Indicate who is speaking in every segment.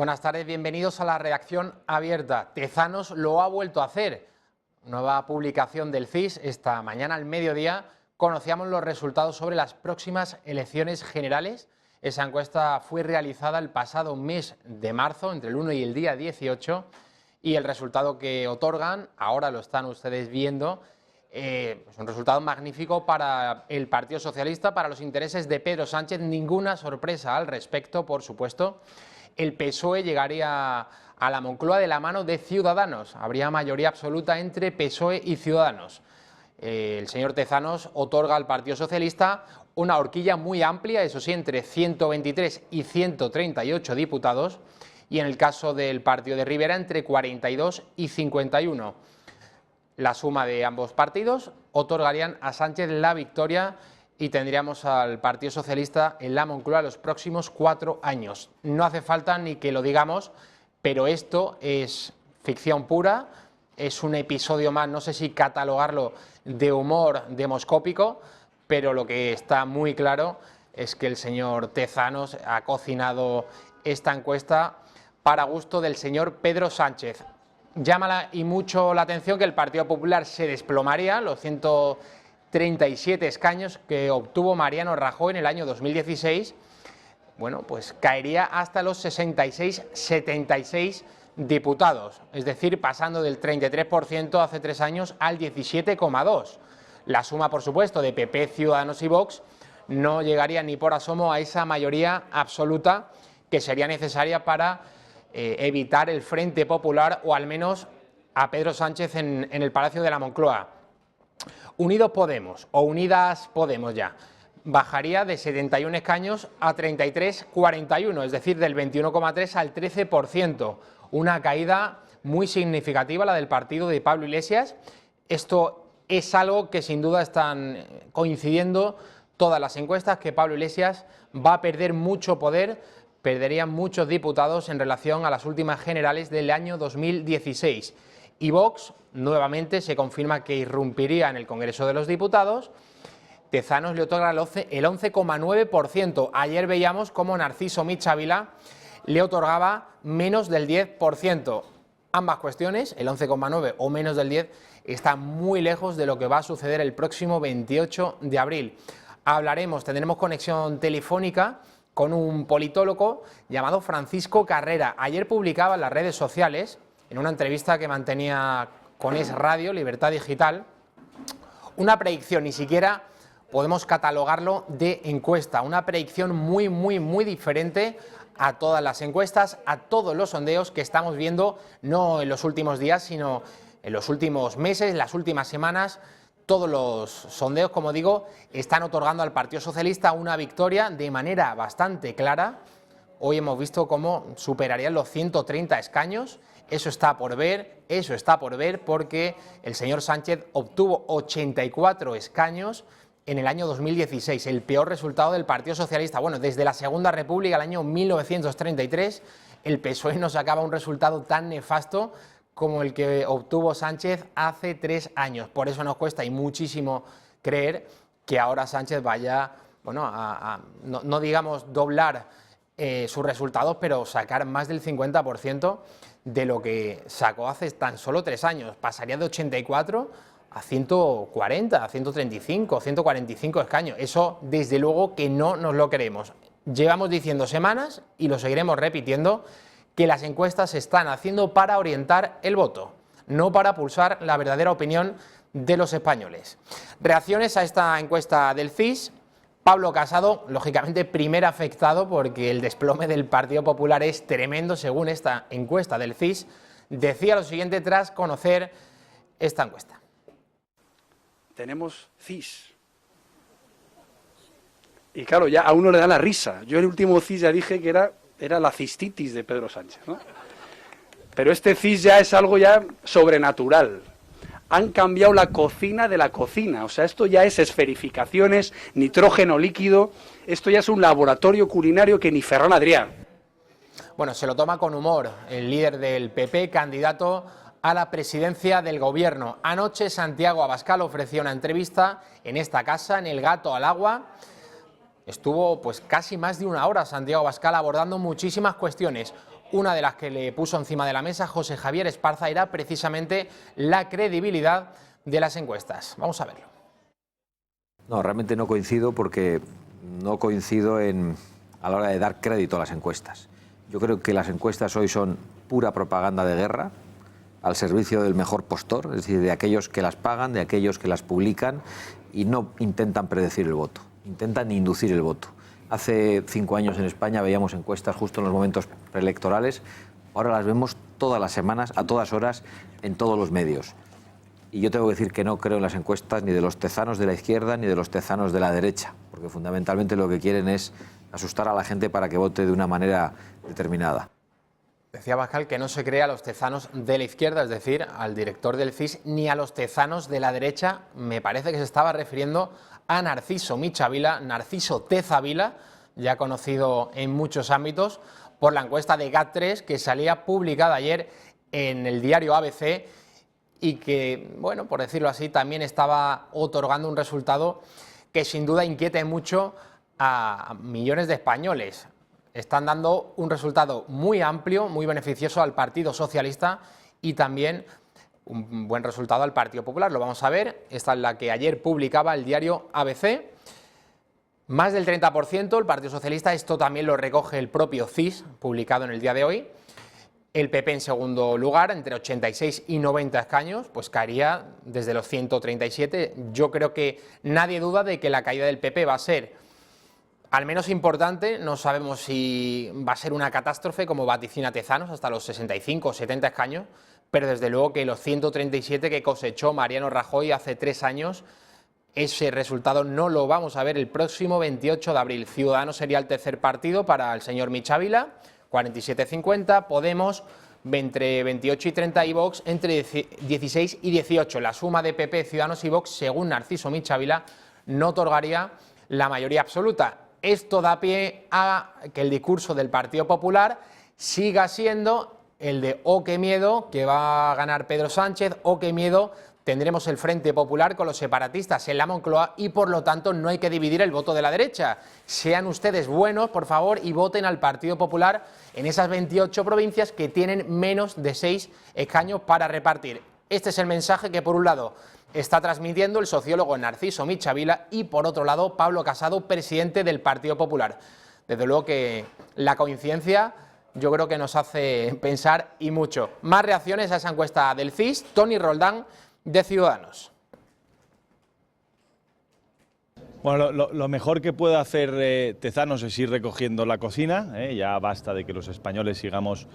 Speaker 1: Buenas tardes, bienvenidos a la redacción abierta. Tezanos lo ha vuelto a hacer. Nueva publicación del CIS. Esta mañana al mediodía conocíamos los resultados sobre las próximas elecciones generales. Esa encuesta fue realizada el pasado mes de marzo, entre el 1 y el día 18, y el resultado que otorgan, ahora lo están ustedes viendo, es un resultado magnífico para el Partido Socialista, para los intereses de Pedro Sánchez. Ninguna sorpresa al respecto, por supuesto. El PSOE llegaría a la Moncloa de la mano de Ciudadanos. Habría mayoría absoluta entre PSOE y Ciudadanos. El señor Tezanos otorga al Partido Socialista una horquilla muy amplia, eso sí, entre 123 y 138 diputados, y en el caso del partido de Rivera entre 42 y 51. La suma de ambos partidos otorgarían a Sánchez la victoria y tendríamos al Partido Socialista en la Moncloa los próximos 4 años. No hace falta ni que lo digamos, pero esto es ficción pura, es un episodio más, no sé si catalogarlo de humor demoscópico, pero lo que está muy claro es que el señor Tezanos ha cocinado esta encuesta para gusto del señor Pedro Sánchez. Llama y mucho la atención que el Partido Popular se desplomaría, los 137 escaños que obtuvo Mariano Rajoy en el año 2016, bueno, pues caería hasta los 76 diputados, es decir, pasando del 33% hace 3 años al 17,2%. La suma, por supuesto, de PP, Ciudadanos y Vox no llegaría ni por asomo a esa mayoría absoluta que sería necesaria para evitar el Frente Popular o al menos a Pedro Sánchez en el Palacio de la Moncloa. Unidos Podemos, o Unidas Podemos ya, bajaría de 71 escaños a 33,41, es decir, del 21,3 al 13%. Una caída muy significativa, la del partido de Pablo Iglesias. Esto es algo que sin duda están coincidiendo todas las encuestas, que Pablo Iglesias va a perder mucho poder, perderían muchos diputados en relación a las últimas generales del año 2016. Y Vox, nuevamente, se confirma que irrumpiría en el Congreso de los Diputados. Tezanos le otorga el 11,9%. Ayer veíamos cómo Narciso Michavila le otorgaba menos del 10%. Ambas cuestiones, el 11,9 o menos del 10, están muy lejos de lo que va a suceder el próximo 28 de abril. Tendremos conexión telefónica con un politólogo llamado Francisco Carrera. Ayer publicaba en las redes sociales, en una entrevista que mantenía con Es Radio, Libertad Digital, una predicción, ni siquiera podemos catalogarlo de encuesta, una predicción muy diferente a todas las encuestas, a todos los sondeos que estamos viendo, no en los últimos días, sino en los últimos meses, las últimas semanas. Todos los sondeos, como digo, están otorgando al Partido Socialista una victoria de manera bastante clara. Hoy hemos visto cómo superarían los 130 escaños. Eso está por ver, porque el señor Sánchez obtuvo 84 escaños en el año 2016, el peor resultado del Partido Socialista. Bueno, desde la Segunda República, el año 1933, el PSOE no sacaba un resultado tan nefasto como el que obtuvo Sánchez hace 3 años. Por eso nos cuesta y muchísimo creer que ahora Sánchez vaya, bueno, no digamos doblar sus resultados, pero sacar más del 50% de lo que sacó hace tan solo 3 años. Pasaría de 84 a 140, a 135, 145 escaños. Eso, desde luego, que no nos lo creemos. Llevamos diciendo semanas, y lo seguiremos repitiendo, que las encuestas se están haciendo para orientar el voto, no para pulsar la verdadera opinión de los españoles. Reacciones a esta encuesta del CIS. Pablo Casado, lógicamente, primer afectado, porque el desplome del Partido Popular es tremendo, según esta encuesta del CIS. Decía lo siguiente tras conocer esta encuesta.
Speaker 2: Tenemos CIS. Y claro, ya a uno le da la risa. Yo el último CIS ya dije que era la cistitis de Pedro Sánchez, ¿no? Pero este CIS ya es algo ya sobrenatural. Han cambiado la cocina de la cocina. O sea, esto ya es esferificaciones, nitrógeno líquido. Esto ya es un laboratorio culinario que ni Ferran Adrià.
Speaker 1: Bueno, se lo toma con humor el líder del PP, candidato a la presidencia del gobierno. Anoche Santiago Abascal ofreció una entrevista en esta casa, en El Gato al Agua. Estuvo pues casi más de 1 hora Santiago Abascal abordando muchísimas cuestiones. una de las que le puso encima de la mesa José Javier Esparza era precisamente la credibilidad de las encuestas. Vamos a verlo.
Speaker 3: No, realmente no coincido porque no coincido a la hora de dar crédito a las encuestas. Yo creo que las encuestas hoy son pura propaganda de guerra al servicio del mejor postor, es decir, de aquellos que las pagan, de aquellos que las publican y no intentan predecir el voto, intentan inducir el voto. Hace 5 años en España veíamos encuestas justo en los momentos preelectorales, ahora las vemos todas las semanas, a todas horas, en todos los medios. Y yo tengo que decir que no creo en las encuestas ni de los tezanos de la izquierda ni de los tezanos de la derecha, porque fundamentalmente lo que quieren es asustar a la gente para que vote de una manera determinada.
Speaker 1: Decía Bascal que no se cree a los tezanos de la izquierda, es decir, al director del CIS, ni a los tezanos de la derecha. Me parece que se estaba refiriendo a Narciso Michavila, Narciso Tezavila, ya conocido en muchos ámbitos por la encuesta de GAT3 que salía publicada ayer en el diario ABC y que, bueno, por decirlo así, también estaba otorgando un resultado que sin duda inquieta mucho a millones de españoles. Están dando un resultado muy amplio, muy beneficioso al Partido Socialista y también un buen resultado al Partido Popular. Lo vamos a ver. Esta es la que ayer publicaba el diario ABC. Más del 30% el Partido Socialista. Esto también lo recoge el propio CIS, publicado en el día de hoy. El PP en segundo lugar, entre 86 y 90 escaños, pues caería desde los 137. Yo creo que nadie duda de que la caída del PP va a ser al menos importante. No sabemos si va a ser una catástrofe como vaticina Tezanos hasta los 65 o 70 escaños, pero desde luego que los 137 que cosechó Mariano Rajoy hace 3 años, ese resultado no lo vamos a ver el próximo 28 de abril. Ciudadanos sería el tercer partido para el señor Michavila, 47,50, Podemos entre 28 y 30 y Vox entre 16 y 18. La suma de PP, Ciudadanos y Vox, según Narciso Michavila, no otorgaría la mayoría absoluta. Esto da pie a que el discurso del Partido Popular siga siendo el de «oh, qué miedo, que va a ganar Pedro Sánchez», «oh, qué miedo, tendremos el Frente Popular con los separatistas en la Moncloa y por lo tanto no hay que dividir el voto de la derecha. Sean ustedes buenos, por favor, y voten al Partido Popular en esas 28 provincias que tienen menos de 6 escaños para repartir». Este es el mensaje que, por un lado, está transmitiendo el sociólogo Narciso Michavila y, por otro lado, Pablo Casado, presidente del Partido Popular. Desde luego que la coincidencia yo creo que nos hace pensar y mucho. Más reacciones a esa encuesta del CIS. Toni Roldán, de Ciudadanos.
Speaker 4: Bueno, lo mejor que puede hacer Tezanos es ir recogiendo la cocina. Ya basta de que los españoles sigamos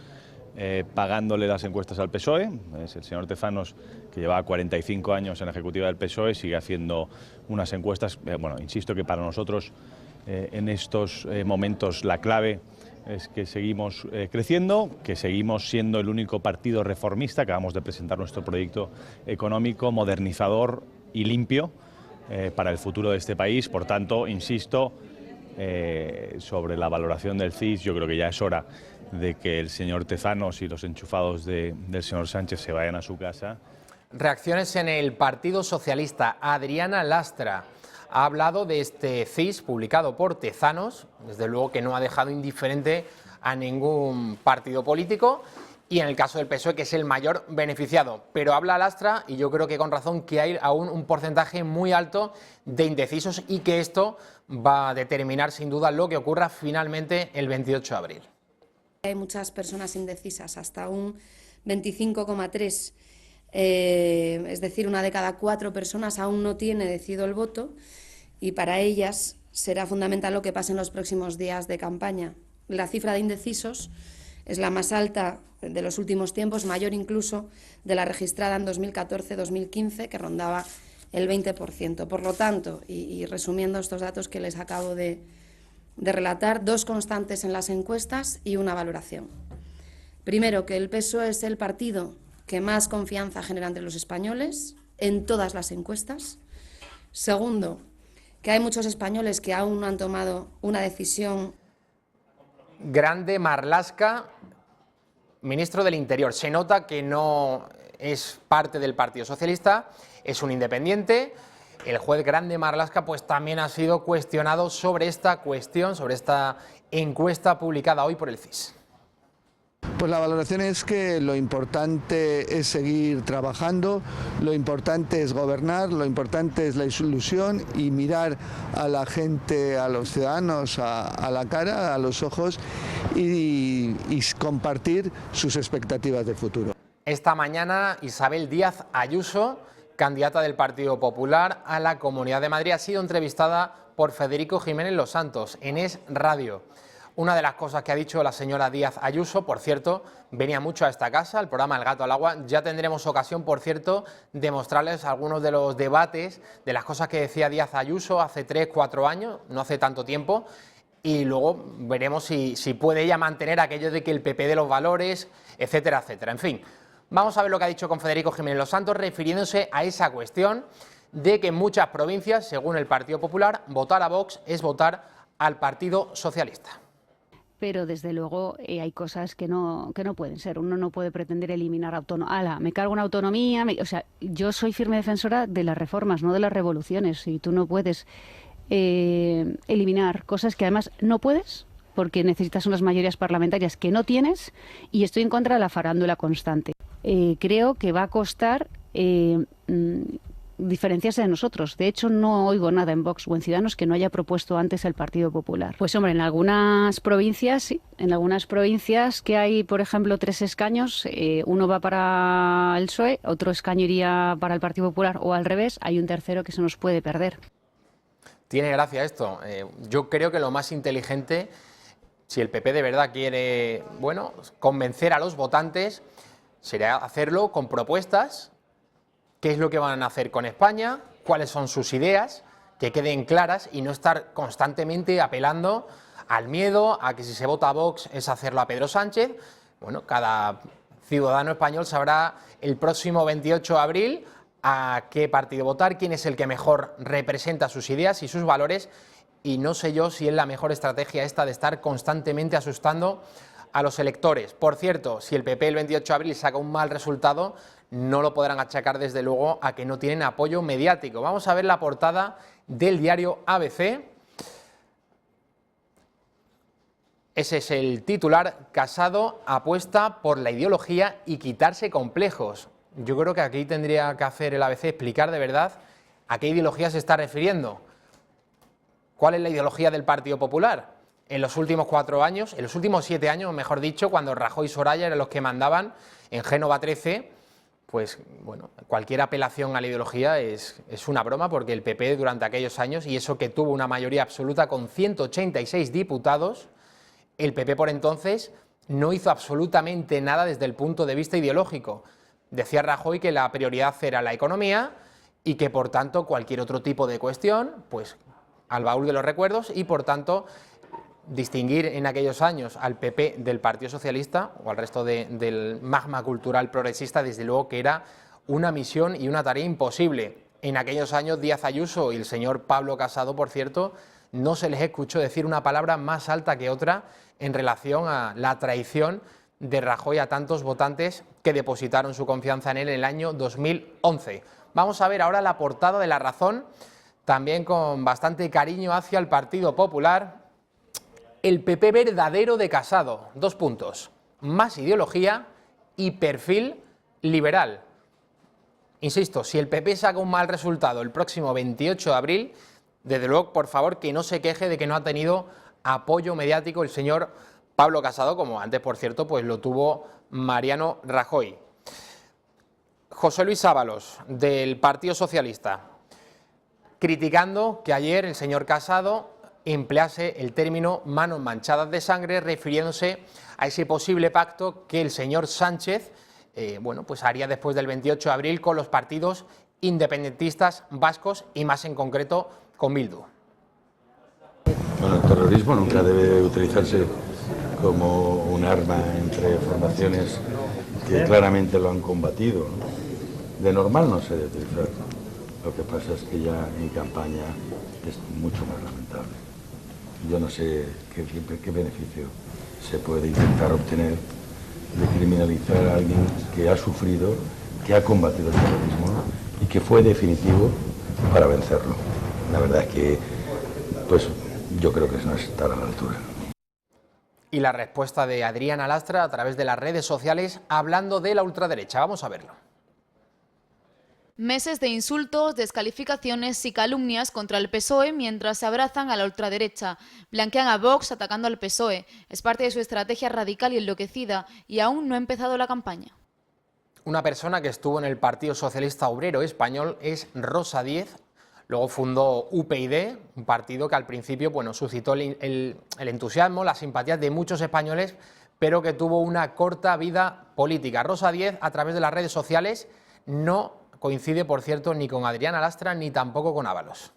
Speaker 4: pagándole las encuestas al PSOE. Es el señor Tezanos, que lleva 45 años en la ejecutiva del PSOE, sigue haciendo unas encuestas. Bueno, insisto que para nosotros en estos momentos la clave es que seguimos creciendo, que seguimos siendo el único partido reformista. Acabamos de presentar nuestro proyecto económico modernizador y limpio para el futuro de este país. Por tanto, insisto, sobre la valoración del CIS, yo creo que ya es hora de que el señor Tezanos y los enchufados del señor Sánchez se vayan a su casa.
Speaker 1: Reacciones en el Partido Socialista. Adriana Lastra ha hablado de este CIS publicado por Tezanos, desde luego que no ha dejado indiferente a ningún partido político, y en el caso del PSOE, que es el mayor beneficiado. Pero habla Lastra, y yo creo que con razón, que hay aún un porcentaje muy alto de indecisos y que esto va a determinar sin duda lo que ocurra finalmente el 28 de abril.
Speaker 5: Hay muchas personas indecisas, hasta un 25,3%. Es decir, 1 de cada 4 personas aún no tiene decidido el voto y para ellas será fundamental lo que pase en los próximos días de campaña. La cifra de indecisos es la más alta de los últimos tiempos, mayor incluso de la registrada en 2014-2015, que rondaba el 20%. Por lo tanto, y resumiendo estos datos que les acabo de relatar, 2 constantes en las encuestas y una valoración. Primero, que el PSOE es el partido que más confianza genera entre los españoles en todas las encuestas. Segundo, que hay muchos españoles que aún no han tomado una decisión.
Speaker 1: Grande Marlaska, ministro del Interior. Se nota que no es parte del Partido Socialista, es un independiente. El juez Grande Marlaska pues también ha sido cuestionado sobre esta cuestión, sobre esta encuesta publicada hoy por el CIS.
Speaker 6: Pues la valoración es que lo importante es seguir trabajando, lo importante es gobernar, lo importante es la ilusión y mirar a la gente, a los ciudadanos, a la cara, a los ojos y compartir sus expectativas de futuro.
Speaker 1: Esta mañana Isabel Díaz Ayuso, candidata del Partido Popular a la Comunidad de Madrid, ha sido entrevistada por Federico Jiménez Los Santos en Es Radio. Una de las cosas que ha dicho la señora Díaz Ayuso, por cierto, venía mucho a esta casa, el programa El Gato al Agua. Ya tendremos ocasión, por cierto, de mostrarles algunos de los debates, de las cosas que decía Díaz Ayuso hace 3, 4 años, no hace tanto tiempo, y luego veremos si puede ella mantener aquello de que el PP de los valores, etcétera, etcétera. En fin, vamos a ver lo que ha dicho con Federico Jiménez Los Santos, refiriéndose a esa cuestión de que en muchas provincias, según el Partido Popular, votar a Vox es votar al Partido Socialista.
Speaker 7: Pero desde luego hay cosas que no pueden ser. Uno no puede pretender eliminar autonomía. Me cargo en autonomía. O sea, yo soy firme defensora de las reformas, no de las revoluciones. Y tú no puedes eliminar cosas que además no puedes, porque necesitas unas mayorías parlamentarias que no tienes, y estoy en contra de la farándula constante. Creo que va a costar diferenciarse de nosotros. De hecho, no oigo nada en Vox o en Ciudadanos que no haya propuesto antes el Partido Popular. Pues hombre, en algunas provincias, sí. En algunas provincias que hay, por ejemplo, 3 escaños, uno va para el PSOE, otro escaño iría para el Partido Popular, o al revés, hay un tercero que se nos puede perder.
Speaker 1: Tiene gracia esto. Yo creo que lo más inteligente, si el PP de verdad quiere, bueno, convencer a los votantes, sería hacerlo con propuestas. ¿Qué es lo que van a hacer con España? ¿Cuáles son sus ideas? Que queden claras y no estar constantemente apelando al miedo, a que si se vota a Vox es hacerlo a Pedro Sánchez. Bueno, cada ciudadano español sabrá el próximo 28 de abril a qué partido votar, quién es el que mejor representa sus ideas y sus valores, y no sé yo si es la mejor estrategia esta de estar constantemente asustando a los electores. Por cierto, si el PP el 28 de abril saca un mal resultado, no lo podrán achacar desde luego a que no tienen apoyo mediático. Vamos a ver la portada del diario ABC. Ese es el titular: Casado apuesta por la ideología y quitarse complejos. Yo creo que aquí tendría que hacer el ABC explicar de verdad a qué ideología se está refiriendo. ¿Cuál es la ideología del Partido Popular? En los últimos 4 años, en los últimos 7 años, mejor dicho, cuando Rajoy y Soraya eran los que mandaban en Génova 13, pues bueno, cualquier apelación a la ideología es una broma, porque el PP durante aquellos años, y eso que tuvo una mayoría absoluta con 186 diputados, el PP por entonces no hizo absolutamente nada desde el punto de vista ideológico. Decía Rajoy que la prioridad era la economía y que por tanto cualquier otro tipo de cuestión, pues al baúl de los recuerdos, y por tanto distinguir en aquellos años al PP del Partido Socialista o al resto del magma cultural progresista, desde luego que era una misión y una tarea imposible. En aquellos años Díaz Ayuso y el señor Pablo Casado, por cierto, no se les escuchó decir una palabra más alta que otra en relación a la traición de Rajoy a tantos votantes que depositaron su confianza en él en el año 2011. Vamos a ver ahora la portada de La Razón, también con bastante cariño hacia el Partido Popular. El PP verdadero de Casado, 2 puntos, más ideología y perfil liberal. Insisto, si el PP saca un mal resultado el próximo 28 de abril, desde luego, por favor, que no se queje de que no ha tenido apoyo mediático el señor Pablo Casado, como antes, por cierto, pues lo tuvo Mariano Rajoy. José Luis Ábalos, del Partido Socialista, criticando que ayer el señor Casado emplease el término manos manchadas de sangre, refiriéndose a ese posible pacto que el señor Sánchez bueno, pues haría después del 28 de abril con los partidos independentistas vascos y más en concreto con Bildu.
Speaker 8: Bueno, el terrorismo nunca debe utilizarse como un arma entre formaciones que claramente lo han combatido, ¿no? De normal no se debe utilizar. Lo que pasa es que ya en campaña es mucho más lamentable. Yo no sé qué beneficio se puede intentar obtener de criminalizar a alguien que ha sufrido, que ha combatido el terrorismo y que fue definitivo para vencerlo. La verdad es que pues yo creo que no está a la altura.
Speaker 1: y la respuesta de Adriana Lastra a través de las redes sociales hablando de la ultraderecha. Vamos a verlo.
Speaker 9: Meses de insultos, descalificaciones y calumnias contra el PSOE mientras se abrazan a la ultraderecha. Blanquean a Vox atacando al PSOE. Es parte de su estrategia radical y enloquecida y aún no ha empezado la campaña.
Speaker 1: Una persona que estuvo en el Partido Socialista Obrero Español es Rosa Díez. Luego fundó UPyD, un partido que al principio suscitó el entusiasmo, las simpatías de muchos españoles, pero que tuvo una corta vida política. Rosa Díez, a través de las redes sociales, no coincide, por cierto, ni con Adriana Lastra ni tampoco con Ábalos.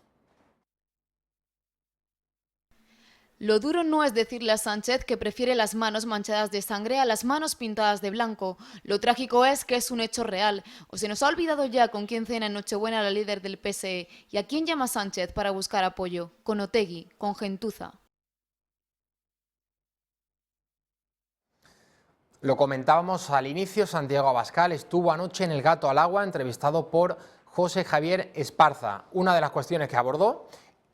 Speaker 9: Lo duro no es decirle a Sánchez que prefiere las manos manchadas de sangre a las manos pintadas de blanco. Lo trágico es que es un hecho real. ¿O se nos ha olvidado ya con quién cena en Nochebuena la líder del PSE? ¿Y a quién llama Sánchez para buscar apoyo? Con Otegi, con gentuza.
Speaker 1: Lo comentábamos al inicio, Santiago Abascal estuvo anoche en El Gato al Agua, entrevistado por José Javier Esparza. Una de las cuestiones que abordó,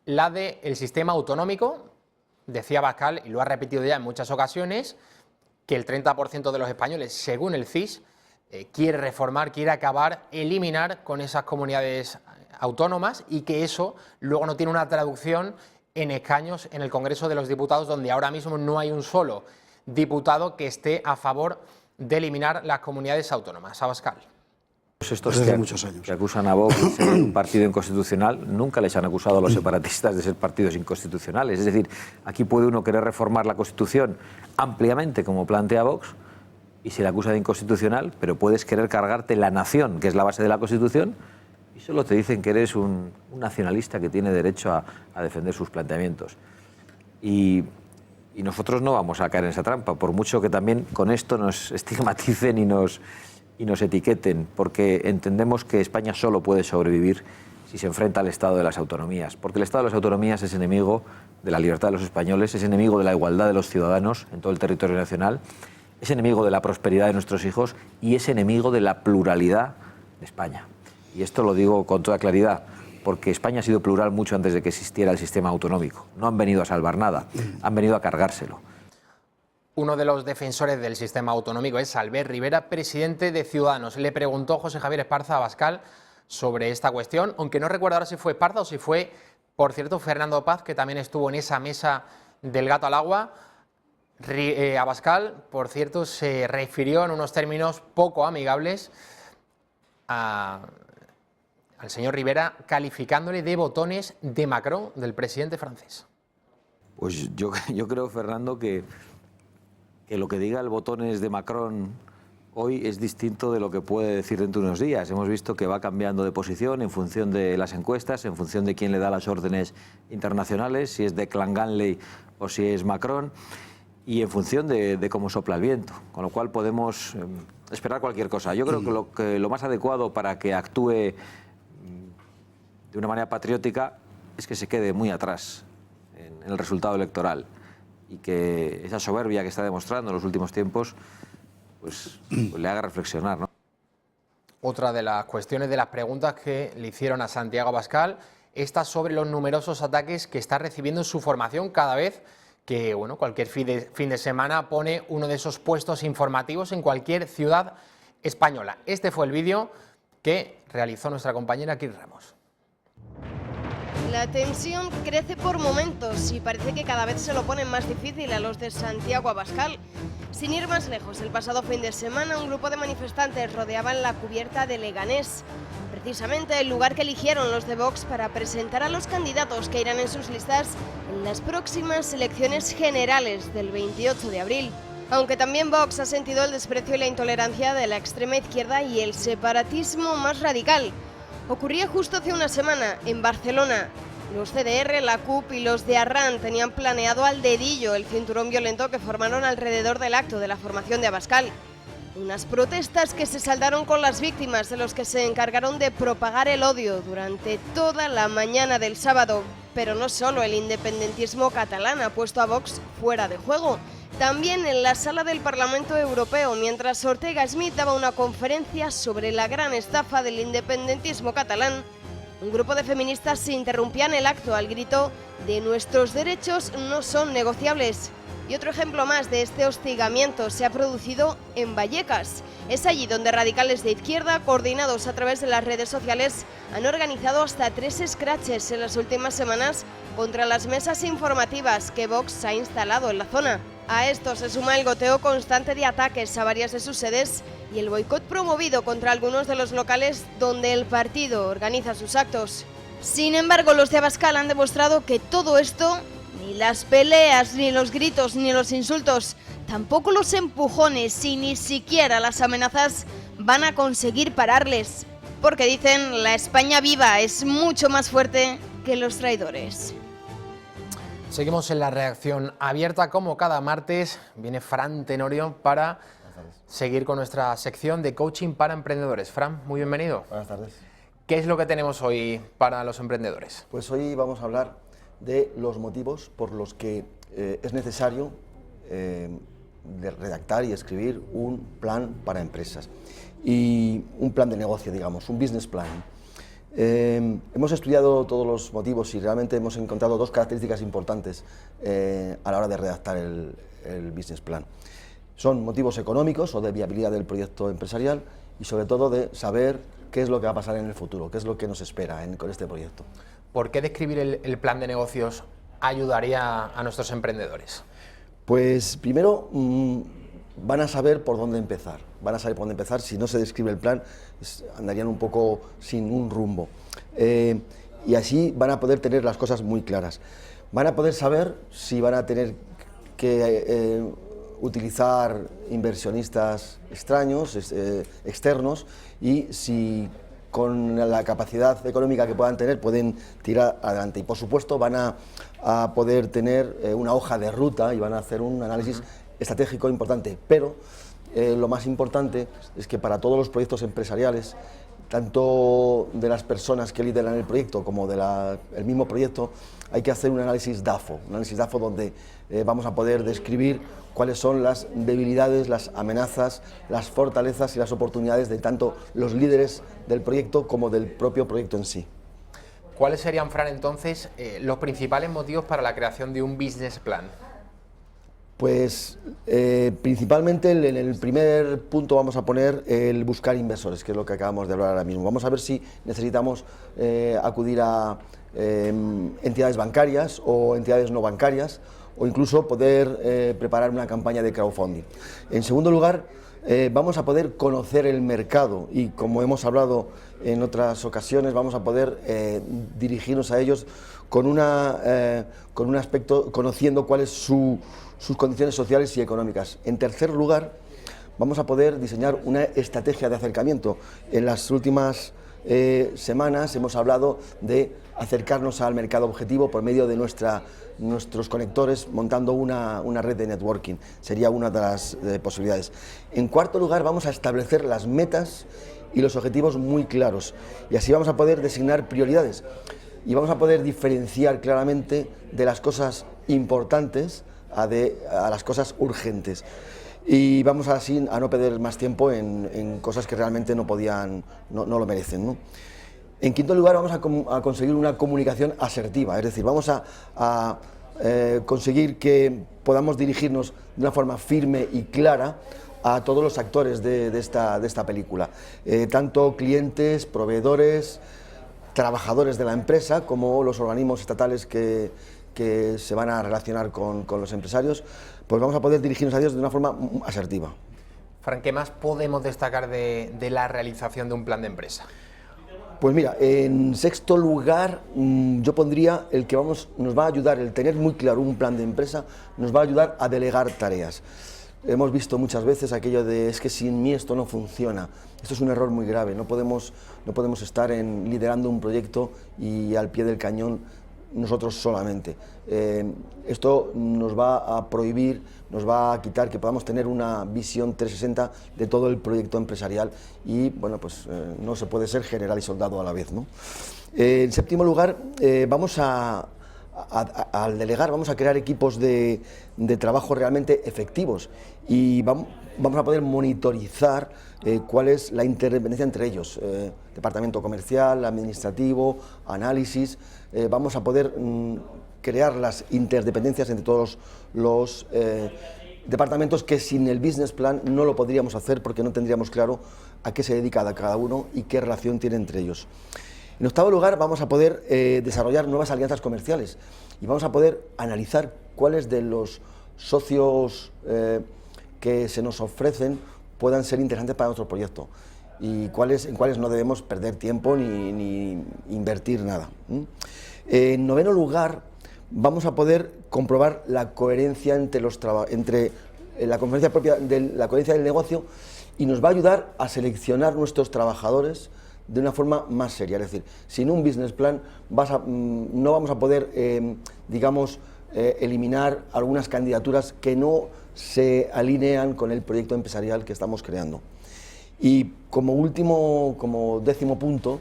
Speaker 1: la del sistema autonómico. Decía Abascal, y lo ha repetido ya en muchas ocasiones, que el 30% de los españoles, según el CIS, quiere reformar, quiere acabar, eliminar con esas comunidades autónomas y que eso luego no tiene una traducción en escaños en el Congreso de los Diputados, donde ahora mismo no hay un solo diputado que esté a favor de eliminar las comunidades autónomas. Abascal.
Speaker 3: Estos que acusan a Vox de ser un partido inconstitucional, nunca les han acusado a los separatistas de ser partidos inconstitucionales. Es decir, aquí puede uno querer reformar la Constitución ampliamente, como plantea Vox, y se le acusa de inconstitucional, pero puedes querer cargarte la nación, que es la base de la Constitución, y solo te dicen que eres un nacionalista que tiene derecho a defender sus planteamientos. Y nosotros no vamos a caer en esa trampa, por mucho que también con esto nos estigmaticen y nos etiqueten, porque entendemos que España solo puede sobrevivir si se enfrenta al Estado de las autonomías, porque el Estado de las autonomías es enemigo de la libertad de los españoles, es enemigo de la igualdad de los ciudadanos en todo el territorio nacional, es enemigo de la prosperidad de nuestros hijos y es enemigo de la pluralidad de España. Y esto lo digo con toda claridad, porque España ha sido plural mucho antes de que existiera el sistema autonómico. No han venido a salvar nada, han venido a cargárselo.
Speaker 1: Uno de los defensores del sistema autonómico es Albert Rivera, presidente de Ciudadanos. Le preguntó José Javier Esparza a Abascal sobre esta cuestión, aunque no recuerdo ahora si fue Esparza o si fue, por cierto, Fernando Paz, que también estuvo en esa mesa del Gato al Agua. Abascal, por cierto, se refirió en unos términos poco amigables al señor Rivera, calificándole de botones de Macron, del presidente francés.
Speaker 3: Pues yo creo, Fernando, que lo que diga el botones de Macron hoy es distinto de lo que puede decir dentro de unos días. Hemos visto que va cambiando de posición en función de las encuestas, en función de quién le da las órdenes internacionales, si es de Clanganley o si es Macron, y en función de cómo sopla el viento. Con lo cual podemos esperar cualquier cosa. Yo creo que lo más adecuado para que actúe de una manera patriótica es que se quede muy atrás en el resultado electoral, y que esa soberbia que está demostrando en los últimos tiempos pues le haga reflexionar, ¿no?
Speaker 1: Otra de las cuestiones, de las preguntas que le hicieron a Santiago Abascal, está sobre los numerosos ataques que está recibiendo en su formación cada vez que cualquier fin de semana pone uno de esos puestos informativos en cualquier ciudad española. Este fue el vídeo que realizó nuestra compañera Kir Ramos.
Speaker 10: La tensión crece por momentos y parece que cada vez se lo ponen más difícil a los de Santiago Abascal. Sin ir más lejos, el pasado fin de semana un grupo de manifestantes rodeaban la cubierta de Leganés, precisamente el lugar que eligieron los de Vox para presentar a los candidatos que irán en sus listas en las próximas elecciones generales del 28 de abril. Aunque también Vox ha sentido el desprecio y la intolerancia de la extrema izquierda y el separatismo más radical. Ocurría justo hace una semana en Barcelona. Los CDR, la CUP y los de Arran tenían planeado al dedillo el cinturón violento que formaron alrededor del acto de la formación de Abascal. Unas protestas que se saldaron con las víctimas de los que se encargaron de propagar el odio durante toda la mañana del sábado. Pero no solo el independentismo catalán ha puesto a Vox fuera de juego. También en la sala del Parlamento Europeo, mientras Ortega Smith daba una conferencia sobre la gran estafa del independentismo catalán, un grupo de feministas se interrumpían el acto al grito de "nuestros derechos no son negociables". Y otro ejemplo más de este hostigamiento se ha producido en Vallecas. Es allí donde radicales de izquierda, coordinados a través de las redes sociales, han organizado hasta 3 scratches en las últimas semanas contra las mesas informativas que Vox ha instalado en la zona. A esto se suma el goteo constante de ataques a varias de sus sedes y el boicot promovido contra algunos de los locales donde el partido organiza sus actos. Sin embargo, los de Abascal han demostrado que todo esto, ni las peleas, ni los gritos, ni los insultos, tampoco los empujones y ni siquiera las amenazas van a conseguir pararles. Porque dicen, la España viva es mucho más fuerte que los traidores.
Speaker 1: Seguimos en la reacción abierta, como cada martes. Viene Fran Tenorio para seguir con nuestra sección de coaching para emprendedores. Fran, muy bienvenido.
Speaker 11: Buenas tardes.
Speaker 1: ¿Qué es lo que tenemos hoy para los emprendedores?
Speaker 11: Pues hoy vamos a hablar de los motivos por los que es necesario redactar y escribir un plan para empresas y un plan de negocio, digamos, un business plan. Hemos estudiado todos los motivos y realmente hemos encontrado 2 características importantes a la hora de redactar el business plan. Son motivos económicos o de viabilidad del proyecto empresarial y sobre todo de saber qué es lo que va a pasar en el futuro, qué es lo que nos espera con este proyecto.
Speaker 1: ¿Por qué describir el plan de negocios ayudaría a nuestros emprendedores?
Speaker 11: Pues primero van a saber por dónde empezar. Van a saber por dónde empezar. Si no se describe el plan, andarían un poco sin un rumbo. Y así van a poder tener las cosas muy claras. Van a poder saber si van a tener que utilizar inversionistas extraños, externos, y si con la capacidad económica que puedan tener pueden tirar adelante. Y por supuesto van a poder tener una hoja de ruta y van a hacer un análisis estratégico importante. Pero lo más importante es que para todos los proyectos empresariales, tanto de las personas que lideran el proyecto como del mismo proyecto, hay que hacer un análisis DAFO donde vamos a poder describir cuáles son las debilidades, las amenazas, las fortalezas y las oportunidades de tanto los líderes del proyecto como del propio proyecto en sí.
Speaker 1: ¿Cuáles serían, Fran, entonces, los principales motivos para la creación de un business plan?
Speaker 11: Pues principalmente en el primer punto vamos a poner el buscar inversores, que es lo que acabamos de hablar ahora mismo. Vamos a ver si necesitamos acudir a entidades bancarias o entidades no bancarias, o incluso poder preparar una campaña de crowdfunding. En segundo lugar, vamos a poder conocer el mercado y, como hemos hablado en otras ocasiones, vamos a poder dirigirnos a ellos con un aspecto, conociendo cuáles sus condiciones sociales y económicas. En tercer lugar, vamos a poder diseñar una estrategia de acercamiento. En las últimas semanas hemos hablado de acercarnos al mercado objetivo por medio de nuestros conectores, montando una red de networking. Sería una de las posibilidades. En cuarto lugar, vamos a establecer las metas y los objetivos muy claros, y así vamos a poder designar prioridades y vamos a poder diferenciar claramente de las cosas importantes a las cosas urgentes. Y vamos así a no perder más tiempo en cosas que realmente no lo merecen, ¿no? En quinto lugar, vamos a conseguir una comunicación asertiva, es decir, vamos a conseguir que podamos dirigirnos de una forma firme y clara a todos los actores de esta película, tanto clientes, proveedores, trabajadores de la empresa, como los organismos estatales que se van a relacionar con los empresarios. Pues vamos a poder dirigirnos a ellos de una forma asertiva.
Speaker 1: Fran, ¿qué más podemos destacar de la realización de un plan de empresa?
Speaker 11: Pues mira, en sexto lugar yo pondría el que nos va a ayudar, el tener muy claro un plan de empresa, nos va a ayudar a delegar tareas. Hemos visto muchas veces aquello de es que sin mí esto no funciona. Esto es un error muy grave, no podemos estar liderando un proyecto y al pie del cañón nosotros solamente. Esto nos va a prohibir, nos va a quitar que podamos tener una visión 360 de todo el proyecto empresarial y, bueno, pues no se puede ser general y soldado a la vez, ¿no? En séptimo lugar, al delegar vamos a crear equipos de trabajo realmente efectivos y vamos a poder monitorizar cuál es la interdependencia entre ellos, departamento comercial, administrativo, análisis. Vamos a poder crear las interdependencias entre todos los departamentos, que sin el business plan no lo podríamos hacer porque no tendríamos claro a qué se dedica cada uno y qué relación tiene entre ellos. En octavo lugar, vamos a poder desarrollar nuevas alianzas comerciales y vamos a poder analizar cuáles de los socios que se nos ofrecen puedan ser interesantes para nuestro proyecto y en cuáles no debemos perder tiempo ni invertir nada. En noveno lugar, vamos a poder comprobar la coherencia entre la coherencia propia de la coherencia del negocio, y nos va a ayudar a seleccionar nuestros trabajadores de una forma más seria. Es decir, sin un business plan no vamos a poder, eliminar algunas candidaturas que no se alinean con el proyecto empresarial que estamos creando. Y como décimo punto,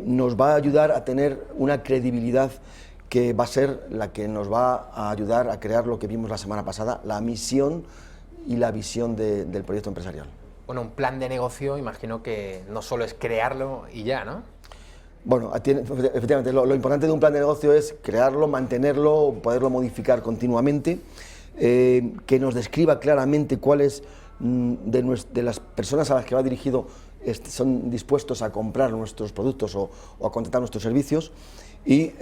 Speaker 11: nos va a ayudar a tener una credibilidad que va a ser la que nos va a ayudar a crear lo que vimos la semana pasada, la misión y la visión del proyecto empresarial.
Speaker 1: Bueno, un plan de negocio, imagino que no solo es crearlo y ya, ¿no?
Speaker 11: Bueno, efectivamente, lo importante de un plan de negocio es crearlo, mantenerlo, poderlo modificar continuamente, que nos describa claramente cuáles de las personas a las que va dirigido son dispuestos a comprar nuestros productos o a contratar nuestros servicios. Y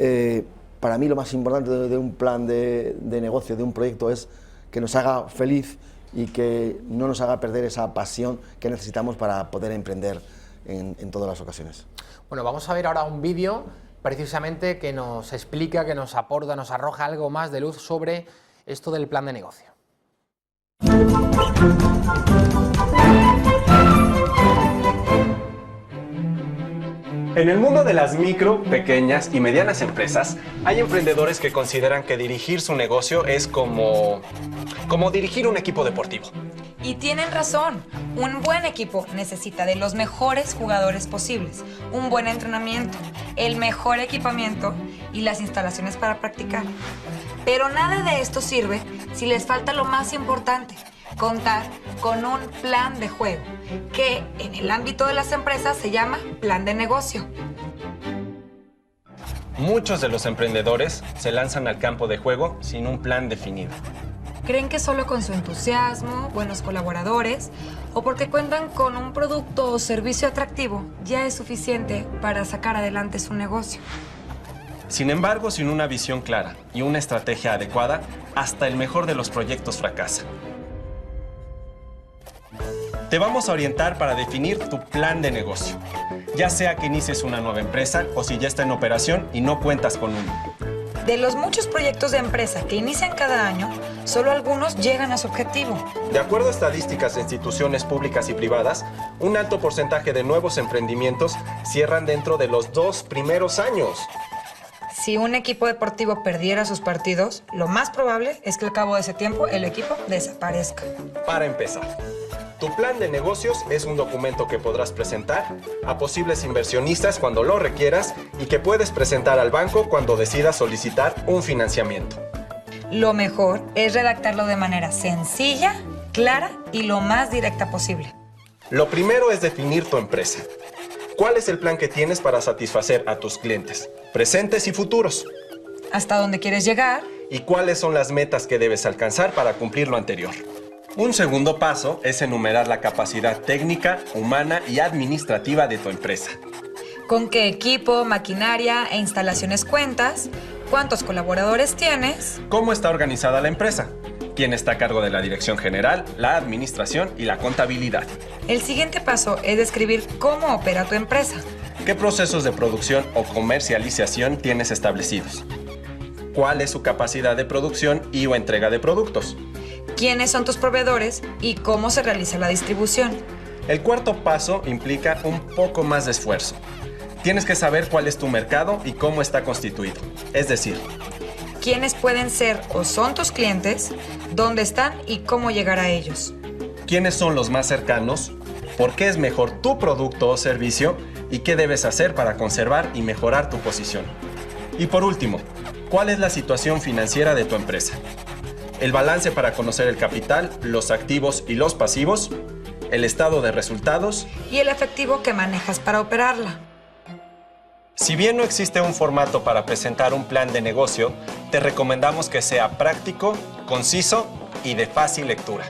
Speaker 11: para mí lo más importante de un plan de negocio, de un proyecto, es que nos haga feliz y que no nos haga perder esa pasión que necesitamos para poder emprender en todas las ocasiones.
Speaker 1: Bueno, vamos a ver ahora un vídeo precisamente que nos explica, que nos aporta, nos arroja algo más de luz sobre esto del plan de negocio.
Speaker 12: En el mundo de las micro, pequeñas y medianas empresas, hay emprendedores que consideran que dirigir su negocio es como dirigir un equipo deportivo.
Speaker 13: Y tienen razón. Un buen equipo necesita de los mejores jugadores posibles, un buen entrenamiento, el mejor equipamiento y las instalaciones para practicar. Pero nada de esto sirve si les falta lo más importante: contar con un plan de juego, que en el ámbito de las empresas se llama plan de negocio.
Speaker 12: Muchos de los emprendedores se lanzan al campo de juego sin un plan definido.
Speaker 13: Creen que solo con su entusiasmo, buenos colaboradores o porque cuentan con un producto o servicio atractivo ya es suficiente para sacar adelante su negocio.
Speaker 12: Sin embargo, sin una visión clara y una estrategia adecuada, hasta el mejor de los proyectos fracasa. Te vamos a orientar para definir tu plan de negocio, ya sea que inicies una nueva empresa o si ya está en operación y no cuentas con uno.
Speaker 13: De los muchos proyectos de empresa que inician cada año, solo algunos llegan a su objetivo.
Speaker 12: De acuerdo a estadísticas de instituciones públicas y privadas, un alto porcentaje de nuevos emprendimientos cierran dentro de los 2 primeros años.
Speaker 13: Si un equipo deportivo perdiera sus partidos, lo más probable es que al cabo de ese tiempo el equipo desaparezca.
Speaker 12: Para empezar, tu plan de negocios es un documento que podrás presentar a posibles inversionistas cuando lo requieras y que puedes presentar al banco cuando decidas solicitar un financiamiento.
Speaker 13: Lo mejor es redactarlo de manera sencilla, clara y lo más directa posible.
Speaker 12: Lo primero es definir tu empresa. ¿Cuál es el plan que tienes para satisfacer a tus clientes, presentes y futuros?
Speaker 13: ¿Hasta dónde quieres llegar?
Speaker 12: ¿Y cuáles son las metas que debes alcanzar para cumplir lo anterior? Un segundo paso es enumerar la capacidad técnica, humana y administrativa de tu empresa.
Speaker 13: ¿Con qué equipo, maquinaria e instalaciones cuentas? ¿Cuántos colaboradores tienes?
Speaker 12: ¿Cómo está organizada la empresa? ¿Quién está a cargo de la dirección general, la administración y la contabilidad?
Speaker 13: El siguiente paso es describir cómo opera tu empresa.
Speaker 12: ¿Qué procesos de producción o comercialización tienes establecidos? ¿Cuál es su capacidad de producción y o entrega de productos?
Speaker 13: ¿Quiénes son tus proveedores y cómo se realiza la distribución?
Speaker 12: El cuarto paso implica un poco más de esfuerzo. Tienes que saber cuál es tu mercado y cómo está constituido. Es decir,
Speaker 13: quiénes pueden ser o son tus clientes, dónde están y cómo llegar a ellos.
Speaker 12: ¿Quiénes son los más cercanos? ¿Por qué es mejor tu producto o servicio? ¿Y qué debes hacer para conservar y mejorar tu posición? Y por último, ¿cuál es la situación financiera de tu empresa? El balance para conocer el capital, los activos y los pasivos, el estado de resultados
Speaker 13: y el efectivo que manejas para operarla.
Speaker 12: Si bien no existe un formato para presentar un plan de negocio, te recomendamos que sea práctico, conciso y de fácil lectura.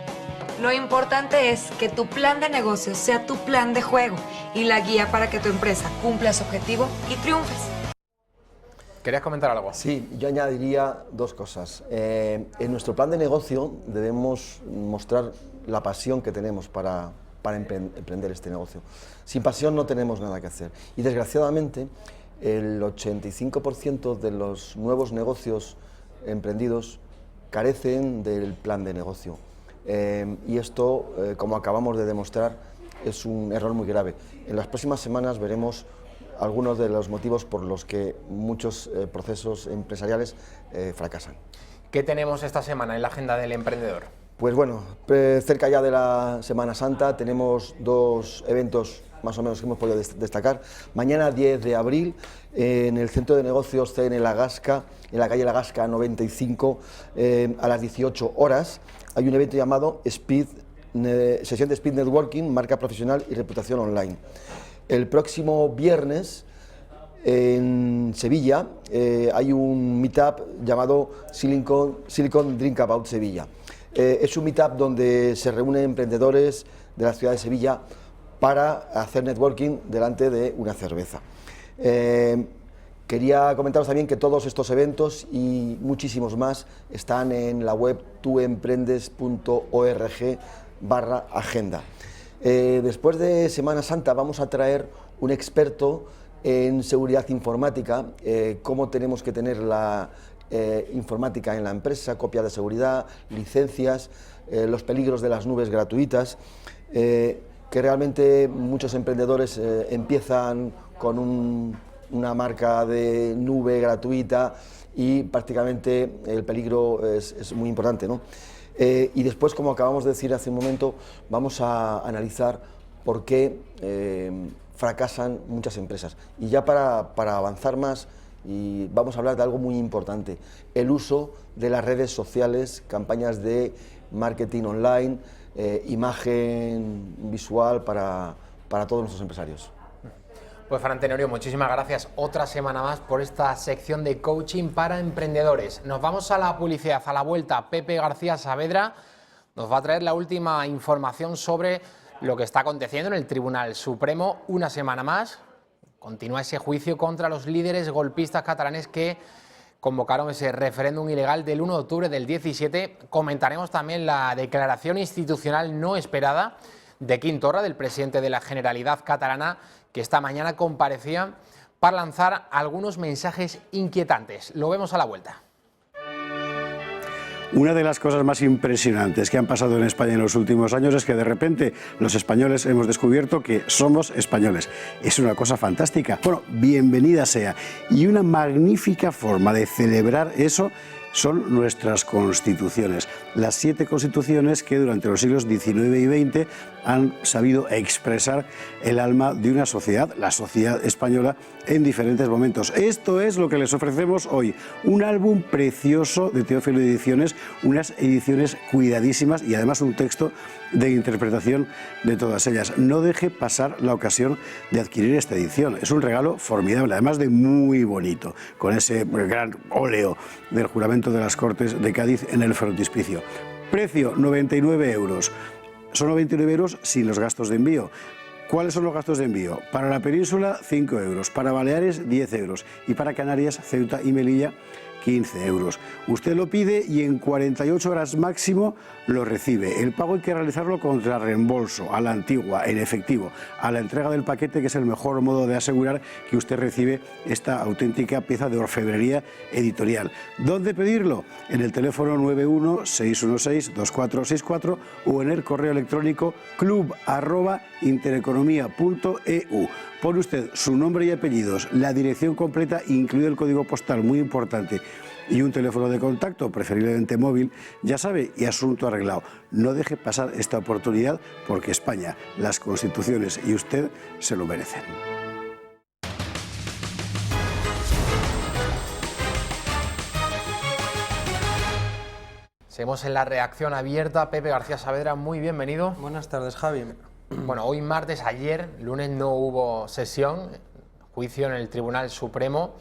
Speaker 13: Lo importante es que tu plan de negocio sea tu plan de juego y la guía para que tu empresa cumpla su objetivo y triunfes.
Speaker 1: ¿Querías comentar algo?
Speaker 11: Sí, yo añadiría dos cosas. En nuestro plan de negocio debemos mostrar la pasión que tenemos para emprender este negocio. Sin pasión no tenemos nada que hacer. Y desgraciadamente, el 85% de los nuevos negocios emprendidos carecen del plan de negocio. Y esto, como acabamos de demostrar, es un error muy grave. En las próximas semanas veremos algunos de los motivos por los que muchos procesos empresariales fracasan.
Speaker 1: ¿Qué tenemos esta semana en la agenda del emprendedor?
Speaker 11: Pues bueno, cerca ya de la Semana Santa tenemos dos eventos más o menos que hemos podido destacar. Mañana 10 de abril en el Centro de Negocios CN La Gasca, en la calle La Gasca 95, a las 18 horas, hay un evento llamado Sesión de Speed Networking, Marca Profesional y Reputación Online. El próximo viernes en Sevilla hay un meetup llamado Silicon Drink About Sevilla. Es un meetup donde se reúnen emprendedores de la ciudad de Sevilla para hacer networking delante de una cerveza. Quería comentaros también que todos estos eventos y muchísimos más están en la web tuemprendes.org/agenda. Después de Semana Santa vamos a traer un experto en seguridad informática, cómo tenemos que tener la informática en la empresa, copia de seguridad, licencias, los peligros de las nubes gratuitas, que realmente muchos emprendedores empiezan con una marca de nube gratuita y prácticamente el peligro es muy importante, ¿no? Y después, como acabamos de decir hace un momento, vamos a analizar por qué fracasan muchas empresas. Y ya para avanzar más, y vamos a hablar de algo muy importante, el uso de las redes sociales, campañas de marketing online, imagen visual para todos nuestros empresarios.
Speaker 1: Pues Fran Tenorio, muchísimas gracias otra semana más por esta sección de coaching para emprendedores. Nos vamos a la publicidad, a la vuelta. Pepe García Saavedra nos va a traer la última información sobre lo que está aconteciendo en el Tribunal Supremo una semana más. Continúa ese juicio contra los líderes golpistas catalanes que convocaron ese referéndum ilegal del 1 de octubre del 17. Comentaremos también la declaración institucional no esperada de Quim Torra, del presidente de la Generalitat catalana, que esta mañana comparecía para lanzar algunos mensajes inquietantes. Lo vemos a la vuelta.
Speaker 14: Una de las cosas más impresionantes que han pasado en España en los últimos años es que de repente los españoles hemos descubierto que somos españoles. Es una cosa fantástica. Bueno, bienvenida sea. Y una magnífica forma de celebrar eso son nuestras constituciones. Las 7 constituciones que durante los siglos XIX y XX han sabido expresar el alma de una sociedad, la sociedad española, en diferentes momentos. Esto es lo que les ofrecemos hoy. Un álbum precioso de Teófilo Ediciones, unas ediciones cuidadísimas y además un texto de interpretación de todas ellas. No deje pasar la ocasión de adquirir esta edición. Es un regalo formidable, además de muy bonito, con ese gran óleo del juramento de las Cortes de Cádiz en el frontispicio. Precio, 99 euros. Son 99 euros sin los gastos de envío. ¿Cuáles son los gastos de envío? Para la península, 5 euros. Para Baleares, 10 euros. Y para Canarias, Ceuta y Melilla, 15 euros. Usted lo pide y en 48 horas máximo lo recibe. El pago hay que realizarlo contra reembolso, a la antigua, en efectivo, a la entrega del paquete, que es el mejor modo de asegurar que usted recibe esta auténtica pieza de orfebrería editorial. ¿Dónde pedirlo? En el teléfono 91-616-2464 o en el correo electrónico club@intereconomia.eu. Pone usted su nombre y apellidos, la dirección completa, incluido el código postal, muy importante, y un teléfono de contacto, preferiblemente móvil, ya sabe, y asunto arreglado. No deje pasar esta oportunidad porque España, las constituciones y usted se lo merecen.
Speaker 1: Seguimos en la reacción abierta. Pepe García Saavedra, muy bienvenido.
Speaker 15: Buenas tardes, Javi.
Speaker 1: Bueno, hoy martes, ayer, lunes no hubo sesión, juicio en el Tribunal Supremo,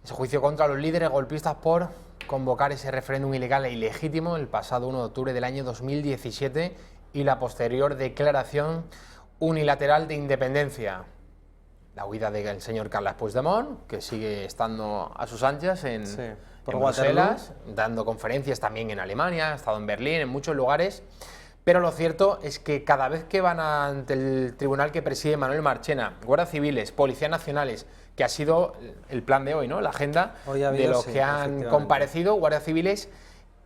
Speaker 1: ese juicio contra los líderes golpistas por convocar ese referéndum ilegal e ilegítimo el pasado 1 de octubre del año 2017 y la posterior declaración unilateral de independencia. La huida del señor Carles Puigdemont, que sigue estando a sus anchas en Bruselas, dando conferencias también en Alemania, ha estado en Berlín, en muchos lugares. Pero lo cierto es que cada vez que van ante el tribunal que preside Manuel Marchena, guardias civiles, policías nacionales, que ha sido el plan de hoy, ¿no? La agenda de los que han comparecido, guardias civiles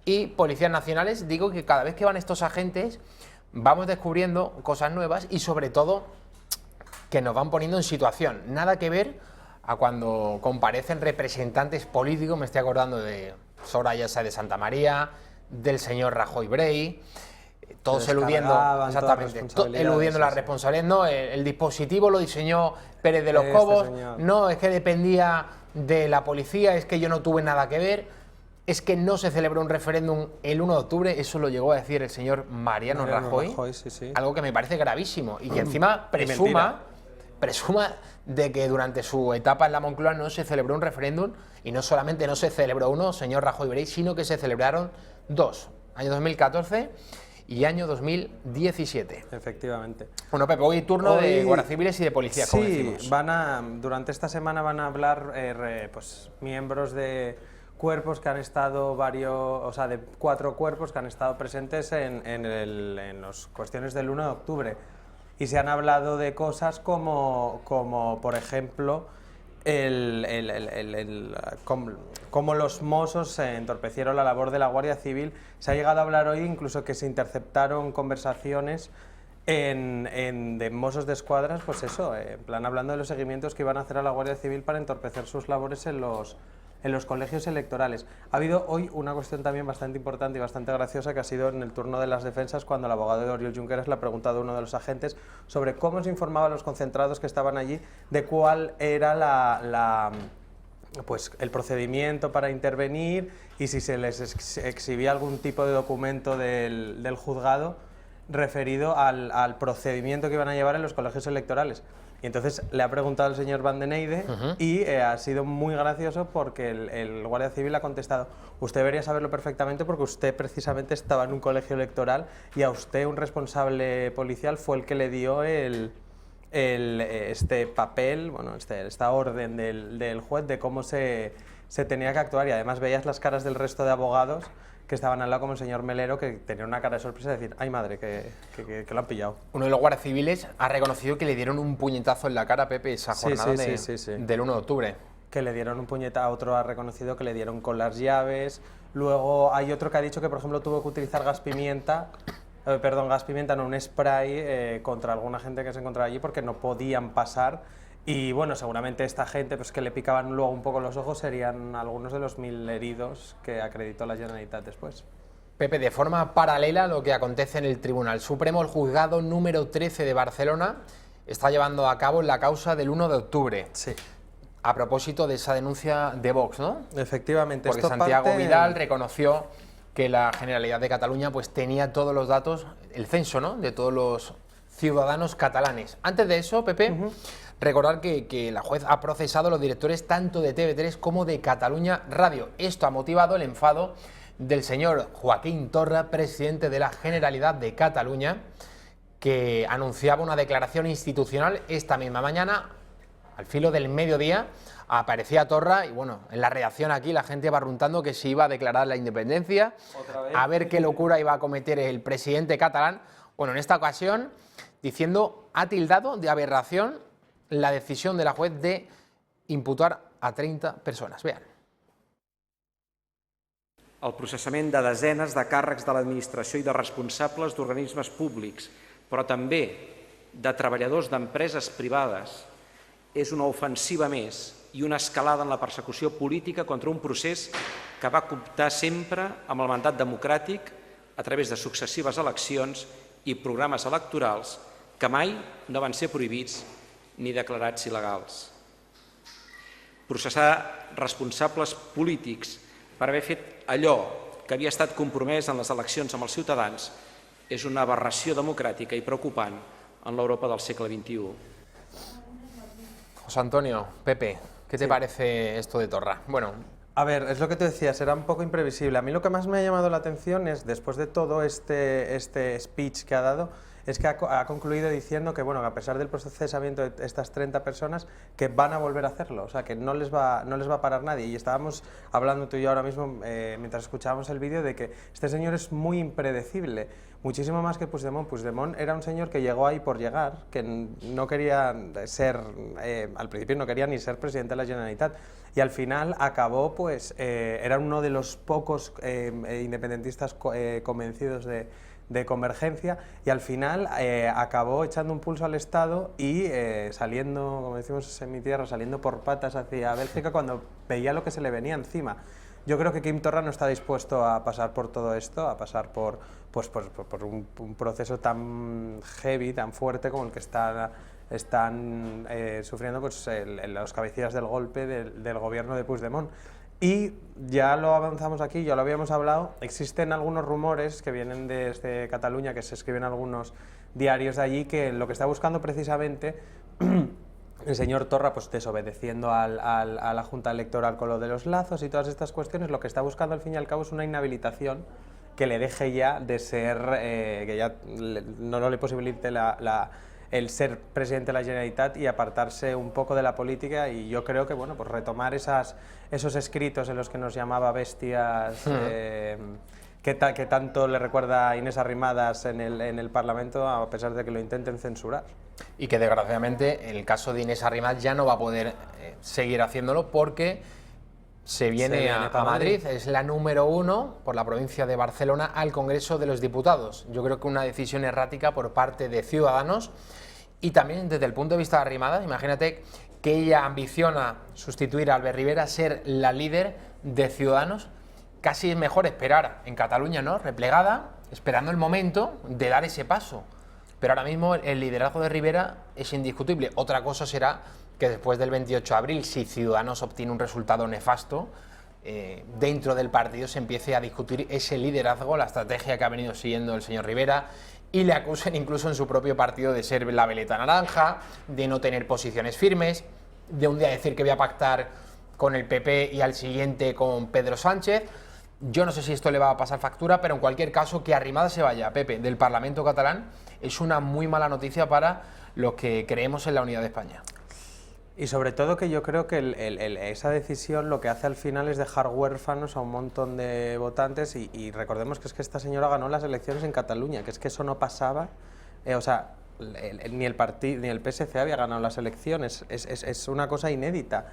Speaker 1: y policías nacionales, digo que cada vez que van estos agentes vamos descubriendo cosas nuevas y sobre todo que nos van poniendo en situación. Nada que ver a cuando comparecen representantes políticos, me estoy acordando de Soraya Sáenz de Santamaría, del señor Rajoy Brey, todos eludiendo, exactamente, eludiendo la responsabilidad. No, el dispositivo lo diseñó Pérez de los Cobos, no, es que dependía de la policía, es que yo no tuve nada que ver, es que no se celebró un referéndum el 1 de octubre, eso lo llegó a decir el señor Mariano Rajoy, algo que me parece gravísimo y que encima presuma de que durante su etapa en la Moncloa no se celebró un referéndum y no solamente no se celebró uno, señor Rajoy Brey, sino que se celebraron dos, año 2014 y año 2017.
Speaker 15: Efectivamente.
Speaker 1: Bueno, Pepe, hoy turno de guardias civiles y de policía, como decimos.
Speaker 15: Sí, durante esta semana van a hablar pues, miembros de cuerpos que han estado de 4 cuerpos que han estado presentes en las cuestiones del 1 de octubre. Y se han hablado de cosas como por ejemplo, cómo los Mossos entorpecieron la labor de la Guardia Civil. Se ha llegado a hablar hoy incluso que se interceptaron conversaciones de Mossos de Escuadras, pues eso, en plan hablando de los seguimientos que iban a hacer a la Guardia Civil para entorpecer sus labores en los colegios electorales. Ha habido hoy una cuestión también bastante importante y bastante graciosa que ha sido en el turno de las defensas, cuando el abogado de Oriol Junqueras le ha preguntado a uno de los agentes sobre cómo se informaba a los concentrados que estaban allí de cuál era pues el procedimiento para intervenir y si se les exhibía algún tipo de documento del juzgado referido al procedimiento que iban a llevar en los colegios electorales. Y entonces le ha preguntado al señor Van den Eyde y ha sido muy gracioso porque el guardia civil ha contestado: usted debería saberlo perfectamente porque usted precisamente estaba en un colegio electoral y a usted un responsable policial fue el que le dio este papel, bueno, esta orden del juez de cómo se tenía que actuar, y además veías las caras del resto de abogados que estaban al lado, como el señor Melero, que tenía una cara de sorpresa de decir: ay madre, que lo han pillado.
Speaker 1: Uno de los guardias civiles ha reconocido que le dieron un puñetazo en la cara a Pepe esa jornada del 1 de octubre.
Speaker 15: Que le dieron un puñetazo, otro ha reconocido que le dieron con las llaves. Luego hay otro que ha dicho que, por ejemplo, tuvo que utilizar gas pimienta, no, un spray contra alguna gente que se encontraba allí porque no podían pasar. Y bueno, seguramente esta gente pues, que le picaban luego un poco los ojos serían algunos de los 1000 heridos que acreditó la Generalitat después.
Speaker 1: Pepe, de forma paralela a lo que acontece en el Tribunal Supremo, el juzgado número 13 de Barcelona está llevando a cabo la causa del 1 de octubre.
Speaker 15: Sí.
Speaker 1: A propósito de esa denuncia de Vox, ¿no?
Speaker 15: Efectivamente.
Speaker 1: Porque Santiago Vidal reconoció que la Generalitat de Cataluña pues, tenía todos los datos, el censo, ¿no?, de todos los ciudadanos catalanes. Antes de eso, Pepe, recordar que la juez ha procesado a los directores tanto de TV3 como de Cataluña Radio. Esto ha motivado el enfado del señor Joaquín Torra, presidente de la Generalitat de Cataluña, que anunciaba una declaración institucional esta misma mañana. Al filo del mediodía aparecía Torra y bueno, en la reacción aquí la gente va preguntando que si iba a declarar la independencia, a ver qué locura iba a cometer el presidente catalán. Bueno, en esta ocasión diciendo, ha tildado de aberración la decisión de la juez de imputar a 30 persones. Vean.
Speaker 16: El processament de desenes de càrrecs de l'administració i de responsables d'organismes públics, però també de treballadors d'empreses privades, és una ofensiva més i una escalada en la persecució política contra un procés que va comptar sempre amb el mandat democràtic a través de successives eleccions i programes electorals que mai no van ser prohibits ni declarats il·legals. Processar responsables polítics per haver fet allò que havia estat compromès en les eleccions amb els ciutadans és una aberració democràtica i preocupant en l'Europa del segle XXI.
Speaker 1: José Antonio, Pepe, ¿qué te parece esto de Torra? Bueno,
Speaker 15: a ver, es lo que te decía, será un poco imprevisible. A mí lo que más me ha llamado la atención es, después de todo este speech que ha dado, es que ha concluido diciendo que, bueno, a pesar del procesamiento de estas 30 personas, que van a volver a hacerlo, o sea, que no les va a parar nadie. Y estábamos hablando tú y yo ahora mismo, mientras escuchábamos el vídeo, de que este señor es muy impredecible, muchísimo más que Puigdemont. Puigdemont era un señor que llegó ahí por llegar, que no quería ser, al principio no quería ni ser presidente de la Generalitat, y al final acabó, pues, era uno de los pocos independentistas convencidos de Convergencia, y al final acabó echando un pulso al Estado y saliendo, como decimos en mi tierra, saliendo por patas hacia Bélgica cuando veía lo que se le venía encima. Yo creo que Quim Torra no está dispuesto a pasar por todo esto, a pasar por un proceso tan heavy, tan fuerte como el que están sufriendo pues, los cabecillas del golpe del gobierno de Puigdemont. Y ya lo avanzamos aquí, ya lo habíamos hablado, existen algunos rumores que vienen desde Cataluña, que se escriben en algunos diarios de allí, que lo que está buscando precisamente el señor Torra, pues desobedeciendo a la Junta Electoral con lo de los lazos y todas estas cuestiones, lo que está buscando al fin y al cabo es una inhabilitación que le deje ya de ser, que ya no le posibilite el ser presidente de la Generalitat y apartarse un poco de la política. Y yo creo que, bueno, pues retomar esos escritos en los que nos llamaba bestias, que tanto le recuerda a Inés Arrimadas en el Parlamento, a pesar de que lo intenten censurar.
Speaker 1: Y que desgraciadamente el caso de Inés Arrimadas ya no va a poder seguir haciéndolo porque se viene a Madrid, es la número 1 por la provincia de Barcelona al Congreso de los Diputados. Yo creo que una decisión errática por parte de Ciudadanos, y también desde el punto de vista de Arrimadas. Imagínate que ella ambiciona sustituir a Albert Rivera, ser la líder de Ciudadanos. Casi es mejor esperar en Cataluña, ¿no?, replegada, esperando el momento de dar ese paso. Pero ahora mismo el liderazgo de Rivera es indiscutible. Otra cosa será que después del 28 de abril, si Ciudadanos obtiene un resultado nefasto, dentro del partido se empiece a discutir ese liderazgo, la estrategia que ha venido siguiendo el señor Rivera, y le acusen incluso en su propio partido de ser la veleta naranja, de no tener posiciones firmes, de un día decir que voy a pactar con el PP y al siguiente con Pedro Sánchez. Yo no sé si esto le va a pasar factura, pero en cualquier caso que Arrimadas se vaya, Pepe, del Parlamento catalán es una muy mala noticia para los que creemos en la unidad de España.
Speaker 15: Y sobre todo que yo creo que esa decisión lo que hace al final es dejar huérfanos a un montón de votantes, y recordemos que es que esta señora ganó las elecciones en Cataluña, que es que eso no pasaba, o sea, ni el PSC había ganado las elecciones, es una cosa inédita.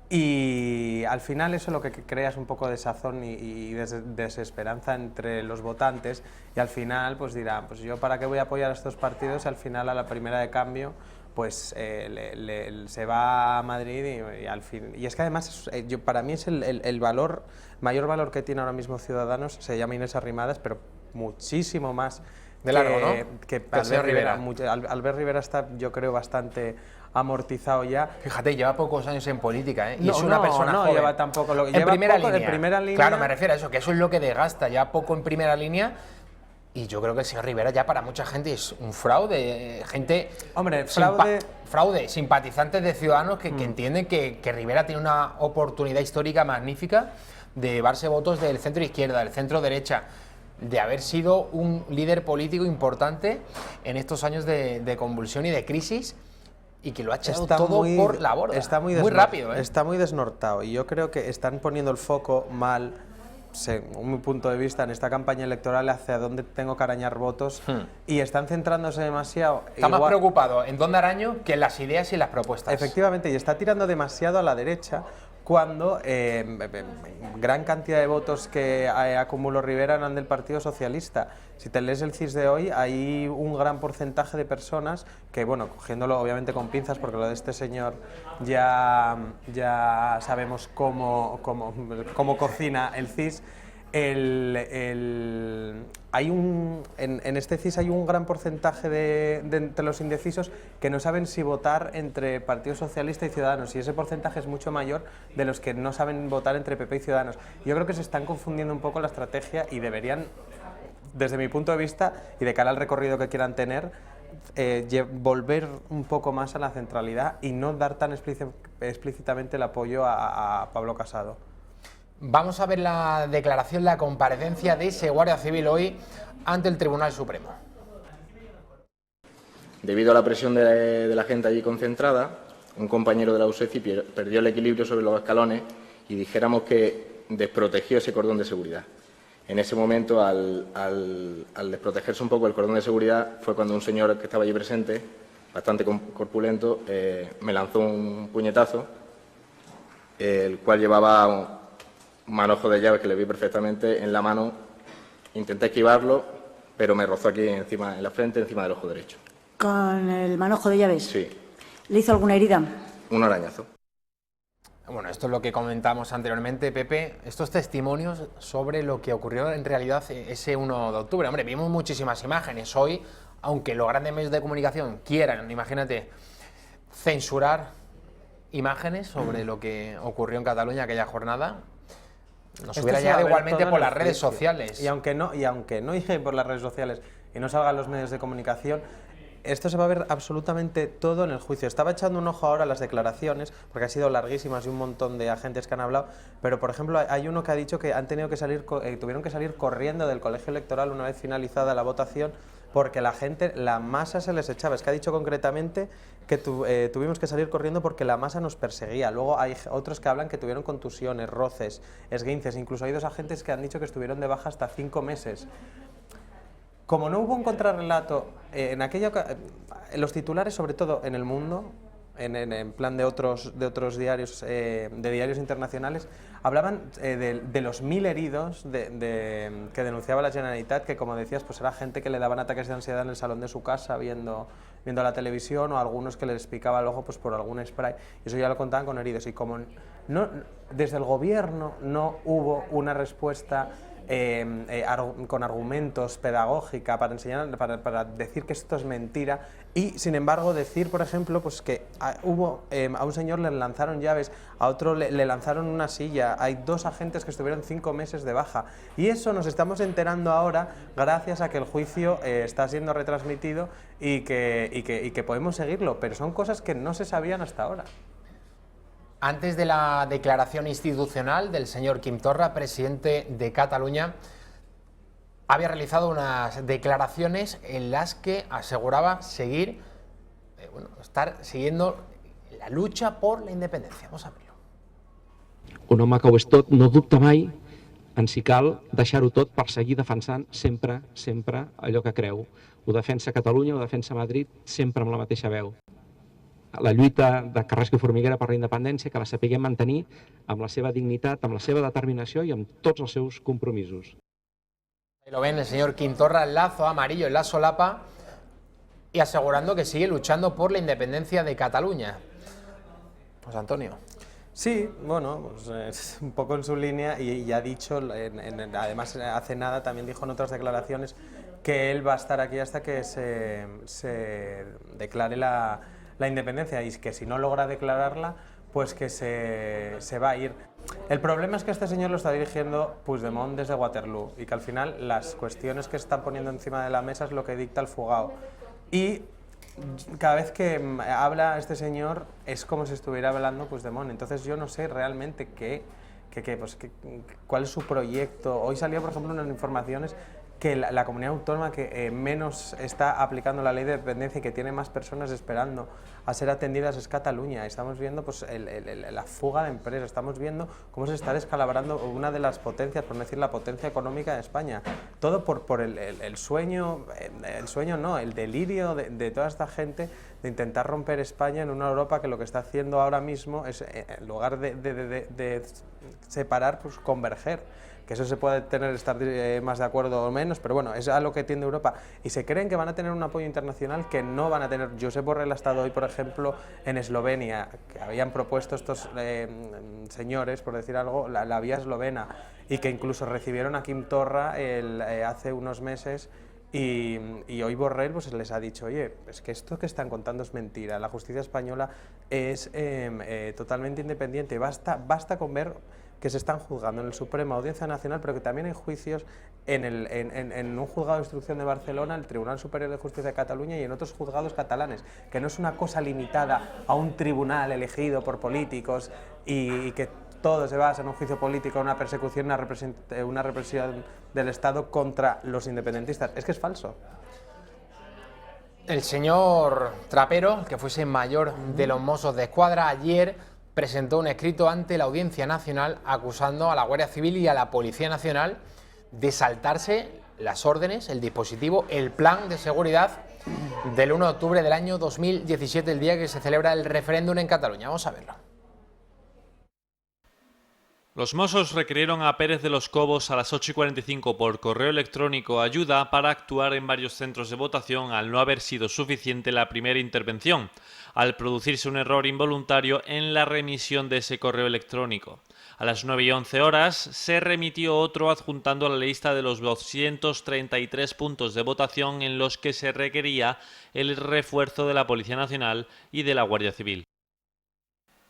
Speaker 15: Y al final eso lo que crea es un poco de desazón y desesperanza entre los votantes, y al final pues dirán, pues yo para qué voy a apoyar a estos partidos y al final a la primera de cambio pues se va a Madrid y al fin. Y es que además para mí es el mayor valor que tiene ahora mismo Ciudadanos, se llama Inés Arrimadas, pero muchísimo más
Speaker 1: de largo, ¿no?,
Speaker 15: que Albert Rivera. Albert Rivera está, yo creo, bastante amortizado ya.
Speaker 1: Fíjate, lleva pocos años en política, ¿eh? Y
Speaker 15: No,
Speaker 1: es una persona joven.
Speaker 15: Lleva tampoco lo,
Speaker 1: en
Speaker 15: lleva
Speaker 1: primera
Speaker 15: poco
Speaker 1: línea.
Speaker 15: En primera línea.
Speaker 1: Claro, me refiero a eso, que eso es lo que desgasta, ya poco en primera línea. Y yo creo que el señor Rivera ya para mucha gente es un fraude, gente...
Speaker 15: Hombre,
Speaker 1: fraude, simpatizantes de Ciudadanos que entienden que Rivera tiene una oportunidad histórica magnífica de llevarse votos del centro izquierda, del centro derecha, de haber sido un líder político importante en estos años de convulsión y de crisis, y que lo ha echado todo por la borda.
Speaker 15: Está muy
Speaker 1: rápido, ¿eh?
Speaker 15: Está muy desnortado, y yo creo que están poniendo el foco mal, según mi punto de vista, en esta campaña electoral hacia dónde tengo que arañar votos, y están centrándose demasiado.
Speaker 1: Está más preocupado en dónde araño que en las ideas y las propuestas.
Speaker 15: Efectivamente, y está tirando demasiado a la derecha, cuando gran cantidad de votos que acumuló Rivera eran del Partido Socialista. Si te lees el CIS de hoy, hay un gran porcentaje de personas que, bueno, cogiéndolo obviamente con pinzas, porque lo de este señor ya sabemos cómo cocina el CIS, en este CIS hay un gran porcentaje de los indecisos que no saben si votar entre Partido Socialista y Ciudadanos, y ese porcentaje es mucho mayor de los que no saben votar entre PP y Ciudadanos. Yo creo que se están confundiendo un poco la estrategia y deberían, desde mi punto de vista y de cara al recorrido que quieran tener, volver un poco más a la centralidad y no dar tan explícitamente el apoyo a Pablo Casado.
Speaker 1: Vamos a ver la declaración, la comparecencia de ese Guardia Civil hoy ante el Tribunal Supremo.
Speaker 17: Debido a la presión de la gente allí concentrada, un compañero de la USECI perdió el equilibrio sobre los escalones y dijéramos que desprotegió ese cordón de seguridad. En ese momento, al desprotegerse un poco el cordón de seguridad, fue cuando un señor que estaba allí presente, bastante corpulento, me lanzó un puñetazo, el cual llevaba un manojo de llaves que le vi perfectamente en la mano. Intenté esquivarlo, pero me rozó aquí encima, en la frente, encima del ojo derecho.
Speaker 18: ¿Con el manojo de llaves?
Speaker 17: Sí.
Speaker 18: ¿Le hizo alguna herida?
Speaker 17: Un arañazo.
Speaker 1: Bueno, esto es lo que comentamos anteriormente, Pepe, estos testimonios sobre lo que ocurrió en realidad ese 1 de octubre. Hombre, vimos muchísimas imágenes hoy, aunque los grandes medios de comunicación quieran, imagínate, censurar imágenes sobre lo que ocurrió en Cataluña aquella jornada, nos hubiera llegado igualmente por las redes sociales.
Speaker 15: Y aunque no llegue por las redes sociales y no salgan los medios de comunicación, esto se va a ver absolutamente todo en el juicio. Estaba echando un ojo ahora a las declaraciones, porque han sido larguísimas y un montón de agentes que han hablado, pero por ejemplo hay uno que ha dicho que han tenido que tuvieron que salir corriendo del colegio electoral una vez finalizada la votación, porque la masa se les echaba. Es que ha dicho concretamente que tuvimos que salir corriendo porque la masa nos perseguía. Luego hay otros que hablan que tuvieron contusiones, roces, esguinces, incluso hay 2 agentes que han dicho que estuvieron de baja hasta 5 meses. Como no hubo un contrarrelato, en los titulares, sobre todo en El Mundo, en plan de otros diarios, de diarios internacionales, hablaban de los 1000 heridos que denunciaba la Generalitat, que como decías, pues era gente que le daban ataques de ansiedad en el salón de su casa viendo la televisión, o algunos que les picaba el ojo pues por algún spray, y eso ya lo contaban con heridos. Y como desde el gobierno no hubo una respuesta con argumentos pedagógica para enseñar, para decir que esto es mentira, y sin embargo decir, por ejemplo, pues que a un señor le lanzaron llaves, a otro le lanzaron una silla, hay 2 agentes que estuvieron 5 meses de baja, y eso nos estamos enterando ahora gracias a que el juicio está siendo retransmitido y que podemos seguirlo, pero son cosas que no se sabían hasta ahora.
Speaker 1: Antes de la declaración institucional del señor Quim Torra, presidente de Cataluña, había realizado unas declaraciones en las que aseguraba estar siguiendo la lucha por la independencia. Vamos a verlo.
Speaker 19: Un home que ho és tot no dubta mai en si cal deixar-ho tot per seguir defensant sempre allò que creu. Ho defensa Catalunya, ho defensa Madrid, sempre amb la mateixa veu. La lluita de Carrasco i Formiguera per la independència, que la sapiguem mantenir amb la seva dignitat, amb la seva determinació i amb tots els seus compromisos.
Speaker 1: Ahí lo ven, el señor Quim Torra, el lazo amarillo en la solapa, y asegurando que sigue luchando por la independencia de Cataluña. Pues Antonio.
Speaker 15: Sí, bueno, pues es un poco en su línea, y ya ha dicho, además hace nada también dijo en otras declaraciones que él va a estar aquí hasta que se declare la independencia, y que si no logra declararla, pues que se va a ir. El problema es que este señor lo está dirigiendo Puigdemont desde Waterloo, y que al final las cuestiones que están poniendo encima de la mesa es lo que dicta el fugao. Y cada vez que habla este señor es como si estuviera hablando Puigdemont. Entonces yo no sé realmente cuál es su proyecto. Hoy salió, por ejemplo, unas informaciones que la comunidad autónoma que menos está aplicando la ley de dependencia y que tiene más personas esperando a ser atendidas es Cataluña. Estamos viendo pues, la fuga de empresas, estamos viendo cómo se está descalabrando una de las potencias, por no decir la potencia económica de España. Todo por el sueño, el delirio de toda esta gente de intentar romper España en una Europa que lo que está haciendo ahora mismo es, en lugar de separar, pues converger. Que eso se puede estar más de acuerdo o menos, pero bueno, es a lo que tiende Europa. Y se creen que van a tener un apoyo internacional que no van a tener. Josep Borrell ha estado hoy, por ejemplo, en Eslovenia, que habían propuesto estos señores, por decir algo, la vía eslovena, y que incluso recibieron a Quim Torra hace unos meses. Y hoy Borrell pues, les ha dicho, oye, es que esto que están contando es mentira, la justicia española es totalmente independiente, basta con ver que se están juzgando en el Supremo, Audiencia Nacional, pero que también hay juicios en un juzgado de instrucción de Barcelona, el Tribunal Superior de Justicia de Cataluña y en otros juzgados catalanes, que no es una cosa limitada a un tribunal elegido por políticos y que todo se basa en un juicio político, una persecución, una represión del Estado contra los independentistas. Es que es falso.
Speaker 1: El señor Trapero, que fuese mayor de los Mossos de Escuadra, ayer presentó un escrito ante la Audiencia Nacional acusando a la Guardia Civil y a la Policía Nacional de saltarse las órdenes, el dispositivo, el plan de seguridad del 1 de octubre del año 2017, el día que se celebra el referéndum en Cataluña. Vamos a verlo.
Speaker 20: Los Mossos requirieron a Pérez de los Cobos a las 8:45 por correo electrónico ayuda para actuar en varios centros de votación al no haber sido suficiente la primera intervención, al producirse un error involuntario en la remisión de ese correo electrónico. A las 9:11 horas se remitió otro adjuntando la lista de los 233 puntos de votación en los que se requería el refuerzo de la Policía Nacional y de la Guardia Civil.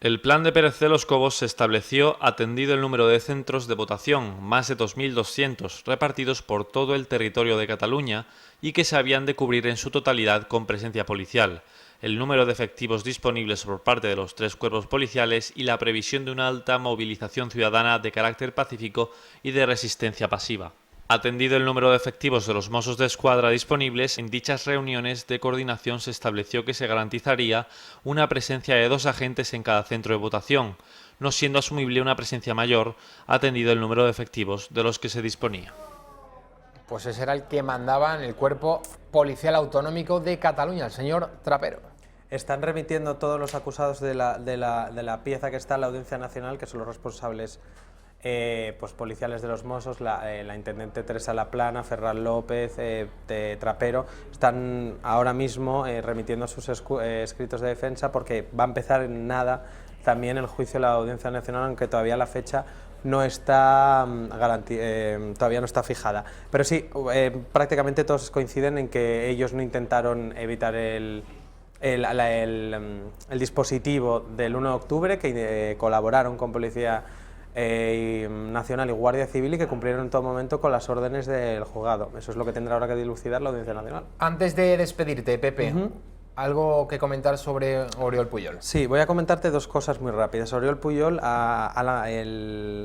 Speaker 20: El plan de Pérez de los Cobos se estableció atendido el número de centros de votación, más de 2.200, repartidos por todo el territorio de Cataluña y que se habían de cubrir en su totalidad con presencia policial, el número de efectivos disponibles por parte de los 3 cuerpos policiales y la previsión de una alta movilización ciudadana de carácter pacífico y de resistencia pasiva. Atendido el número de efectivos de los Mossos de Escuadra disponibles, en dichas reuniones de coordinación se estableció que se garantizaría una presencia de 2 agentes en cada centro de votación, no siendo asumible una presencia mayor, atendido el número de efectivos de los que se disponía.
Speaker 1: Pues ese era el que mandaba en el Cuerpo Policial Autonómico de Cataluña, el señor Trapero.
Speaker 15: Están remitiendo todos los acusados de la pieza que está en la Audiencia Nacional, que son los responsables pues policiales de los Mossos, la intendente Teresa Laplana, Ferran López, Trapero, están ahora mismo remitiendo sus escritos de defensa porque va a empezar en nada también el juicio de la Audiencia Nacional, aunque todavía la fecha no está todavía no está fijada. Pero sí, prácticamente todos coinciden en que ellos no intentaron evitar el dispositivo del 1 de octubre, que colaboraron con Policía Nacional y Guardia Civil y que cumplieron en todo momento con las órdenes del juzgado. Eso es lo que tendrá ahora que dilucidar la Audiencia Nacional.
Speaker 1: Antes de despedirte, Pepe, ¿algo que comentar sobre Oriol Pujol?
Speaker 15: Sí, voy a comentarte 2 cosas muy rápidas. Oriol Pujol,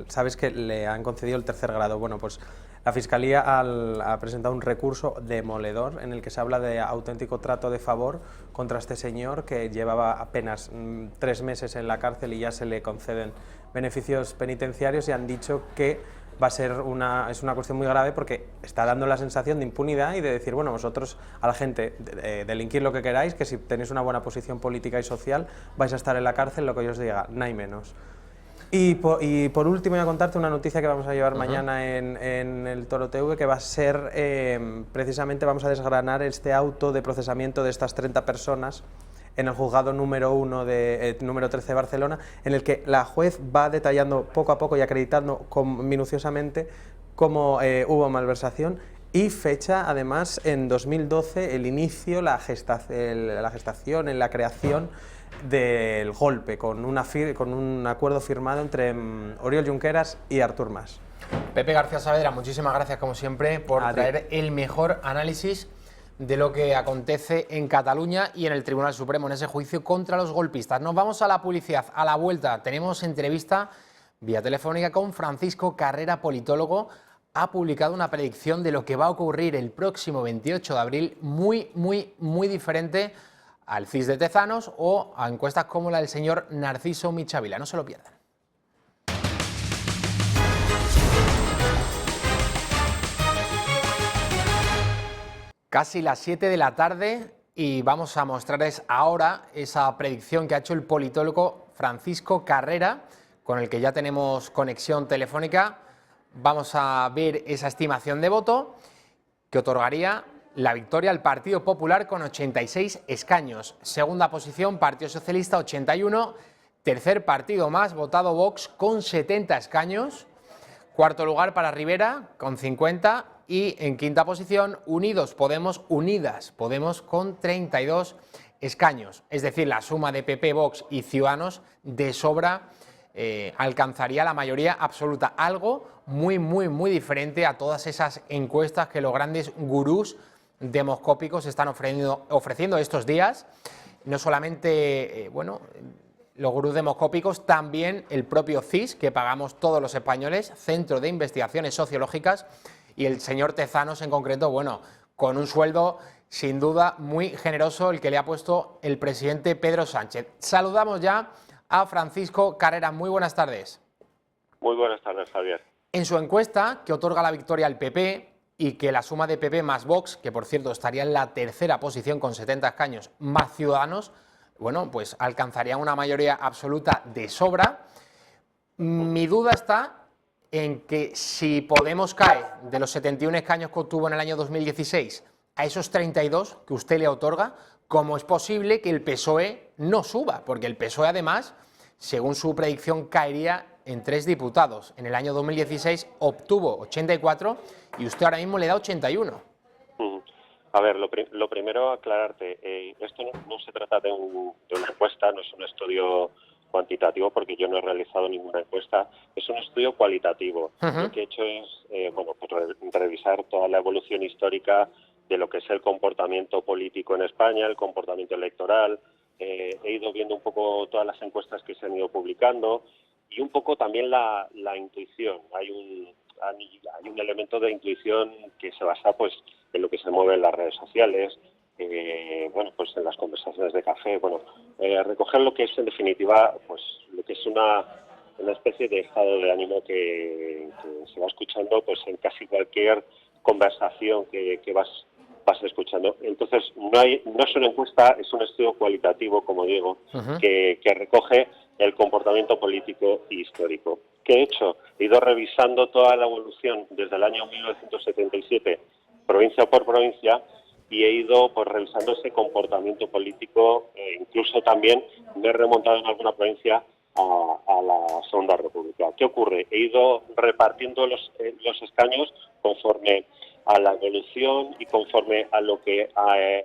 Speaker 15: sabes que le han concedido el 3er grado. Bueno, pues la Fiscalía ha presentado un recurso demoledor en el que se habla de auténtico trato de favor contra este señor que llevaba apenas 3 meses en la cárcel y ya se le conceden beneficios penitenciarios y han dicho que va a ser es una cuestión muy grave porque está dando la sensación de impunidad y de decir, bueno, vosotros a la gente delinquir lo que queráis, que si tenéis una buena posición política y social vais a estar en la cárcel, lo que yo os diga, no hay menos. Y por último voy a contarte una noticia que vamos a llevar mañana en el Toro TV, que va a ser, precisamente vamos a desgranar este auto de procesamiento de estas 30 personas en el juzgado número 13 de Barcelona, en el que la juez va detallando poco a poco y acreditando minuciosamente cómo hubo malversación y fecha además en 2012 el inicio, la gestación, la creación del golpe, con un acuerdo firmado entre Oriol Junqueras y Artur Mas.
Speaker 1: Pepe García Saavedra, muchísimas gracias como siempre por traer el mejor análisis de lo que acontece en Cataluña y en el Tribunal Supremo en ese juicio contra los golpistas. Nos vamos a la publicidad. A la vuelta tenemos entrevista vía telefónica con Francisco Carrera, politólogo. Ha publicado una predicción de lo que va a ocurrir el próximo 28 de abril, muy diferente al CIS de Tezanos o a encuestas como la del señor Narciso Michavila. No se lo pierdan. Casi las 7 de la tarde y vamos a mostrarles ahora esa predicción que ha hecho el politólogo Francisco Carrera, con el que ya tenemos conexión telefónica. Vamos a ver esa estimación de voto que otorgaría la victoria al Partido Popular con 86 escaños. Segunda posición, Partido Socialista, 81. Tercer partido más votado, Vox, con 70 escaños. Cuarto lugar para Rivera, con 50. Y en quinta posición, Unidas Podemos, con 32 escaños. Es decir, la suma de PP, Vox y Ciudadanos de sobra alcanzaría la mayoría absoluta, algo muy diferente a todas esas encuestas que los grandes gurús demoscópicos están ofreciendo estos días. No solamente, los gurús demoscópicos, también el propio CIS, que pagamos todos los españoles, Centro de Investigaciones Sociológicas, y el señor Tezanos en concreto, con un sueldo sin duda muy generoso el que le ha puesto el presidente Pedro Sánchez. Saludamos ya a Francisco Carrera. Muy buenas tardes.
Speaker 21: Muy buenas tardes, Javier.
Speaker 1: En su encuesta, que otorga la victoria al PP y que la suma de PP más Vox, que por cierto estaría en la tercera posición con 70 escaños, más Ciudadanos, pues alcanzaría una mayoría absoluta de sobra. Mi duda está en que si Podemos cae de los 71 escaños que obtuvo en el año 2016 a esos 32 que usted le otorga, ¿cómo es posible que el PSOE no suba? Porque el PSOE, además, según su predicción, caería en 3 diputados. En el año 2016 obtuvo 84 y usted ahora mismo le da 81.
Speaker 21: A ver, lo primero, aclararte, esto no se trata de una encuesta, no es un estudio cuantitativo, porque yo no he realizado ninguna encuesta, es un estudio cualitativo. Lo que he hecho es revisar toda la evolución histórica de lo que es el comportamiento político en España, el comportamiento electoral. He ido viendo un poco todas las encuestas que se han ido publicando y un poco también la intuición. Hay un elemento de intuición que se basa en lo que se mueve en las redes sociales, pues en las conversaciones de café, recoger lo que es en definitiva lo que es una especie de estado de ánimo que se va escuchando en casi cualquier conversación que vas escuchando. Entonces no es una encuesta, es un estudio cualitativo, como digo, que recoge el comportamiento político y histórico. ¿Qué he hecho? He ido revisando toda la evolución desde el año 1977, provincia por provincia, y he ido revisando ese comportamiento político, incluso también me he remontado en alguna provincia a la Segunda República. ¿Qué ocurre? He ido repartiendo los escaños conforme a la evolución y conforme a lo que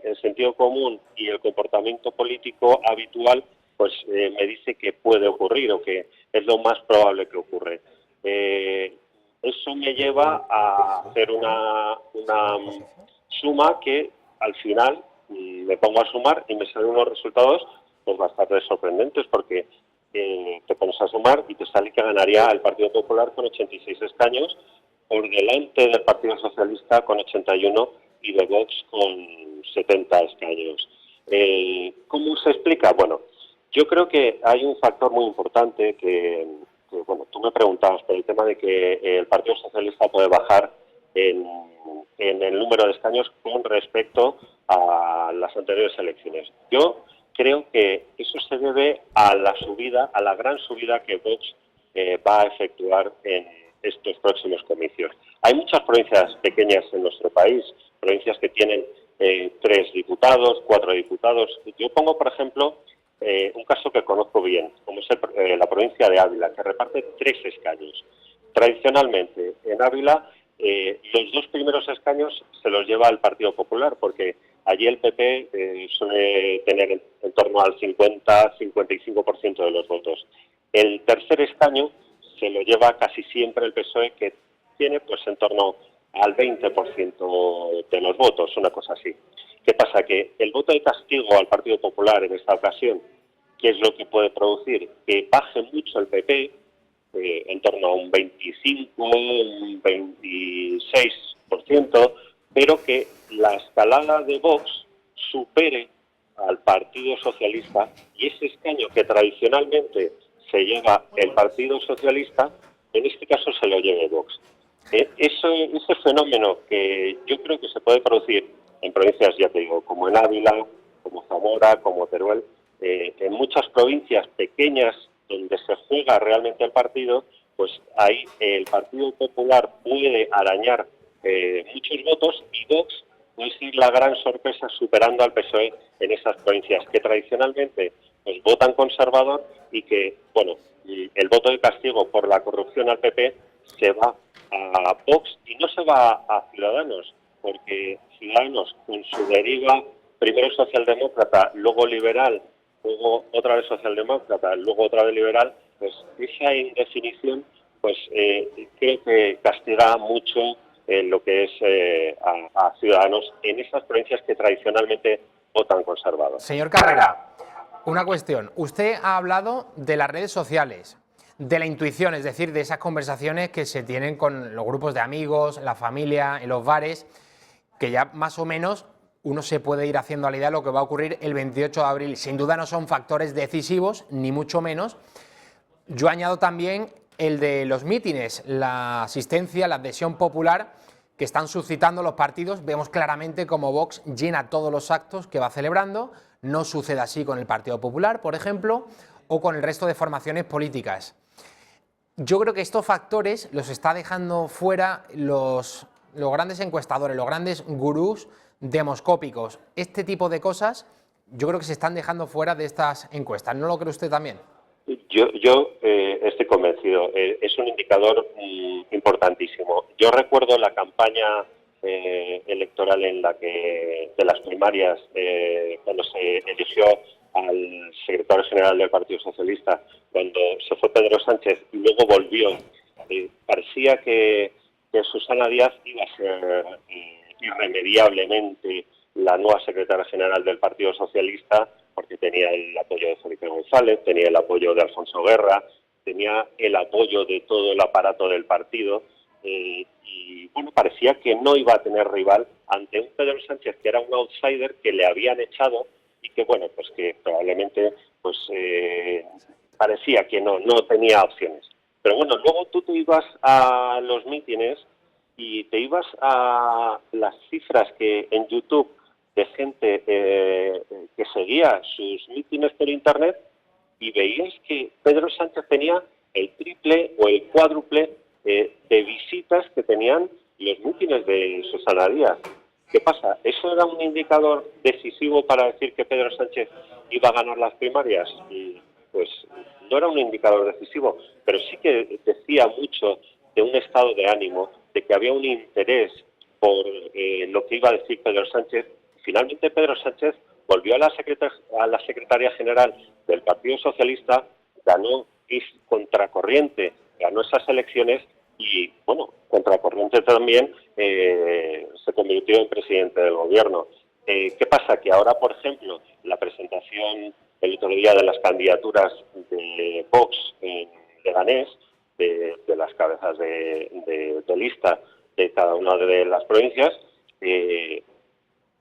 Speaker 21: el sentido común y el comportamiento político habitual me dice que puede ocurrir o que es lo más probable que ocurre. Eso me lleva a hacer una suma que al final me pongo a sumar y me salen unos resultados bastante sorprendentes, porque te pones a sumar y te sale que ganaría el Partido Popular con 86 escaños, por delante del Partido Socialista con 81 y de Vox con 70 escaños. ¿Cómo se explica? Bueno, yo creo que hay un factor muy importante que tú me preguntabas por el tema de que el Partido Socialista puede bajar en el número de escaños con respecto a las anteriores elecciones. Yo creo que eso se debe a la gran subida que Vox va a efectuar en estos próximos comicios. Hay muchas provincias pequeñas en nuestro país, provincias que tienen 3 diputados, 4 diputados. Yo pongo, por ejemplo, un caso que conozco bien, como es la provincia de Ávila, que reparte 3 escaños. Tradicionalmente, en Ávila, los 2 primeros escaños se los lleva el Partido Popular, porque allí el PP suele tener en torno al 50-55% de los votos. El tercer escaño se lo lleva casi siempre el PSOE, que tiene en torno al 20% de los votos, una cosa así. ¿Qué pasa? Que el voto de castigo al Partido Popular en esta ocasión, ¿qué es lo que puede producir? Que baje mucho el PP, en torno a un 25, un 26%, pero que la escalada de Vox supere al Partido Socialista, y ese escaño que tradicionalmente se lleva el Partido Socialista, en este caso se lo lleve Vox. Ese fenómeno que yo creo que se puede producir en provincias, ya te digo, como en Ávila, como Zamora, como Teruel, en muchas provincias pequeñas donde se juega realmente el partido, ahí el Partido Popular puede arañar muchos votos y Vox puede ser la gran sorpresa superando al PSOE en esas provincias que tradicionalmente votan conservador y que, el voto de castigo por la corrupción al PP se va a Vox y no se va a Ciudadanos, porque Ciudadanos con su deriva, primero socialdemócrata, luego liberal, luego otra vez socialdemócrata, luego otra vez liberal, Entonces, esa indefinición, pues creo que castiga mucho lo que es a ciudadanos en esas provincias que tradicionalmente votan conservador.
Speaker 1: Señor Carrera, una cuestión. Usted ha hablado de las redes sociales, de la intuición, es decir, de esas conversaciones que se tienen con los grupos de amigos, la familia, en los bares, que ya más o menos uno se puede ir haciendo a la idea de lo que va a ocurrir el 28 de abril. Sin duda no son factores decisivos, ni mucho menos. Yo añado también el de los mítines, la asistencia, la adhesión popular que están suscitando los partidos. Vemos claramente cómo Vox llena todos los actos que va celebrando. No sucede así con el Partido Popular, por ejemplo, o con el resto de formaciones políticas. Yo creo que estos factores los está dejando fuera los grandes encuestadores, los grandes gurús demoscópicos. Este tipo de cosas yo creo que se están dejando fuera de estas encuestas. ¿No lo cree usted también?
Speaker 21: Yo estoy convencido. Es un indicador importantísimo. Yo recuerdo la campaña electoral en la que, de las primarias, cuando se eligió al secretario general del Partido Socialista, cuando se fue Pedro Sánchez y luego volvió. Parecía que Susana Díaz iba a ser irremediablemente la nueva secretaria general del Partido Socialista, porque tenía el apoyo de Felipe González, tenía el apoyo de Alfonso Guerra, tenía el apoyo de todo el aparato del partido, y bueno, parecía que no iba a tener rival ante un Pedro Sánchez que era un outsider, que le habían echado y que bueno, pues que probablemente pues parecía que no tenía opciones. Pero bueno, luego tú te ibas a los mítines y te ibas a las cifras que en YouTube de gente que seguía sus mítines por internet, y veías que Pedro Sánchez tenía el triple o el cuádruple de visitas que tenían los mítines de Susana Díaz. ¿Qué pasa? ¿Eso era un indicador decisivo para decir que Pedro Sánchez iba a ganar las primarias? Pues no era un indicador decisivo, pero sí que decía mucho de un estado de ánimo, de que había un interés por lo que iba a decir Pedro Sánchez. Finalmente Pedro Sánchez volvió a la secretaria general del Partido Socialista, ganó contracorriente, ganó esas elecciones y, bueno, contracorriente también se convirtió en presidente del gobierno. ¿Qué pasa? Que ahora, por ejemplo, la presentación el otro día de las candidaturas de Vox en Leganés, de las cabezas de lista de cada una de las provincias,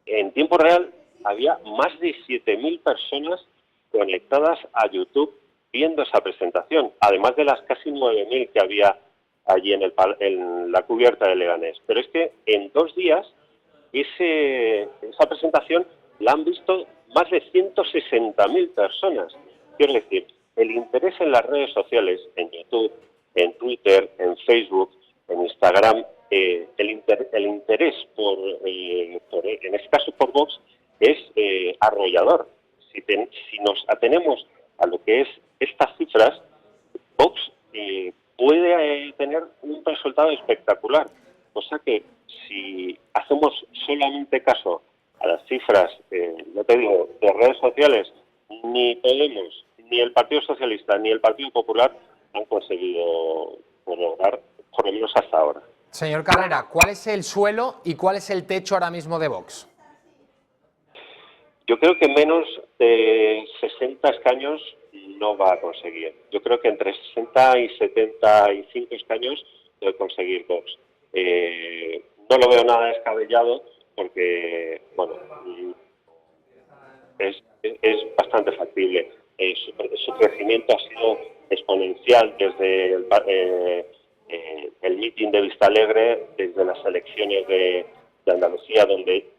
Speaker 21: en tiempo real había más de 7.000 personas conectadas a YouTube viendo esa presentación, además de las casi 9.000 que había allí en la cubierta de Leganés. Pero es que en 2 días esa presentación la han visto más de 160.000 personas. Quiero decir, el interés en las redes sociales, en YouTube, en Twitter, en Facebook, en Instagram, el interés por en este caso por Vox, es arrollador. Si nos atenemos a lo que es estas cifras, Vox puede tener un resultado espectacular. Cosa que si hacemos solamente caso a las cifras, no te digo, de redes sociales, ni Podemos, ni el Partido Socialista, ni el Partido Popular han conseguido lograr, por lo menos hasta ahora.
Speaker 1: Señor Carrera, ¿cuál es el suelo y cuál es el techo ahora mismo de Vox?
Speaker 21: Yo creo que menos de 60 escaños no va a conseguir. Yo creo que entre 60 y 75 escaños debe conseguir Vox. No lo veo nada descabellado porque, bueno, es bastante factible. Su crecimiento ha sido exponencial desde el mitin de Vistalegre, desde las elecciones de Andalucía, donde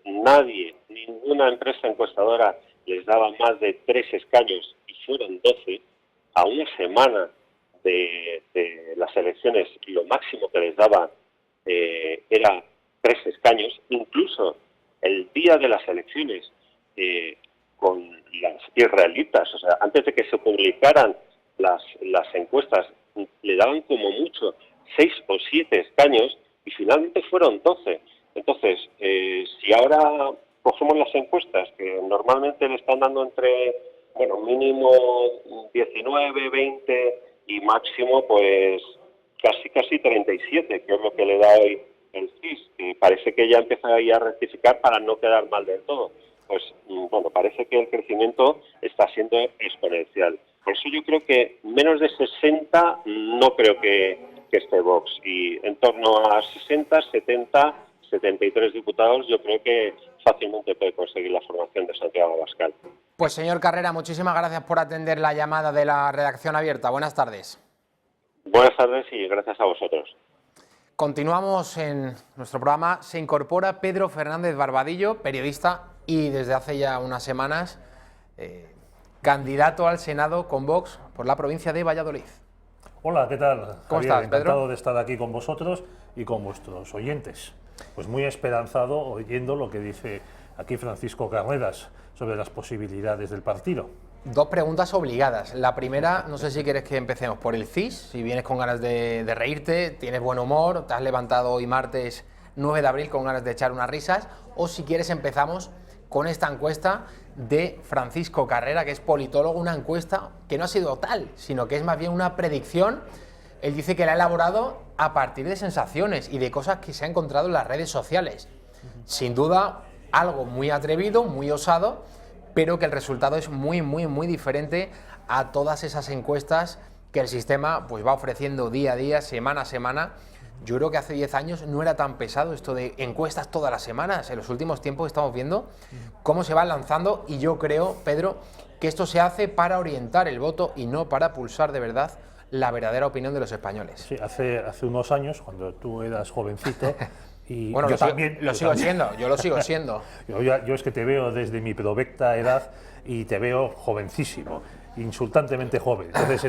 Speaker 21: ninguna empresa encuestadora les daba más de 3 escaños y fueron 12, a una semana de las elecciones lo máximo que les daba era 3 escaños, incluso el día de las elecciones con las israelitas, o sea, antes de que se publicaran las encuestas, le daban como mucho 6 o 7 escaños y finalmente fueron 12. Entonces, si ahora cogemos las encuestas, que normalmente le están dando entre, bueno, mínimo 19, 20 y máximo pues casi 37, que es lo que le da hoy el CIS, y parece que ya empieza ahí a rectificar para no quedar mal del todo. Pues bueno, parece que el crecimiento está siendo exponencial. Por eso yo creo que menos de 60 no creo que esté Vox, y en torno a 60, 70, 73 diputados yo creo que fácilmente puede conseguir la formación de Santiago Abascal.
Speaker 1: Pues señor Carrera, muchísimas gracias por atender la llamada de la redacción abierta. Buenas tardes.
Speaker 21: Buenas tardes y gracias a vosotros.
Speaker 1: Continuamos en nuestro programa. Se incorpora Pedro Fernández Barbadillo, periodista y desde hace ya unas semanas candidato al Senado con Vox por la provincia de Valladolid.
Speaker 2: Hola, ¿qué tal?
Speaker 1: ¿Cómo
Speaker 2: Javier,
Speaker 1: estás, Pedro?
Speaker 2: encantado de estar aquí con vosotros y con vuestros oyentes. Pues muy esperanzado oyendo lo que dice aquí Francisco Carreras sobre las posibilidades del partido.
Speaker 1: Dos preguntas obligadas. La primera, no sé si quieres que empecemos por el CIS, si vienes con ganas de reírte, tienes buen humor, te has levantado hoy martes 9 de abril con ganas de echar unas risas, o si quieres empezamos con esta encuesta de Francisco Carrera, que es politólogo, una encuesta que no ha sido tal, sino que es más bien una predicción. Él dice que la ha elaborado a partir de sensaciones y de cosas que se ha encontrado en las redes sociales. Sin duda, algo muy atrevido, muy osado, pero que el resultado es muy diferente a todas esas encuestas que el sistema pues va ofreciendo día a día, semana a semana. Yo creo que hace 10 años no era tan pesado esto de encuestas todas las semanas. En los últimos tiempos estamos viendo cómo se van lanzando, y yo creo, Pedro, que esto se hace para orientar el voto y no para pulsar de verdad la verdadera opinión de los españoles.
Speaker 2: Sí, hace unos años, cuando tú eras jovencito, y
Speaker 1: bueno,
Speaker 2: yo
Speaker 1: lo sigo siendo.
Speaker 2: Yo es que te veo desde mi provecta edad y te veo jovencísimo, insultantemente joven. Entonces,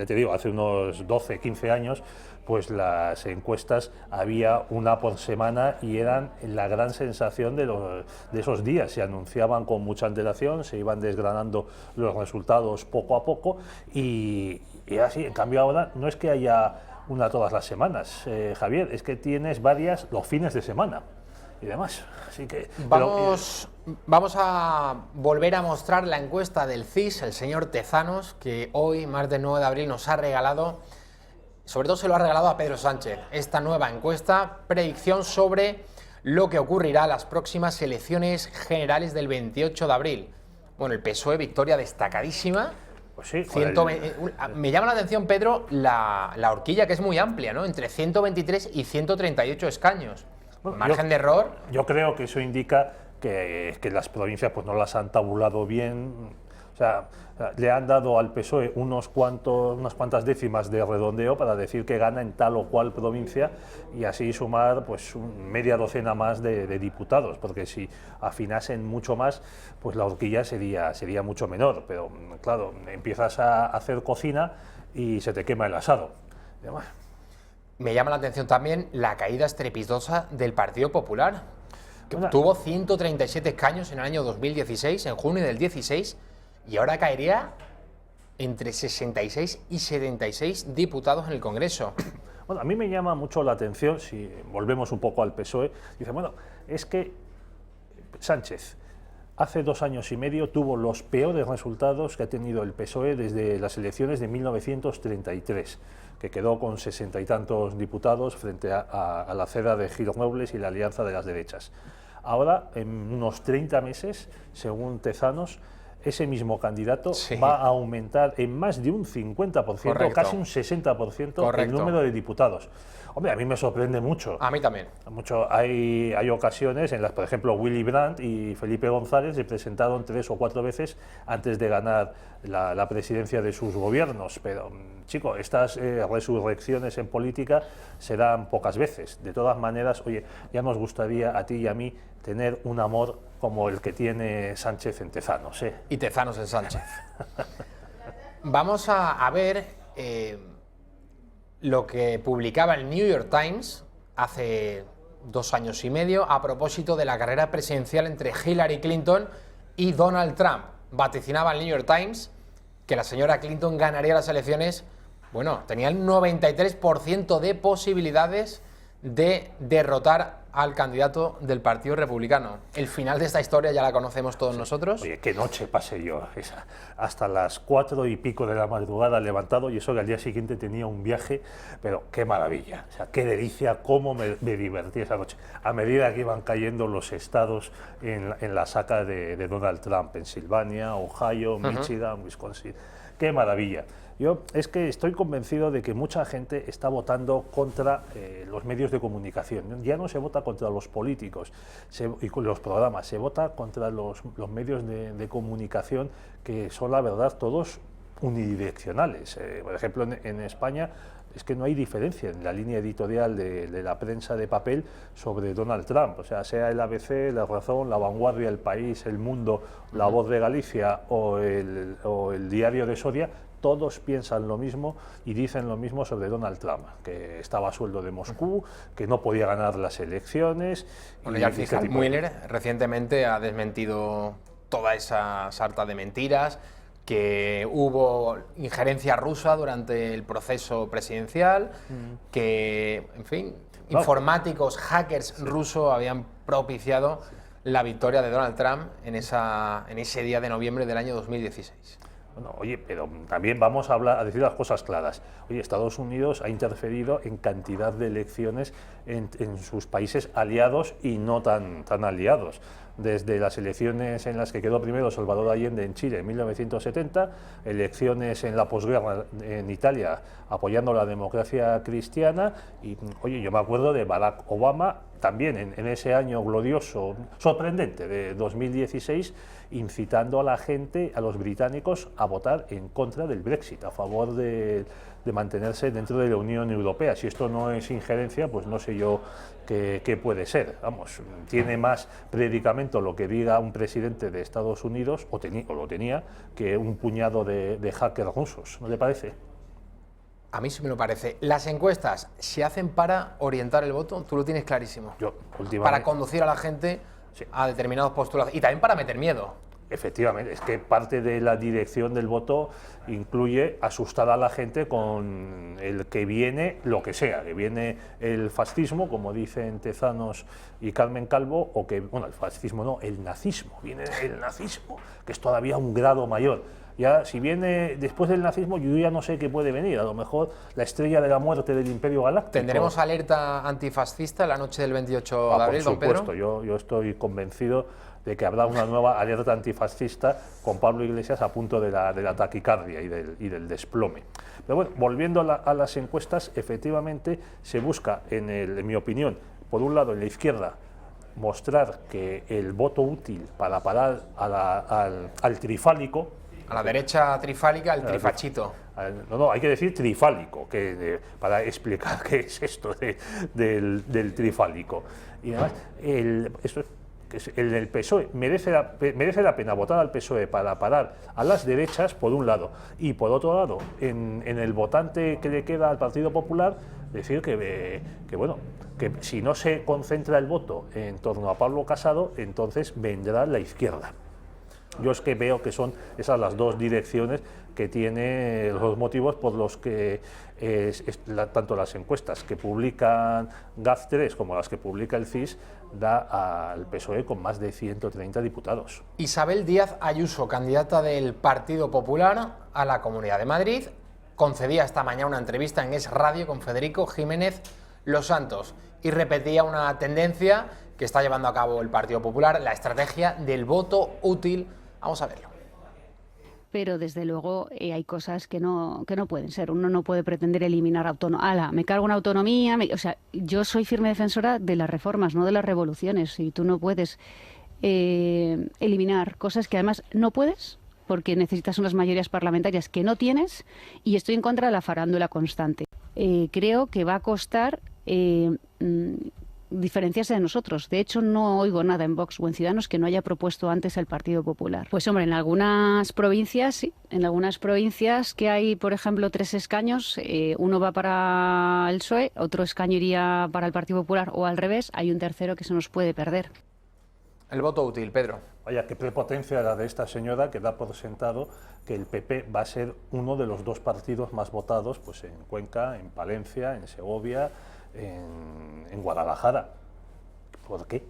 Speaker 2: te digo, hace unos 12, 15 años, pues las encuestas había una por semana y eran la gran sensación de esos días. Se anunciaban con mucha antelación, se iban desgranando los resultados poco a poco y así. En cambio ahora no es que haya una todas las semanas, Javier, es que tienes varias los fines de semana y demás. Así que
Speaker 1: vamos a volver a mostrar la encuesta del CIS, el señor Tezanos, que hoy, martes 9 de abril, nos ha regalado. Sobre todo se lo ha regalado a Pedro Sánchez, esta nueva encuesta, predicción sobre lo que ocurrirá en las próximas elecciones generales del 28 de abril. Bueno, el PSOE, victoria destacadísima.
Speaker 2: Pues sí,
Speaker 1: me llama la atención, Pedro, la horquilla, que es muy amplia, ¿no? Entre 123 y 138 escaños. Bueno, margen de error.
Speaker 2: Yo creo que eso indica que las provincias pues no las han tabulado bien. O sea, le han dado al PSOE unas cuantas décimas de redondeo para decir que gana en tal o cual provincia y así sumar pues media docena más de diputados, porque si afinasen mucho más, pues la horquilla sería mucho menor. Pero claro, empiezas a hacer cocina y se te quema el asado. Además,
Speaker 1: me llama la atención también la caída estrepitosa del Partido Popular, que obtuvo 137 escaños en el año 2016, en junio del 16, y ahora caería entre 66 y 76 diputados en el Congreso.
Speaker 2: Bueno, a mí me llama mucho la atención, si volvemos un poco al PSOE, dice, bueno, es que Sánchez hace 2 años y medio tuvo los peores resultados que ha tenido el PSOE desde las elecciones de 1933, que quedó con 60 y tantos diputados frente a la ceda de Gil Robles y la Alianza de las Derechas. Ahora, en unos 30 meses, según Tezanos, ese mismo candidato va a aumentar en más de un 50%, casi un 60% el número de diputados. Hombre, a mí me sorprende mucho.
Speaker 1: A mí también.
Speaker 2: Hay ocasiones en las, por ejemplo, Willy Brandt y Felipe González se presentaron 3 o 4 veces antes de ganar la presidencia de sus gobiernos. Pero, chico, estas resurrecciones en política se dan pocas veces. De todas maneras, oye, ya nos gustaría a ti y a mí tener un amor como el que tiene Sánchez en Tezanos.
Speaker 1: Y Tezanos en Sánchez. Vamos a ver lo que publicaba el New York Times hace 2 años y medio a propósito de la carrera presidencial entre Hillary Clinton y Donald Trump. Vaticinaba el New York Times que la señora Clinton ganaría las elecciones. Bueno, tenía el 93% de posibilidades de derrotar al candidato del Partido Republicano. El final de esta historia ya la conocemos todos nosotros.
Speaker 2: Oye, qué noche pasé yo, hasta las 4 y pico de la madrugada levantado, y eso que al día siguiente tenía un viaje, pero qué maravilla, o sea, qué delicia, cómo me divertí esa noche. A medida que iban cayendo los estados en la saca de Donald Trump, Pensilvania, Ohio, Michigan, Wisconsin, qué maravilla. Yo es que estoy convencido de que mucha gente está votando contra los medios de comunicación. Ya no se vota contra los políticos y con los programas, se vota contra los medios de comunicación que son, la verdad, todos unidireccionales. Por ejemplo, en España es que no hay diferencia en la línea editorial de la prensa de papel sobre Donald Trump. O sea el ABC, La Razón, La Vanguardia, El País, El Mundo, La Voz de Galicia o el Diario de Soria, todos piensan lo mismo y dicen lo mismo sobre Donald Trump, que estaba a sueldo de Moscú, que no podía ganar las elecciones.
Speaker 1: Bueno, y el fiscal Mueller recientemente ha desmentido toda esa sarta de mentiras, que hubo injerencia rusa durante el proceso presidencial, que, en fin, informáticos, hackers rusos habían propiciado la victoria de Donald Trump en ese día de noviembre del año 2016.
Speaker 2: Bueno, oye, pero también vamos a decir las cosas claras. Oye, Estados Unidos ha interferido en cantidad de elecciones en sus países aliados y no tan aliados. Desde las elecciones en las que quedó primero Salvador Allende en Chile en 1970, elecciones en la posguerra en Italia apoyando la democracia cristiana, y oye, yo me acuerdo de Barack Obama también en ese año glorioso, sorprendente de 2016, incitando a la gente, a los británicos, a votar en contra del Brexit, a favor de mantenerse dentro de la Unión Europea. Si esto no es injerencia, pues no sé yo qué puede ser. Vamos, tiene más predicamento lo que diga un presidente de Estados Unidos, o lo tenía, que un puñado de hackers rusos. ¿No le parece?
Speaker 1: A mí sí me lo parece. Las encuestas se hacen para orientar el voto, tú lo tienes clarísimo.
Speaker 2: Yo, últimamente,
Speaker 1: para conducir a la gente a determinados postulados y también para meter miedo.
Speaker 2: Efectivamente, es que parte de la dirección del voto incluye asustar a la gente con el que viene lo que sea, que viene el fascismo, como dicen Tezanos y Carmen Calvo, o que, bueno, el fascismo no, el nazismo, viene el nazismo, que es todavía un grado mayor. Ya, si viene después del nazismo, yo ya no sé qué puede venir, a lo mejor la estrella de la muerte del Imperio Galáctico.
Speaker 1: ¿Tendremos alerta antifascista la noche del 28 de abril, don Pedro?
Speaker 2: Por supuesto, yo estoy convencido de que habrá una nueva alerta antifascista con Pablo Iglesias a punto de la taquicardia y del desplome. Pero bueno, volviendo a las encuestas, efectivamente se busca, en mi opinión, por un lado en la izquierda, mostrar que el voto útil para parar al trifálico,
Speaker 1: a la derecha trifálica, el trifachito.
Speaker 2: No, hay que decir trifálico, para explicar qué es esto del trifálico. Y además, el PSOE merece la pena votar al PSOE para parar a las derechas, por un lado, y por otro lado, en el votante que le queda al Partido Popular, decir que si no se concentra el voto en torno a Pablo Casado, entonces vendrá la izquierda. Yo es que veo que son esas las dos direcciones que tiene, los motivos por los que tanto las encuestas que publican GAF3 como las que publica el CIS da al PSOE con más de 130 diputados.
Speaker 1: Isabel Díaz Ayuso, candidata del Partido Popular a la Comunidad de Madrid, concedía esta mañana una entrevista en Es Radio con Federico Jiménez Los Santos y repetía una tendencia que está llevando a cabo el Partido Popular, la estrategia del voto útil. Vamos a verlo.
Speaker 7: Pero desde luego hay cosas que no pueden ser. Uno no puede pretender eliminar autonomía. Me cargo en autonomía. O sea, yo soy firme defensora de las reformas, no de las revoluciones. Y tú no puedes eliminar cosas que además no puedes, porque necesitas unas mayorías parlamentarias que no tienes, y estoy en contra de la farándula constante. Creo que va a costar diferenciarse de nosotros. De hecho, no oigo nada en Vox o en Ciudadanos que no haya propuesto antes el Partido Popular. Pues hombre, en algunas provincias, sí. En algunas provincias que hay, por ejemplo, 3 escaños, uno va para el PSOE, otro escaño iría para el Partido Popular, o al revés, hay un tercero que se nos puede perder.
Speaker 1: El voto útil, Pedro.
Speaker 2: Vaya, qué prepotencia la de esta señora, que da por sentado que el PP va a ser uno de los 2 partidos más votados, pues en Cuenca, en Palencia, en Segovia, en Guadalajara. ¿Por qué?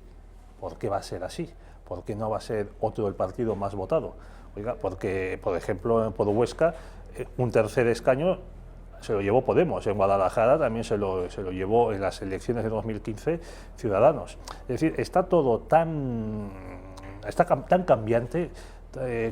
Speaker 2: ¿Por qué va a ser así? ¿Por qué no va a ser otro el partido más votado? Oiga, porque, por ejemplo, por Huesca, un tercer escaño se lo llevó Podemos, en Guadalajara también se lo llevó en las elecciones de 2015 Ciudadanos. Es decir, está todo tan cambiante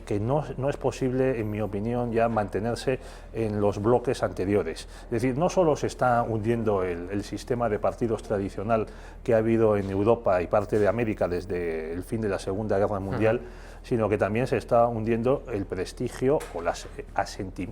Speaker 2: que no es posible, en mi opinión, ya mantenerse en los bloques anteriores. Es decir, no solo se está hundiendo el sistema de partidos tradicional que ha habido en Europa y parte de América desde el fin de la Segunda Guerra Mundial, sino que también se está hundiendo el prestigio o el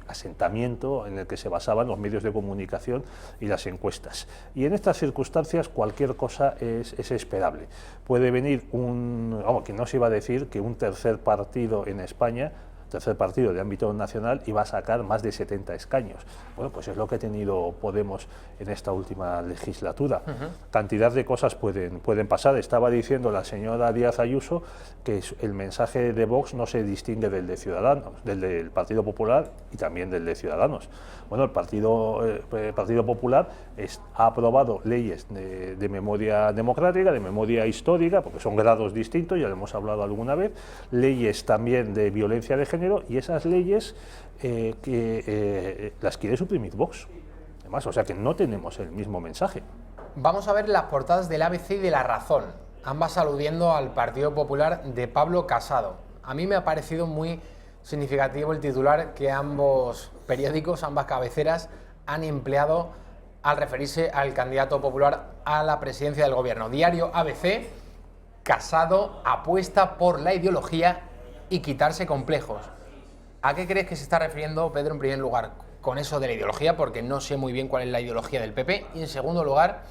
Speaker 2: asentamiento en el que se basaban los medios de comunicación y las encuestas. Y en estas circunstancias cualquier cosa es esperable. Puede venir que no se iba a decir que un tercer partido en España, tercer partido de ámbito nacional, iba a sacar más de 70 escaños. Bueno, pues es lo que ha tenido Podemos en esta última legislatura. Cantidad de cosas pueden pasar. Estaba diciendo la señora Díaz Ayuso que el mensaje de Vox no se distingue del de Ciudadanos, del Partido Popular y también del de Ciudadanos. Bueno, el Partido Popular ha aprobado leyes de memoria democrática, de memoria histórica, porque son grados distintos, ya lo hemos hablado alguna vez, leyes también de violencia de género, y esas leyes las quiere suprimir Vox. Además, o sea que no tenemos el mismo mensaje.
Speaker 1: Vamos a ver las portadas del ABC y de La Razón, ambas aludiendo al Partido Popular de Pablo Casado. A mí me ha parecido muy significativo el titular que ambos periódicos, ambas cabeceras, han empleado al referirse al candidato popular a la presidencia del gobierno. Diario ABC, Casado apuesta por la ideología y quitarse complejos. ¿A qué crees que se está refiriendo, Pedro, en primer lugar, con eso de la ideología? Porque no sé muy bien cuál es la ideología del PP. Y en segundo lugar,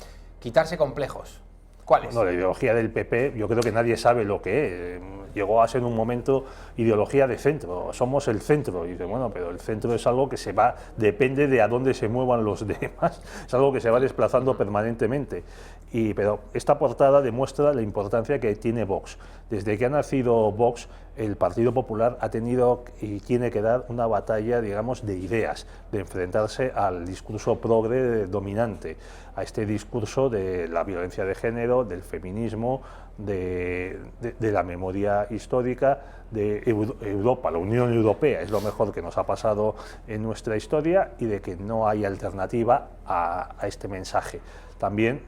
Speaker 1: quitarse complejos. ¿Cuál es?
Speaker 2: No, la ideología del PP, yo creo que nadie sabe lo que es. Llegó a ser en un momento ideología de centro. Somos el centro. Y dice, bueno, pero el centro es algo que depende de a dónde se muevan los demás. Es algo que se va desplazando permanentemente. Pero esta portada demuestra la importancia que tiene Vox. Desde que ha nacido Vox, el Partido Popular ha tenido y tiene que dar una batalla, digamos, de ideas, de enfrentarse al discurso progre dominante, a este discurso de la violencia de género, del feminismo, de la memoria histórica, de Europa, la Unión Europea es lo mejor que nos ha pasado en nuestra historia, y de que no hay alternativa a este mensaje. También,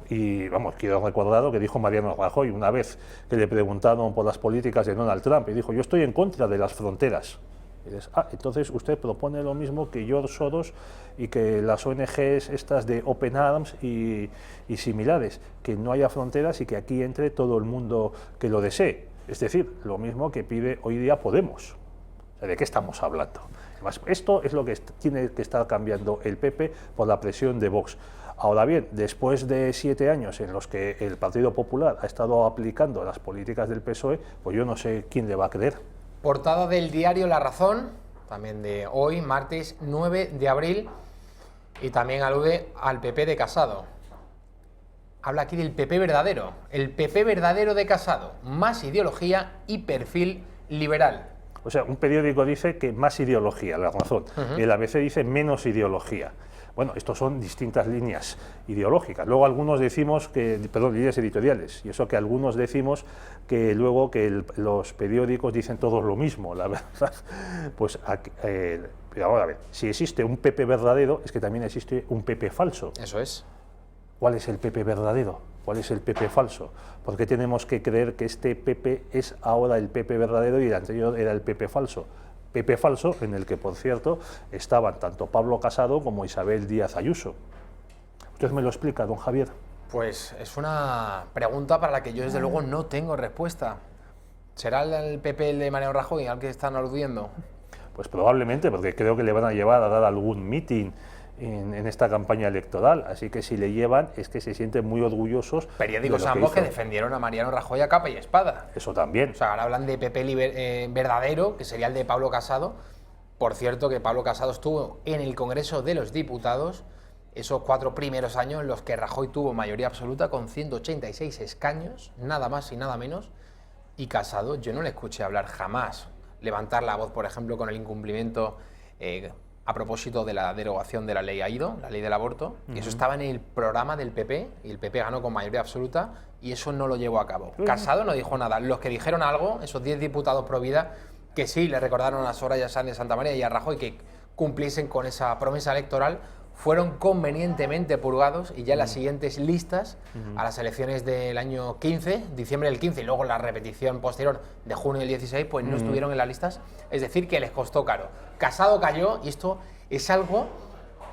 Speaker 2: y vamos, quiero recordar lo que dijo Mariano Rajoy una vez que le preguntaron por las políticas de Donald Trump, y dijo: yo estoy en contra de las fronteras. Y dices, entonces usted propone lo mismo que George Soros y que las ONGs estas de Open Arms y similares, que no haya fronteras y que aquí entre todo el mundo que lo desee. Es decir, lo mismo que pide hoy día Podemos. O sea, ¿de qué estamos hablando? Además, esto es lo que tiene que estar cambiando el PP por la presión de Vox. Ahora bien, después de 7 años en los que el Partido Popular ha estado aplicando las políticas del PSOE, pues yo no sé quién le va a creer.
Speaker 1: Portada del diario La Razón, también de hoy, martes 9 de abril, y también alude al PP de Casado. Habla aquí del PP verdadero, el PP verdadero de Casado, más ideología y perfil liberal.
Speaker 2: O sea, un periódico dice que más ideología, La Razón, y el ABC dice menos ideología. Bueno, estos son distintas líneas ideológicas. Luego algunos decimos que, líneas editoriales, y eso que algunos decimos que luego que los periódicos dicen todos lo mismo, la verdad. Pues pero ahora, a ver, si existe un PP verdadero, es que también existe un PP falso.
Speaker 1: Eso es.
Speaker 2: ¿Cuál es el PP verdadero? ¿Cuál es el PP falso? ¿Por qué tenemos que creer que este PP es ahora el PP verdadero y el anterior era el PP falso? PP falso, en el que, por cierto, estaban tanto Pablo Casado como Isabel Díaz Ayuso. ¿Usted me lo explica, don Javier?
Speaker 1: Pues es una pregunta para la que yo, desde luego, no tengo respuesta. ¿Será el PP el de Mariano Rajoy al que están aludiendo?
Speaker 2: Pues probablemente, porque creo que le van a llevar a dar algún mitin en esta campaña electoral, así que si le llevan es que se sienten muy orgullosos.
Speaker 1: Periódicos ambos que defendieron a Mariano Rajoy a capa y espada.
Speaker 2: Eso también.
Speaker 1: O sea, ahora hablan de PP verdadero, que sería el de Pablo Casado. Por cierto, que Pablo Casado estuvo en el Congreso de los Diputados esos 4 primeros años en los que Rajoy tuvo mayoría absoluta con 186 escaños, nada más y nada menos, y Casado yo no le escuché hablar jamás, levantar la voz, por ejemplo, con el incumplimiento a propósito de la derogación de la ley AIDO, la ley del aborto, y eso estaba en el programa del PP, y el PP ganó con mayoría absoluta, y eso no lo llevó a cabo. Casado no dijo nada. Los que dijeron algo, esos 10 diputados pro vida, que sí le recordaron a Soraya Sáenz de Santamaría y a Rajoy que cumpliesen con esa promesa electoral, fueron convenientemente purgados y ya en las siguientes listas a las elecciones del año 15, diciembre del 15 y luego la repetición posterior de junio del 16, pues no estuvieron en las listas, es decir, que les costó caro. Casado cayó y esto es algo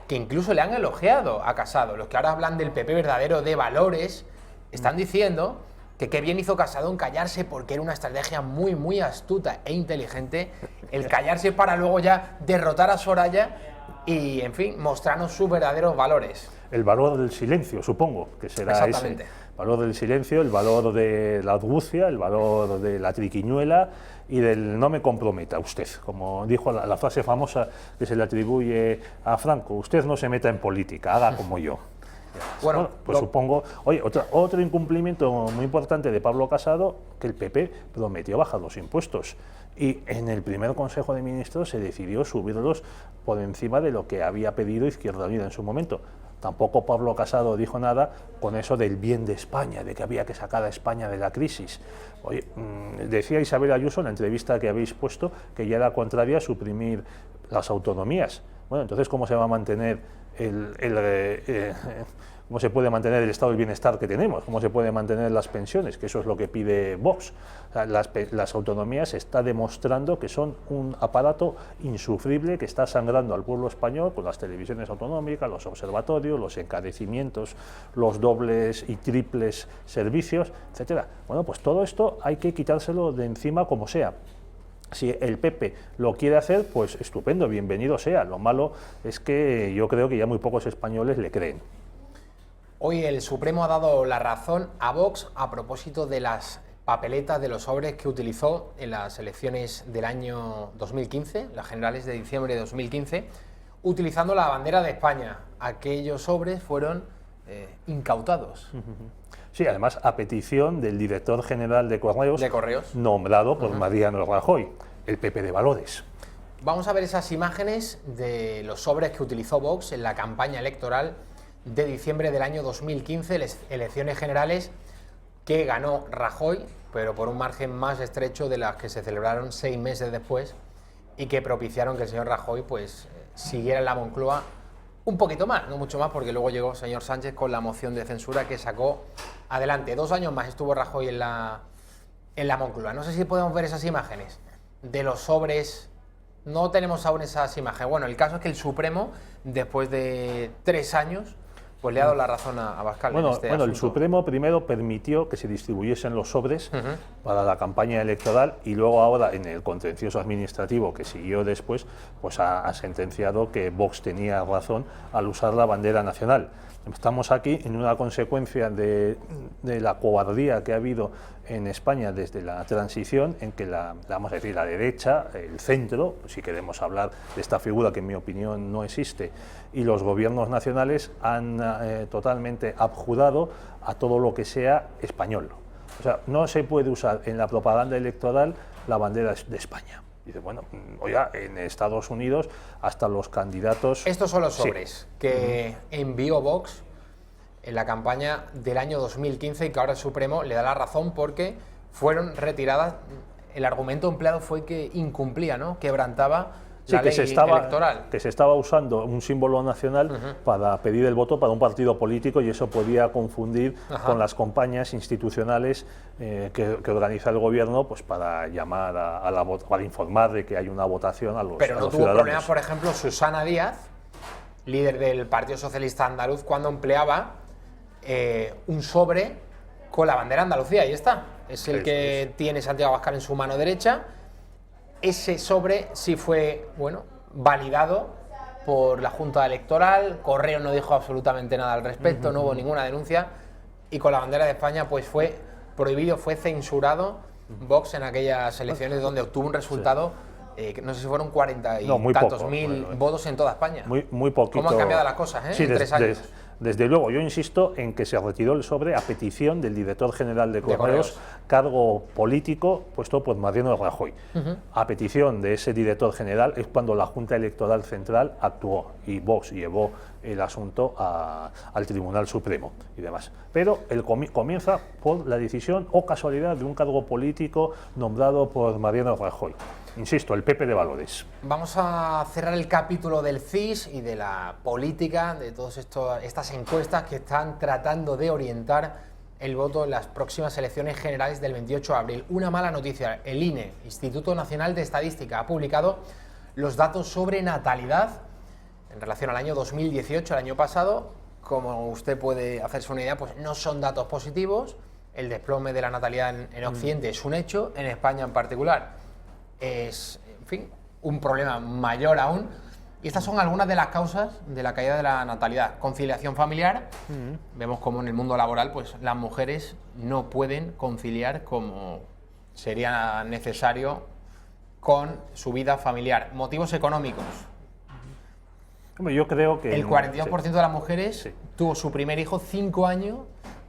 Speaker 1: que incluso le han elogiado a Casado. Los que ahora hablan del PP verdadero de valores están diciendo que qué bien hizo Casado en callarse porque era una estrategia muy, muy astuta e inteligente el callarse para luego ya derrotar a Soraya y, en fin, mostrarnos sus verdaderos valores.
Speaker 2: El valor del silencio, supongo, que será ese. El valor del silencio, el valor de la argucia, el valor de la triquiñuela y del no me comprometa usted. Como dijo la frase famosa que se le atribuye a Franco, usted no se meta en política, haga como yo. Bueno, pues supongo... Oye, otro incumplimiento muy importante de Pablo Casado, que el PP prometió bajar los impuestos. Y en el primer Consejo de Ministros se decidió subirlos por encima de lo que había pedido Izquierda Unida en su momento. Tampoco Pablo Casado dijo nada con eso del bien de España, de que había que sacar a España de la crisis. Oye, decía Isabel Ayuso en la entrevista que habéis puesto que ya era contraria a suprimir las autonomías. Bueno, entonces, ¿cómo se va a mantener cómo se puede mantener el estado del bienestar que tenemos? ¿Cómo se puede mantener las pensiones? Que eso es lo que pide Vox. O sea, las autonomías está demostrando que son un aparato insufrible que está sangrando al pueblo español con las televisiones autonómicas, los observatorios, los encarecimientos, los dobles y triples servicios, etcétera. Bueno, pues todo esto hay que quitárselo de encima como sea. Si el PP lo quiere hacer, pues estupendo, bienvenido sea. Lo malo es que yo creo que ya muy pocos españoles le creen.
Speaker 1: Hoy el Supremo ha dado la razón a Vox a propósito de las papeletas de los sobres que utilizó en las elecciones del año 2015, las generales de diciembre de 2015, utilizando la bandera de España. Aquellos sobres fueron incautados.
Speaker 2: Sí, además a petición del director general de Correos, nombrado por Mariano Rajoy, el PP de valores.
Speaker 1: Vamos a ver esas imágenes de los sobres que utilizó Vox en la campaña electoral de diciembre del año 2015, las elecciones generales que ganó Rajoy, pero por un margen más estrecho de las que se celebraron 6 meses después y que propiciaron que el señor Rajoy pues siguiera en la Moncloa un poquito más, no mucho más, porque luego llegó el señor Sánchez con la moción de censura que sacó adelante. 2 años más estuvo Rajoy en la Moncloa. No sé si podemos ver esas imágenes de los sobres. No tenemos aún esas imágenes. Bueno, el caso es que el Supremo, después de 3 años, pues le ha dado la razón a Abascal.
Speaker 2: Bueno,
Speaker 1: en este asunto.
Speaker 2: El Supremo primero permitió que se distribuyesen los sobres para la campaña electoral y luego ahora en el contencioso administrativo que siguió después, pues ha sentenciado que Vox tenía razón al usar la bandera nacional. Estamos aquí en una consecuencia de la cobardía que ha habido en España desde la transición, en que vamos a decir, la derecha, el centro, si queremos hablar de esta figura que en mi opinión no existe, y los gobiernos nacionales han totalmente abjurado a todo lo que sea español. O sea, no se puede usar en la propaganda electoral la bandera de España. Dice, bueno, oiga, en Estados Unidos hasta los candidatos...
Speaker 1: Estos son los sobres que envió Vox en la campaña del año 2015 y que ahora el Supremo le da la razón porque fueron retiradas. El argumento empleado fue que incumplía, ¿no? Quebrantaba la ley electoral.
Speaker 2: Que se estaba usando un símbolo nacional para pedir el voto para un partido político y eso podía confundir con las campañas institucionales que organiza el gobierno, pues para llamar para informar de que hay una votación a los
Speaker 1: Pero no
Speaker 2: a los
Speaker 1: tuvo
Speaker 2: ciudadanos.
Speaker 1: problemas, por ejemplo, Susana Díaz, líder del Partido Socialista Andaluz, cuando empleaba un sobre con la bandera de Andalucía. Ahí está. Es el que tiene Santiago Abascal en su mano derecha. Ese sobre sí fue, validado por la Junta Electoral. Correo no dijo absolutamente nada al respecto, no hubo ninguna denuncia. Y con la bandera de España pues fue prohibido, fue censurado Vox en aquellas elecciones donde obtuvo un resultado, no sé si fueron 40 y tantos mil votos en toda España.
Speaker 2: Muy poquito.
Speaker 1: ¿Cómo han cambiado las cosas en 3 años?
Speaker 2: Desde luego, yo insisto en que se retiró el sobre a petición del director general de Correos, cargo político puesto por Mariano Rajoy. A petición de ese director general es cuando la Junta Electoral Central actuó y Vox llevó el asunto al Tribunal Supremo y demás. Pero comienza por la decisión o casualidad de un cargo político nombrado por Mariano Rajoy. Insisto, el PP de valores.
Speaker 1: Vamos a cerrar el capítulo del CIS y de la política, de todas estas encuestas que están tratando de orientar el voto en las próximas elecciones generales del 28 de abril. Una mala noticia, el INE, Instituto Nacional de Estadística, ha publicado los datos sobre natalidad en relación al año 2018, el año pasado. Como usted puede hacerse una idea, pues no son datos positivos. El desplome de la natalidad en Occidente es un hecho, en España en particular es, en fin, un problema mayor aún. Y estas son algunas de las causas de la caída de la natalidad. Conciliación familiar. Vemos como en el mundo laboral pues las mujeres no pueden conciliar como sería necesario con su vida familiar. Motivos económicos.
Speaker 2: Yo creo que
Speaker 1: el 42% de las mujeres tuvo su primer hijo 5 años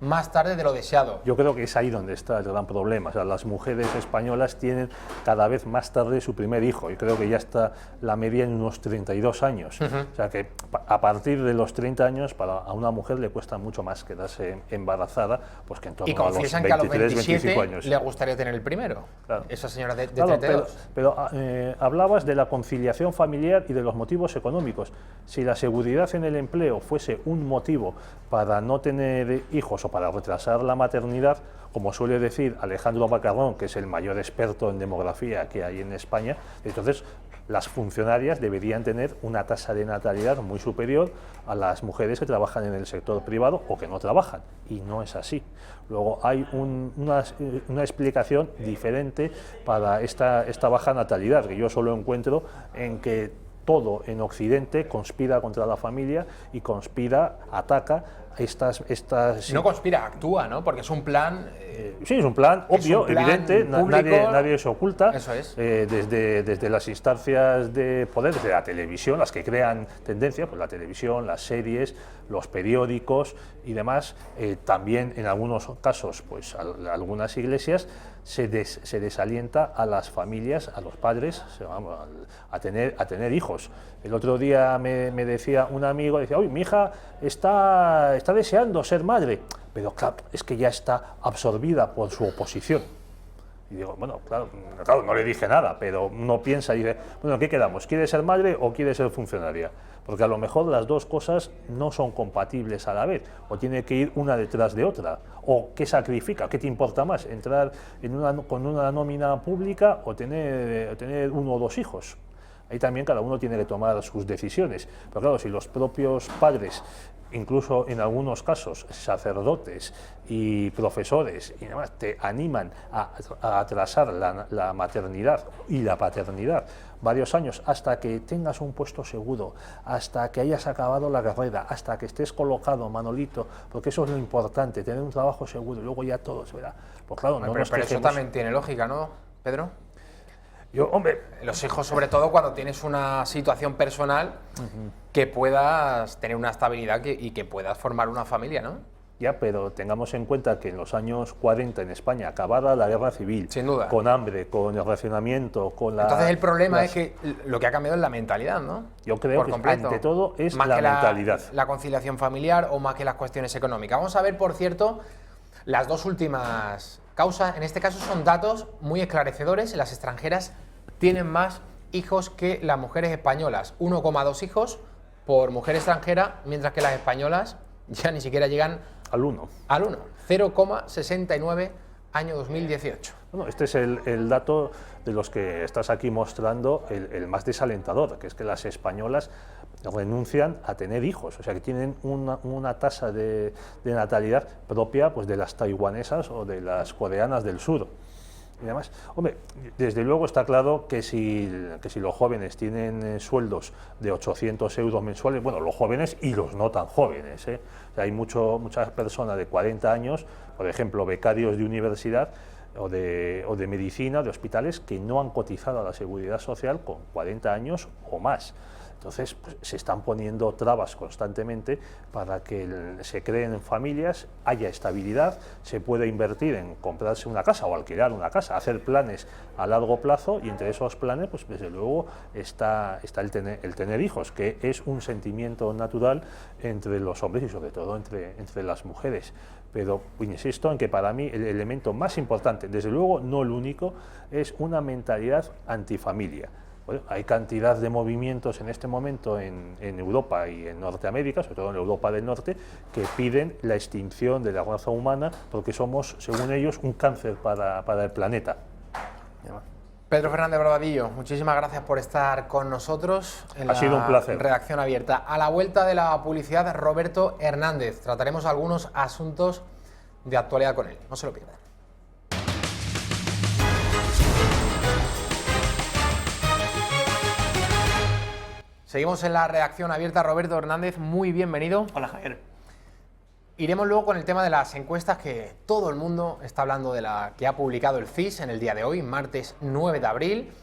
Speaker 1: más tarde de lo deseado.
Speaker 2: Yo creo que es ahí donde está el gran problema. O sea, las mujeres españolas tienen cada vez más tarde su primer hijo. Y creo que ya está la media en unos 32 años. O sea que a partir de los 30 años a una mujer le cuesta mucho más quedarse embarazada pues que en torno a los 23,
Speaker 1: que a los
Speaker 2: 25 años.
Speaker 1: Le gustaría tener el primero.
Speaker 2: Claro.
Speaker 1: Esa señora de
Speaker 2: Claro,
Speaker 1: 32.
Speaker 2: Pero hablabas de la conciliación familiar y de los motivos económicos. Si la seguridad en el empleo fuese un motivo para no tener hijos o para retrasar la maternidad, como suele decir Alejandro Macarrón, que es el mayor experto en demografía que hay en España, entonces las funcionarias deberían tener una tasa de natalidad muy superior a las mujeres que trabajan en el sector privado o que no trabajan, y no es así. Luego hay una explicación diferente para esta baja natalidad, que yo solo encuentro en que todo en Occidente conspira contra la familia y ataca estas...
Speaker 1: No conspira, actúa, ¿no? Porque es un plan...
Speaker 2: sí, es un plan obvio, evidente, nadie se oculta.
Speaker 1: Eso es.
Speaker 2: Desde las instancias de poder, desde la televisión, las que crean tendencia, pues la televisión, las series, los periódicos y demás, también en algunos casos, pues algunas iglesias, se desalienta a las familias, a los padres, a tener hijos. El otro día me decía un amigo, decía, oye, mi hija está deseando ser madre, pero claro, es que ya está absorbida por su oposición. Y digo, bueno, claro, no le dije nada, pero uno piensa y dice, bueno, ¿qué quedamos? ¿Quiere ser madre o quiere ser funcionaria? Porque a lo mejor las dos cosas no son compatibles a la vez, o tiene que ir una detrás de otra. ¿O qué sacrifica? ¿Qué te importa más? ¿Entrar con una nómina pública o tener uno o dos hijos? Ahí también cada uno tiene que tomar sus decisiones. Pero claro, si los propios padres, incluso en algunos casos sacerdotes y profesores y demás, te animan a atrasar la maternidad y la paternidad varios años hasta que tengas un puesto seguro, hasta que hayas acabado la carrera, hasta que estés colocado, Manolito, porque eso es lo importante, tener un trabajo seguro y luego ya todo se verá. Pues claro,
Speaker 1: pero eso también tiene lógica, ¿no, Pedro?
Speaker 2: Hombre,
Speaker 1: los hijos, sobre todo cuando tienes una situación personal que puedas tener una estabilidad y que puedas formar una familia, ¿no?
Speaker 2: Ya, pero tengamos en cuenta que en los años 40 en España, acabada la guerra civil,
Speaker 1: sin duda,
Speaker 2: con hambre, con el racionamiento, con la...
Speaker 1: Entonces el problema es que lo que ha cambiado es la mentalidad, ¿no?
Speaker 2: Yo creo que ante todo es la mentalidad.
Speaker 1: La conciliación familiar o más que las cuestiones económicas. Vamos a ver, por cierto, las dos últimas causas. En este caso son datos muy esclarecedores. Las extranjeras tienen más hijos que las mujeres españolas. 1,2 hijos por mujer extranjera, mientras que las españolas ya ni siquiera llegan
Speaker 2: al 1.
Speaker 1: 0,69 año 2018.
Speaker 2: Bueno, este es el dato de los que estás aquí mostrando, el más desalentador, que es que las españolas renuncian a tener hijos, o sea que tienen una tasa de natalidad propia pues, de las taiwanesas o de las coreanas del sur. Y demás. Hombre, desde luego está claro que si los jóvenes tienen sueldos de 800 euros mensuales, bueno, los jóvenes y los no tan jóvenes, ¿eh? O sea, hay muchas personas de 40 años, por ejemplo, becarios de universidad o de medicina, de hospitales, que no han cotizado a la Seguridad Social con 40 años o más. Entonces, pues, se están poniendo trabas constantemente para que se creen familias, haya estabilidad, se pueda invertir en comprarse una casa o alquilar una casa, hacer planes a largo plazo, y entre esos planes, pues desde luego está el tener hijos, que es un sentimiento natural entre los hombres y sobre todo entre las mujeres. Pero insisto en que para mí el elemento más importante, desde luego no el único, es una mentalidad antifamilia. Bueno, hay cantidad de movimientos en este momento en Europa y en Norteamérica, sobre todo en Europa del Norte, que piden la extinción de la raza humana porque somos, según ellos, un cáncer para el planeta.
Speaker 1: Pedro Fernández Barbadillo, muchísimas gracias por estar con nosotros en
Speaker 2: Ha sido un placer.
Speaker 1: Redacción Abierta. A la vuelta de la publicidad, Roberto Hernández. Trataremos algunos asuntos de actualidad con él. No se lo pierdan. Seguimos en la Redacción Abierta. Roberto Hernández, muy bienvenido.
Speaker 4: Hola, Javier.
Speaker 1: Iremos luego con el tema de las encuestas, que todo el mundo está hablando de la que ha publicado el CIS en el día de hoy, martes 9 de abril.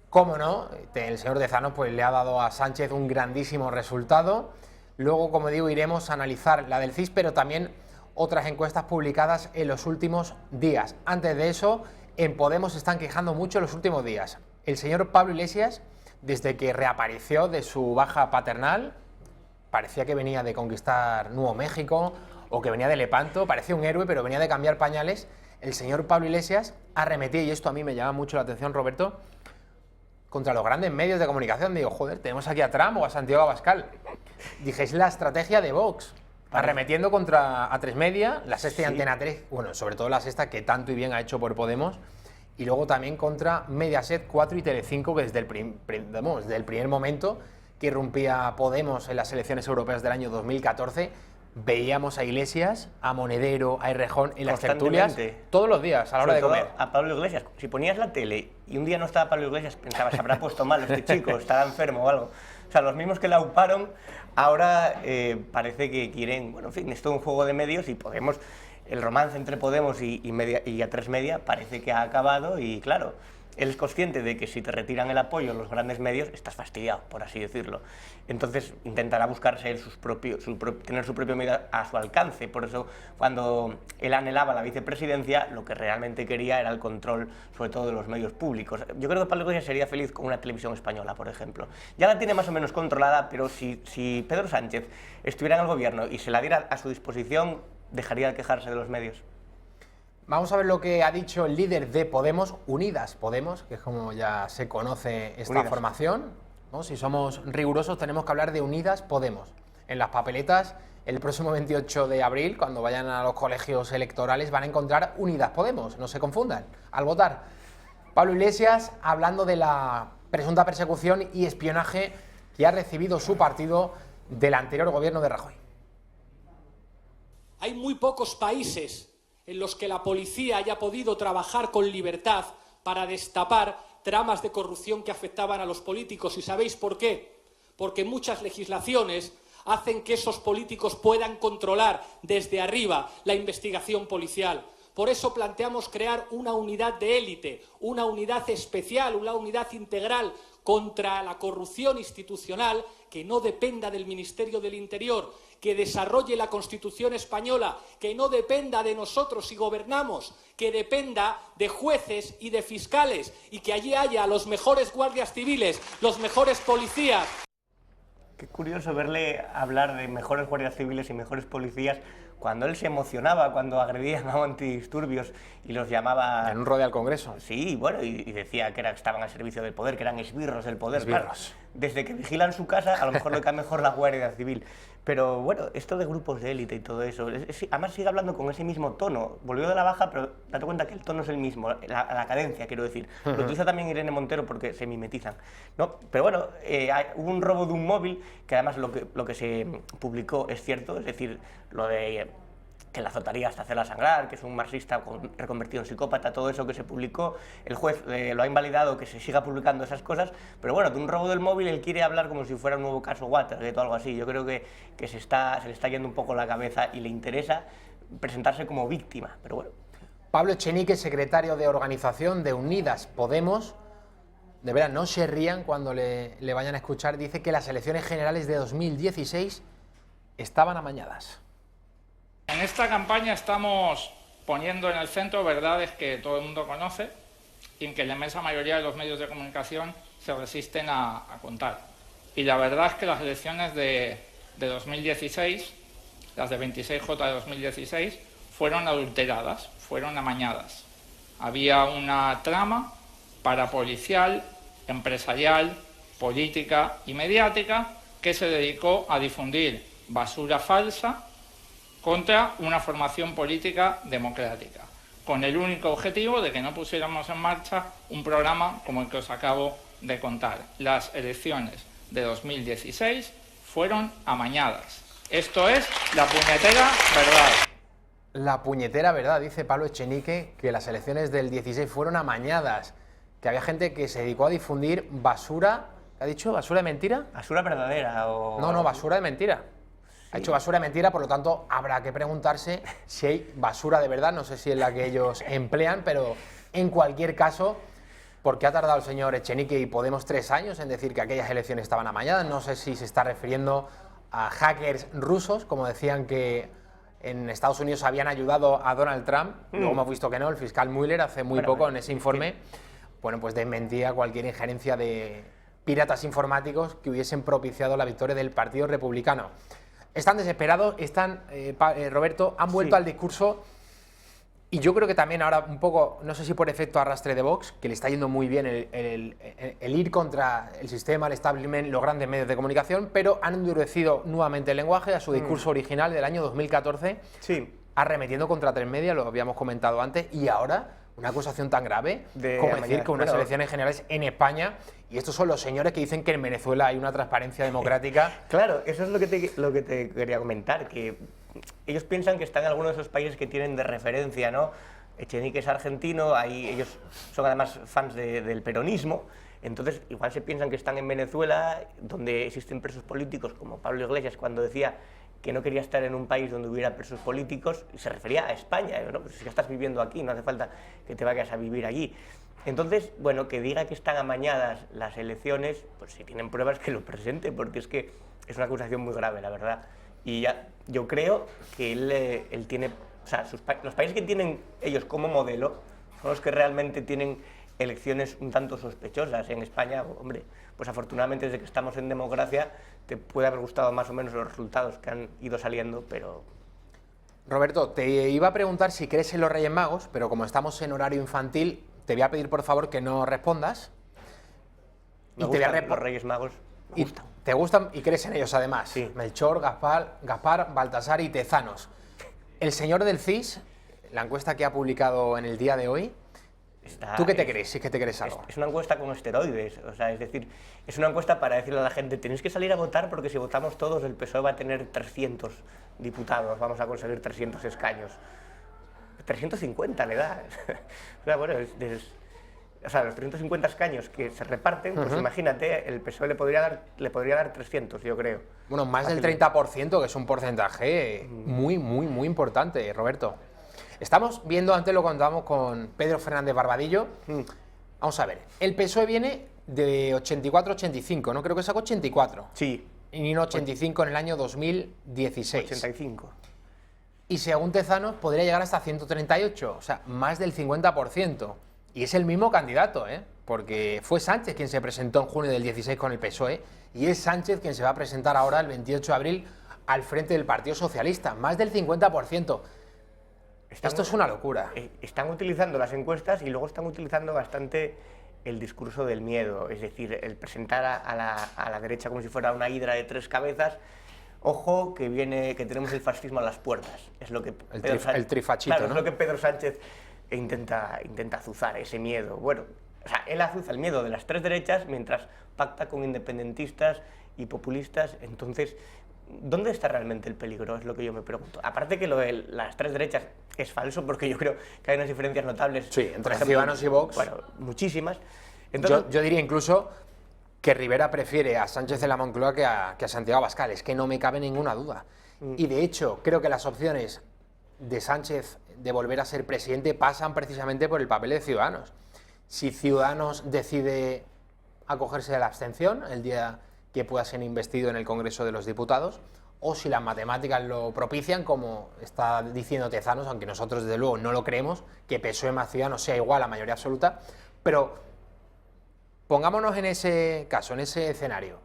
Speaker 1: Cómo no, el señor Tezanos pues, le ha dado a Sánchez un grandísimo resultado. Luego, como digo, iremos a analizar la del CIS, pero también otras encuestas publicadas en los últimos días. Antes de eso, en Podemos se están quejando mucho en los últimos días. El señor Pablo Iglesias, desde que reapareció de su baja paternal, parecía que venía de conquistar Nuevo México o que venía de Lepanto, parecía un héroe, pero venía de cambiar pañales. El señor Pablo Iglesias arremetió, y esto a mí me llama mucho la atención, Roberto, contra los grandes medios de comunicación. Digo, joder, tenemos aquí a Trump o a Santiago Abascal. Dije, es la estrategia de Vox, arremetiendo contra A3 Media, La Sexta y Antena 3, bueno, sobre todo La Sexta, que tanto y bien ha hecho por Podemos, y luego también contra Mediaset 4 y Telecinco, que desde el primer momento que irrumpía Podemos en las elecciones europeas del año 2014, veíamos a Iglesias, a Monedero, a Errejón en las tertulias todos los días a la hora de comer.
Speaker 4: A Pablo Iglesias, si ponías la tele y un día no estaba Pablo Iglesias, pensabas, se habrá puesto mal este chico, estará enfermo o algo. O sea, los mismos que la auparon, ahora parece que quieren, bueno, en fin, es todo un juego de medios, y Podemos, el romance entre Podemos y A3 Media parece que ha acabado, y claro, él es consciente de que si te retiran el apoyo los grandes medios, estás fastidiado, por así decirlo. Entonces intentará buscarse él tener su propio medio a su alcance. Por eso, cuando él anhelaba la vicepresidencia, lo que realmente quería era el control, sobre todo de los medios públicos. Yo creo que Pablo Iglesias sería feliz con una televisión española, por ejemplo. Ya la tiene más o menos controlada, pero si Pedro Sánchez estuviera en el gobierno y se la diera a su disposición, dejaría de quejarse de los medios.
Speaker 1: Vamos a ver lo que ha dicho el líder de Podemos, Unidas Podemos, que es como ya se conoce esta formación, ¿no? Si somos rigurosos, tenemos que hablar de Unidas Podemos. En las papeletas, el próximo 28 de abril, cuando vayan a los colegios electorales, van a encontrar Unidas Podemos, no se confundan, al votar. Pablo Iglesias, hablando de la presunta persecución y espionaje que ha recibido su partido del anterior gobierno de Rajoy.
Speaker 22: Hay muy pocos países en los que la policía haya podido trabajar con libertad para destapar tramas de corrupción que afectaban a los políticos. ¿Y sabéis por qué? Porque muchas legislaciones hacen que esos políticos puedan controlar desde arriba la investigación policial. Por eso planteamos crear una unidad de élite, una unidad especial, una unidad integral contra la corrupción institucional que no dependa del Ministerio del Interior, que desarrolle la Constitución española, que no dependa de nosotros si gobernamos, que dependa de jueces y de fiscales, y que allí haya los mejores guardias civiles, los mejores policías.
Speaker 4: Qué curioso verle hablar de mejores guardias civiles y mejores policías cuando él se emocionaba, cuando agredían a antidisturbios y los llamaba...
Speaker 1: En un rodeo al Congreso.
Speaker 4: Sí, bueno, y decía que estaban al servicio del poder, que eran esbirros del poder. Esbirros. Claro, desde que vigilan su casa, a lo mejor le cae mejor la Guardia Civil. Pero bueno, esto de grupos de élite y todo eso, además sigue hablando con ese mismo tono. Volvió de la baja, pero date cuenta que el tono es el mismo, la cadencia, quiero decir. Lo utiliza también Irene Montero porque se mimetizan, ¿no? Pero bueno, hubo un robo de un móvil, que además lo que se publicó es cierto, es decir, lo de que la azotaría hasta hacerla sangrar, que es un marxista reconvertido en psicópata, todo eso que se publicó, el juez lo ha invalidado, que se siga publicando esas cosas, pero bueno, de un robo del móvil él quiere hablar como si fuera un nuevo caso Watergate o algo así. Yo creo que se le está yendo un poco la cabeza y le interesa presentarse como víctima, pero bueno.
Speaker 1: Pablo Echenique, secretario de organización de Unidas Podemos, de verdad, no se rían cuando le vayan a escuchar, dice que las elecciones generales de 2016 estaban amañadas.
Speaker 5: En esta campaña estamos poniendo en el centro verdades que todo el mundo conoce y en que la inmensa mayoría de los medios de comunicación se resisten a contar. Y la verdad es que las elecciones de 2016, las de 26J de 2016, fueron adulteradas, fueron amañadas. Había una trama parapolicial, empresarial, política y mediática que se dedicó a difundir basura falsa contra una formación política democrática, con el único objetivo de que no pusiéramos en marcha un programa como el que os acabo de contar. Las elecciones de 2016 fueron amañadas. Esto es la puñetera verdad.
Speaker 1: La puñetera verdad, dice Pablo Echenique, que las elecciones del 16 fueron amañadas, que había gente que se dedicó a difundir basura, ¿qué ha dicho? ¿Basura de mentira?
Speaker 4: ¿Basura verdadera o...?
Speaker 1: No, basura de mentira. Ha hecho basura de mentira, por lo tanto habrá que preguntarse si hay basura de verdad, no sé si es la que ellos emplean, pero en cualquier caso, ¿por qué ha tardado el señor Echenique y Podemos 3 años en decir que aquellas elecciones estaban amañadas? No sé si se está refiriendo a hackers rusos, como decían que en Estados Unidos habían ayudado a Donald Trump, luego hemos visto que no, el fiscal Mueller hace muy poco en ese informe, bueno, pues desmentía cualquier injerencia de piratas informáticos que hubiesen propiciado la victoria del Partido Republicano. Están desesperados, Roberto, han vuelto al discurso y yo creo que también ahora un poco, no sé si por efecto arrastre de Vox, que le está yendo muy bien el ir contra el sistema, el establishment, los grandes medios de comunicación, pero han endurecido nuevamente el lenguaje a su discurso original del año 2014, arremetiendo contra Tres Media, lo habíamos comentado antes, y ahora una acusación tan grave como decir que unas elecciones generales en España, y estos son los señores que dicen que en Venezuela hay una transparencia democrática.
Speaker 4: Claro, eso es lo que te quería comentar, que ellos piensan que están en algunos de esos países que tienen de referencia, ¿no? Echenique es argentino, ellos son además fans del peronismo, entonces igual se piensan que están en Venezuela, donde existen presos políticos, como Pablo Iglesias cuando decía que no quería estar en un país donde hubiera presos políticos, y se refería a España, ¿no? Pues si ya estás viviendo aquí, no hace falta que te vayas a vivir allí. Entonces, bueno, que diga que están amañadas las elecciones, pues si tienen pruebas que lo presente, porque es que es una acusación muy grave, la verdad. Y ya, yo creo que él tiene, o sea, los países que tienen ellos como modelo son los que realmente tienen elecciones un tanto sospechosas. En España, hombre, pues afortunadamente desde que estamos en democracia te puede haber gustado más o menos los resultados que han ido saliendo, pero...
Speaker 1: Roberto, te iba a preguntar si crees en los Reyes Magos, pero como estamos en horario infantil, te voy a pedir por favor que no respondas.
Speaker 4: Me gustan los Reyes Magos.
Speaker 1: ¿Te gustan y crees en ellos además? Sí. Melchor, Gaspar, Baltasar y Tezanos. El señor del CIS, la encuesta que ha publicado en el día de hoy, ¿tú qué te crees? Si es que te crees algo.
Speaker 4: Es una encuesta con esteroides, o sea, es decir, es una encuesta para decirle a la gente, tenéis que salir a votar porque si votamos todos el PSOE va a tener 300 diputados, vamos a conseguir 300 escaños. 350 le da. O sea, bueno, o sea, los 350 escaños que se reparten, pues imagínate, el PSOE le podría dar 300, yo creo.
Speaker 1: Bueno, más del 30%, que es un porcentaje muy, muy, muy importante, Roberto. Estamos viendo, antes lo contábamos con Pedro Fernández Barbadillo. Vamos a ver, el PSOE viene de 84-85, ¿no? Creo que sacó 84.
Speaker 4: Sí.
Speaker 1: Y no 85 en el año 2016.
Speaker 4: 85.
Speaker 1: Y según Tezanos podría llegar hasta 138, o sea, más del 50%. Y es el mismo candidato, porque fue Sánchez quien se presentó en junio del 16 con el PSOE y es Sánchez quien se va a presentar ahora el 28 de abril al frente del Partido Socialista, más del 50%. Esto es una locura.
Speaker 4: Están utilizando las encuestas y luego están utilizando bastante el discurso del miedo, es decir, el presentar a la derecha como si fuera una hidra de 3 cabezas. Ojo, que tenemos el fascismo a las puertas. Es lo que
Speaker 1: el trifachito,
Speaker 4: claro,
Speaker 1: ¿no?
Speaker 4: Es lo que Pedro Sánchez intenta azuzar, ese miedo. Bueno, o sea, él azuza el miedo de las 3 derechas mientras pacta con independentistas y populistas. Entonces, ¿dónde está realmente el peligro? Es lo que yo me pregunto. Aparte que lo de las 3 derechas es falso, porque yo creo que hay unas diferencias notables.
Speaker 1: Sí, entre Ciudadanos y Vox.
Speaker 4: Bueno, muchísimas. Entonces,
Speaker 1: yo diría incluso que Rivera prefiere a Sánchez de la Moncloa que a Santiago Abascal, es que no me cabe ninguna duda. Y de hecho, creo que las opciones de Sánchez de volver a ser presidente pasan precisamente por el papel de Ciudadanos. Si Ciudadanos decide acogerse de la abstención el día que pueda ser investido en el Congreso de los Diputados, o si las matemáticas lo propician, como está diciendo Tezanos, aunque nosotros desde luego no lo creemos, que PSOE más Ciudadanos sea igual a mayoría absoluta. Pero pongámonos en ese caso, en ese escenario.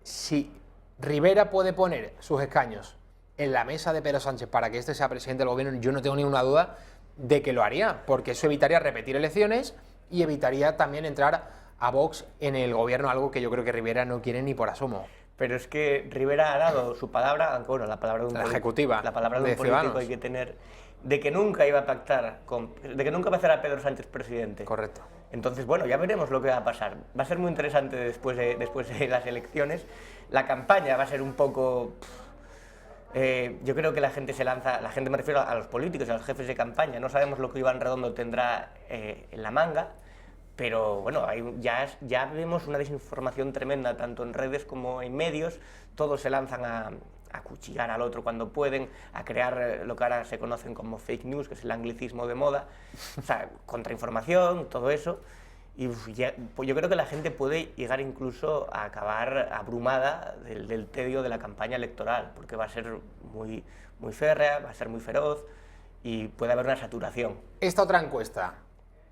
Speaker 1: Si Rivera puede poner sus escaños en la mesa de Pedro Sánchez para que este sea presidente del gobierno, yo no tengo ninguna duda de que lo haría, porque eso evitaría repetir elecciones y evitaría también entrar a Vox en el gobierno, algo que yo creo que Rivera no quiere ni por asomo.
Speaker 4: Pero es que Rivera ha dado su palabra, aunque bueno, la palabra de un
Speaker 1: la
Speaker 4: político,
Speaker 1: ejecutiva,
Speaker 4: la palabra de un político hay que tener, de que nunca iba a pactar, de que nunca va a hacer a Pedro Sánchez presidente.
Speaker 1: Correcto.
Speaker 4: Entonces, bueno, ya veremos lo que va a pasar. Va a ser muy interesante después de las elecciones. La campaña va a ser un poco... yo creo que la gente se lanza, la gente me refiero a los políticos, a los jefes de campaña. No sabemos lo que Iván Redondo tendrá en la manga, pero bueno, ya vemos una desinformación tremenda, tanto en redes como en medios. Todos se lanzan a cuchillar al otro cuando pueden, a crear lo que ahora se conocen como fake news, que es el anglicismo de moda, o sea, contrainformación, todo eso. Y pues yo creo que la gente puede llegar incluso a acabar abrumada del tedio de la campaña electoral, porque va a ser muy férrea, va a ser muy feroz y puede haber una saturación.
Speaker 1: Esta otra encuesta,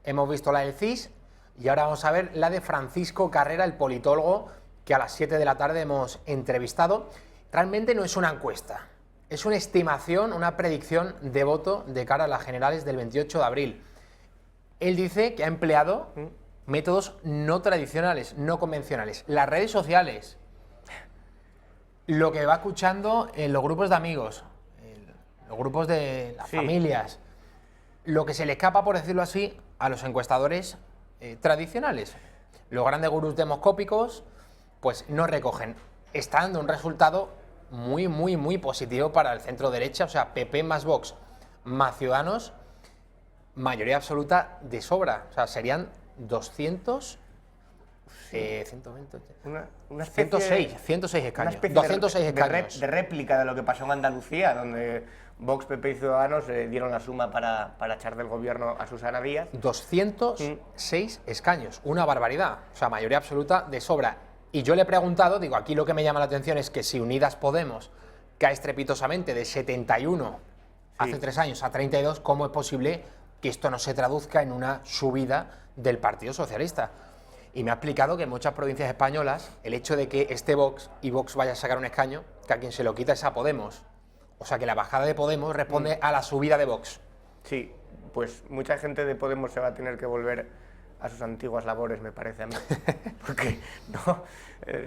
Speaker 1: hemos visto la del CIS y ahora vamos a ver la de Francisco Carrera, el politólogo que a las 7 de la tarde hemos entrevistado. Realmente no es una encuesta, es una estimación, una predicción de voto de cara a las generales del 28 de abril. Él dice que ha empleado métodos no tradicionales, no convencionales, las redes sociales, lo que va escuchando en los grupos de amigos, los grupos de las familias, lo que se le escapa, por decirlo así, a los encuestadores tradicionales. Los grandes gurús demoscópicos pues no recogen. Está dando un resultado muy positivo para el centro derecha, o sea, PP más Vox más Ciudadanos, mayoría absoluta de sobra, o sea, serían 200, 120, 106 escaños, 206 escaños.
Speaker 4: De réplica de lo que pasó en Andalucía, donde Vox, PP y Ciudadanos dieron la suma para echar del gobierno a Susana Díaz.
Speaker 1: 206 escaños, una barbaridad, o sea, mayoría absoluta de sobra. Y yo le he preguntado, digo, aquí lo que me llama la atención es que si Unidas Podemos cae estrepitosamente de 71 hace 3 años a 32, ¿cómo es posible que esto no se traduzca en una subida del Partido Socialista? Y me ha explicado que en muchas provincias españolas el hecho de que esté Vox y Vox vaya a sacar un escaño, que a quien se lo quita es a Podemos. O sea que la bajada de Podemos responde a la subida de Vox.
Speaker 4: Sí, pues mucha gente de Podemos se va a tener que volver a sus antiguas labores, me parece a mí. Porque no,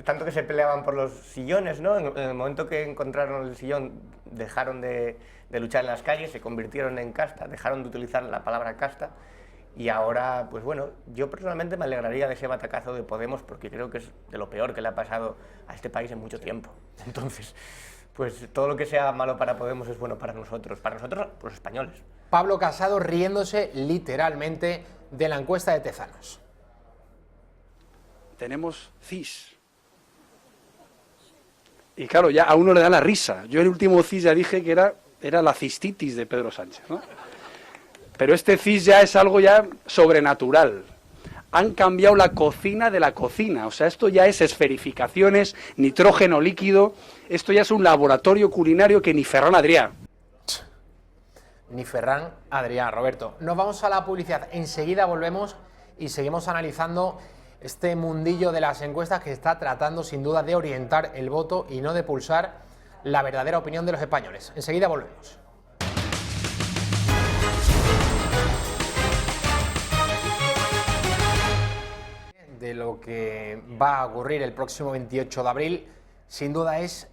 Speaker 4: tanto que se peleaban por los sillones, ¿no? En el momento que encontraron el sillón, dejaron de luchar en las calles, se convirtieron en casta, dejaron de utilizar la palabra casta. Y ahora, pues bueno, yo personalmente me alegraría de ese batacazo de Podemos, porque creo que es de lo peor que le ha pasado a este país en mucho tiempo. Entonces, pues todo lo que sea malo para Podemos es bueno para nosotros, los españoles.
Speaker 1: Pablo Casado riéndose literalmente de la encuesta de Tezanos.
Speaker 14: Tenemos CIS. Y claro, ya a uno le da la risa. Yo el último CIS ya dije que era la cistitis de Pedro Sánchez, ¿no? Pero este CIS ya es algo ya sobrenatural. Han cambiado la cocina de la cocina. O sea, esto ya es esferificaciones, nitrógeno líquido. Esto ya es un laboratorio culinario que ni Ferran Adrià.
Speaker 1: Ni Ferran Adrià, Roberto. Nos vamos a la publicidad. Enseguida volvemos y seguimos analizando este mundillo de las encuestas que está tratando sin duda de orientar el voto y no de pulsar la verdadera opinión de los españoles. Enseguida volvemos. De lo que va a ocurrir el próximo 28 de abril, sin duda es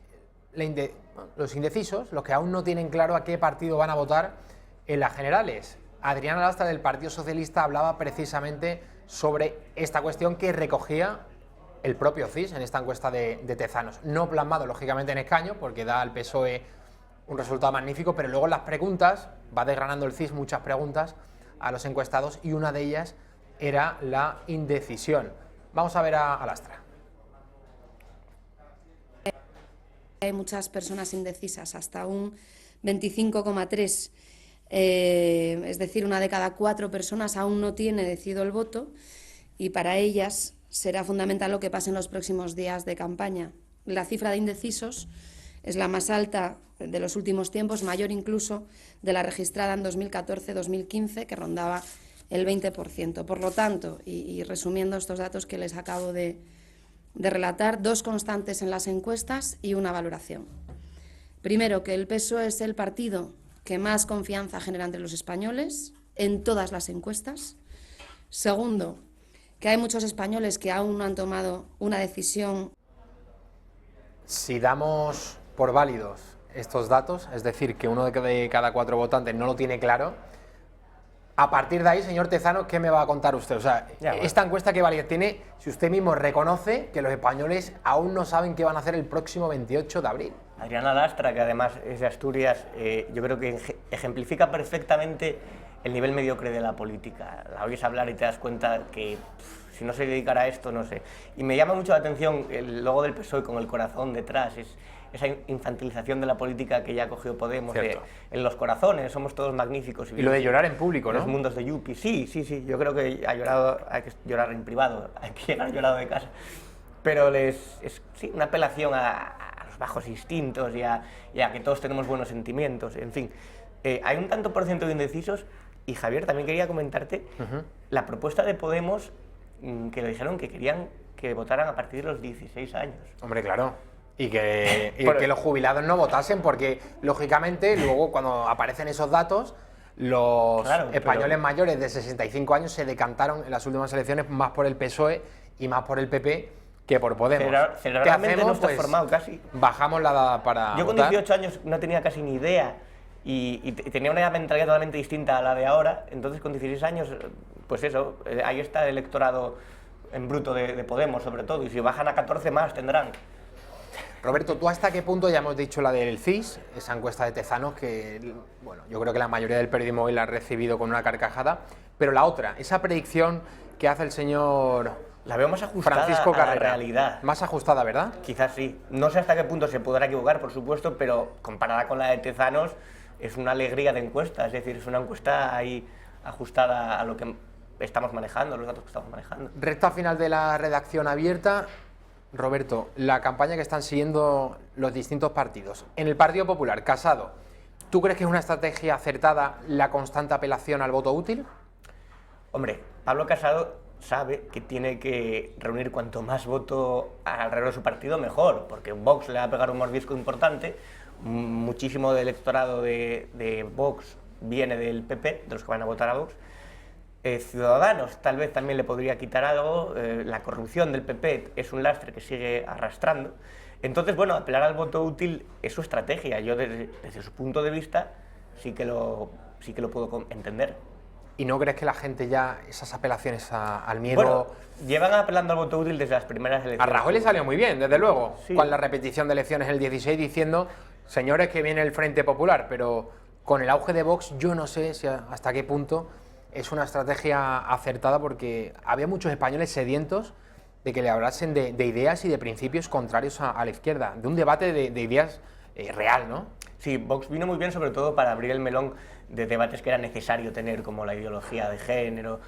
Speaker 1: los indecisos, los que aún no tienen claro a qué partido van a votar en las generales. Adriana Lastra del Partido Socialista hablaba precisamente sobre esta cuestión que recogía el propio CIS en esta encuesta de Tezanos. No plasmado, lógicamente, en escaño, porque da al PSOE un resultado magnífico, pero luego en las preguntas, va desgranando el CIS muchas preguntas a los encuestados y una de ellas era la indecisión. Vamos a ver a Lastra.
Speaker 6: Hay muchas personas indecisas, hasta un 25,3%. Es decir, una de cada 4 personas aún no tiene decidido el voto y para ellas será fundamental lo que pase en los próximos días de campaña. La cifra de indecisos es la más alta de los últimos tiempos, mayor incluso de la registrada en 2014-2015, que rondaba el 20%. Por lo tanto, y resumiendo estos datos que les acabo de relatar, dos constantes en las encuestas y una valoración. Primero, que el PSOE es el partido que más confianza genera entre los españoles en todas las encuestas. Segundo, que hay muchos españoles que aún no han tomado una decisión.
Speaker 1: Si damos por válidos estos datos, es decir, que uno de cada 4 votantes no lo tiene claro, a partir de ahí, señor Tezanos, ¿qué me va a contar usted? O sea, esta encuesta, ¿qué validez tiene si usted mismo reconoce que los españoles aún no saben qué van a hacer el próximo 28 de abril?
Speaker 4: Adriana Lastra, que además es de Asturias, yo creo que ejemplifica perfectamente el nivel mediocre de la política. La oyes hablar y te das cuenta que si no se dedicara a esto, no sé. Y me llama mucho la atención el logo del PSOE con el corazón detrás, esa infantilización de la política que ya ha cogido Podemos, en los corazones, somos todos magníficos.
Speaker 1: Y lo de llorar en público, ¿no?
Speaker 4: Los mundos de Yupi, sí, yo creo que hay que llorar en privado, hay que llegar llorado de casa. Pero es una apelación a los bajos instintos y a que todos tenemos buenos sentimientos, en fin. Hay un tanto por ciento de indecisos y, Javier, también quería comentarte la propuesta de Podemos, que le dijeron que querían que votaran a partir de los 16 años.
Speaker 1: Hombre, claro. Y que los jubilados no votasen, porque lógicamente luego cuando aparecen esos datos, los españoles mayores de 65 años se decantaron en las últimas elecciones más por el PSOE y más por el PP que por Podemos.
Speaker 4: ¿Qué hacemos? No está formado casi.
Speaker 1: Bajamos la edad para
Speaker 4: Yo con
Speaker 1: votar.
Speaker 4: 18 años no tenía casi ni idea y tenía una mentalidad totalmente distinta a la de ahora. Entonces con 16 años, pues eso, ahí está el electorado en bruto de Podemos sobre todo, y si bajan a 14 más tendrán.
Speaker 1: Roberto, ¿tú hasta qué punto, ya hemos dicho la del CIS, esa encuesta de Tezanos, que bueno, yo creo que la mayoría del periodismo hoy la ha recibido con una carcajada, pero la otra, esa predicción que hace el señor
Speaker 4: la veo más ajustada
Speaker 1: Francisco Carrera,
Speaker 4: a la realidad.
Speaker 1: Más ajustada, ¿verdad?
Speaker 4: Quizás sí. No sé hasta qué punto se podrá equivocar, por supuesto, pero comparada con la de Tezanos, es una alegría de encuesta, es decir, es una encuesta ahí ajustada a lo que estamos manejando, los datos que estamos manejando.
Speaker 1: Recta final de la redacción abierta. Roberto, la campaña que están siguiendo los distintos partidos. En el Partido Popular, Casado, ¿tú crees que es una estrategia acertada la constante apelación al voto útil?
Speaker 4: Hombre, Pablo Casado sabe que tiene que reunir cuanto más voto alrededor de su partido, mejor, porque Vox le va a pegar un mordisco importante. Muchísimo del electorado de Vox viene del PP, de los que van a votar a Vox. Ciudadanos tal vez también le podría quitar algo, la corrupción del PP es un lastre que sigue arrastrando. Entonces, bueno, apelar al voto útil es su estrategia. Yo desde su punto de vista sí que lo puedo entender.
Speaker 1: ¿Y no crees que la gente ya, esas apelaciones al miedo...
Speaker 4: Bueno, llevan apelando al voto útil desde las primeras elecciones.
Speaker 1: A Rajoy le salió muy bien, desde luego,
Speaker 4: sí,
Speaker 1: con la repetición de elecciones el 16, diciendo, señores, que viene el Frente Popular, pero con el auge de Vox yo no sé hasta qué punto es una estrategia acertada, porque había muchos españoles sedientos de que le hablasen de ideas y de principios contrarios a la izquierda, de un debate de ideas real, ¿no?
Speaker 4: Sí, Vox vino muy bien sobre todo para abrir el melón de debates que era necesario tener, como la ideología de género,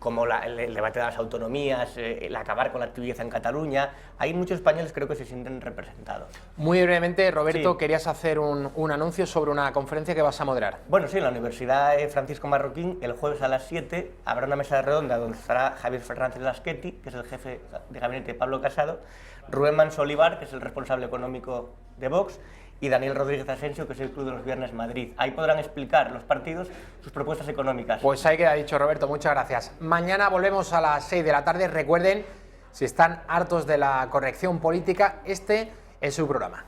Speaker 4: como el debate de las autonomías, el acabar con la actividad en Cataluña. Hay muchos españoles creo que se sienten representados.
Speaker 1: Muy brevemente, Roberto,
Speaker 4: sí,
Speaker 1: querías hacer un anuncio sobre una conferencia que vas a moderar.
Speaker 4: Bueno, sí, en la Universidad Francisco Marroquín, el jueves a las 7, habrá una mesa redonda donde estará Javier Fernández Lasqueti, que es el jefe de gabinete de Pablo Casado, Rubén Manso Olivar, que es el responsable económico de Vox, y Daniel Rodríguez Asensio, que es el Club de los Viernes Madrid. Ahí podrán explicar los partidos sus propuestas económicas.
Speaker 1: Pues ahí queda dicho, Roberto, muchas gracias. Mañana volvemos a las 6 de la tarde. Recuerden, si están hartos de la corrección política, este es su programa.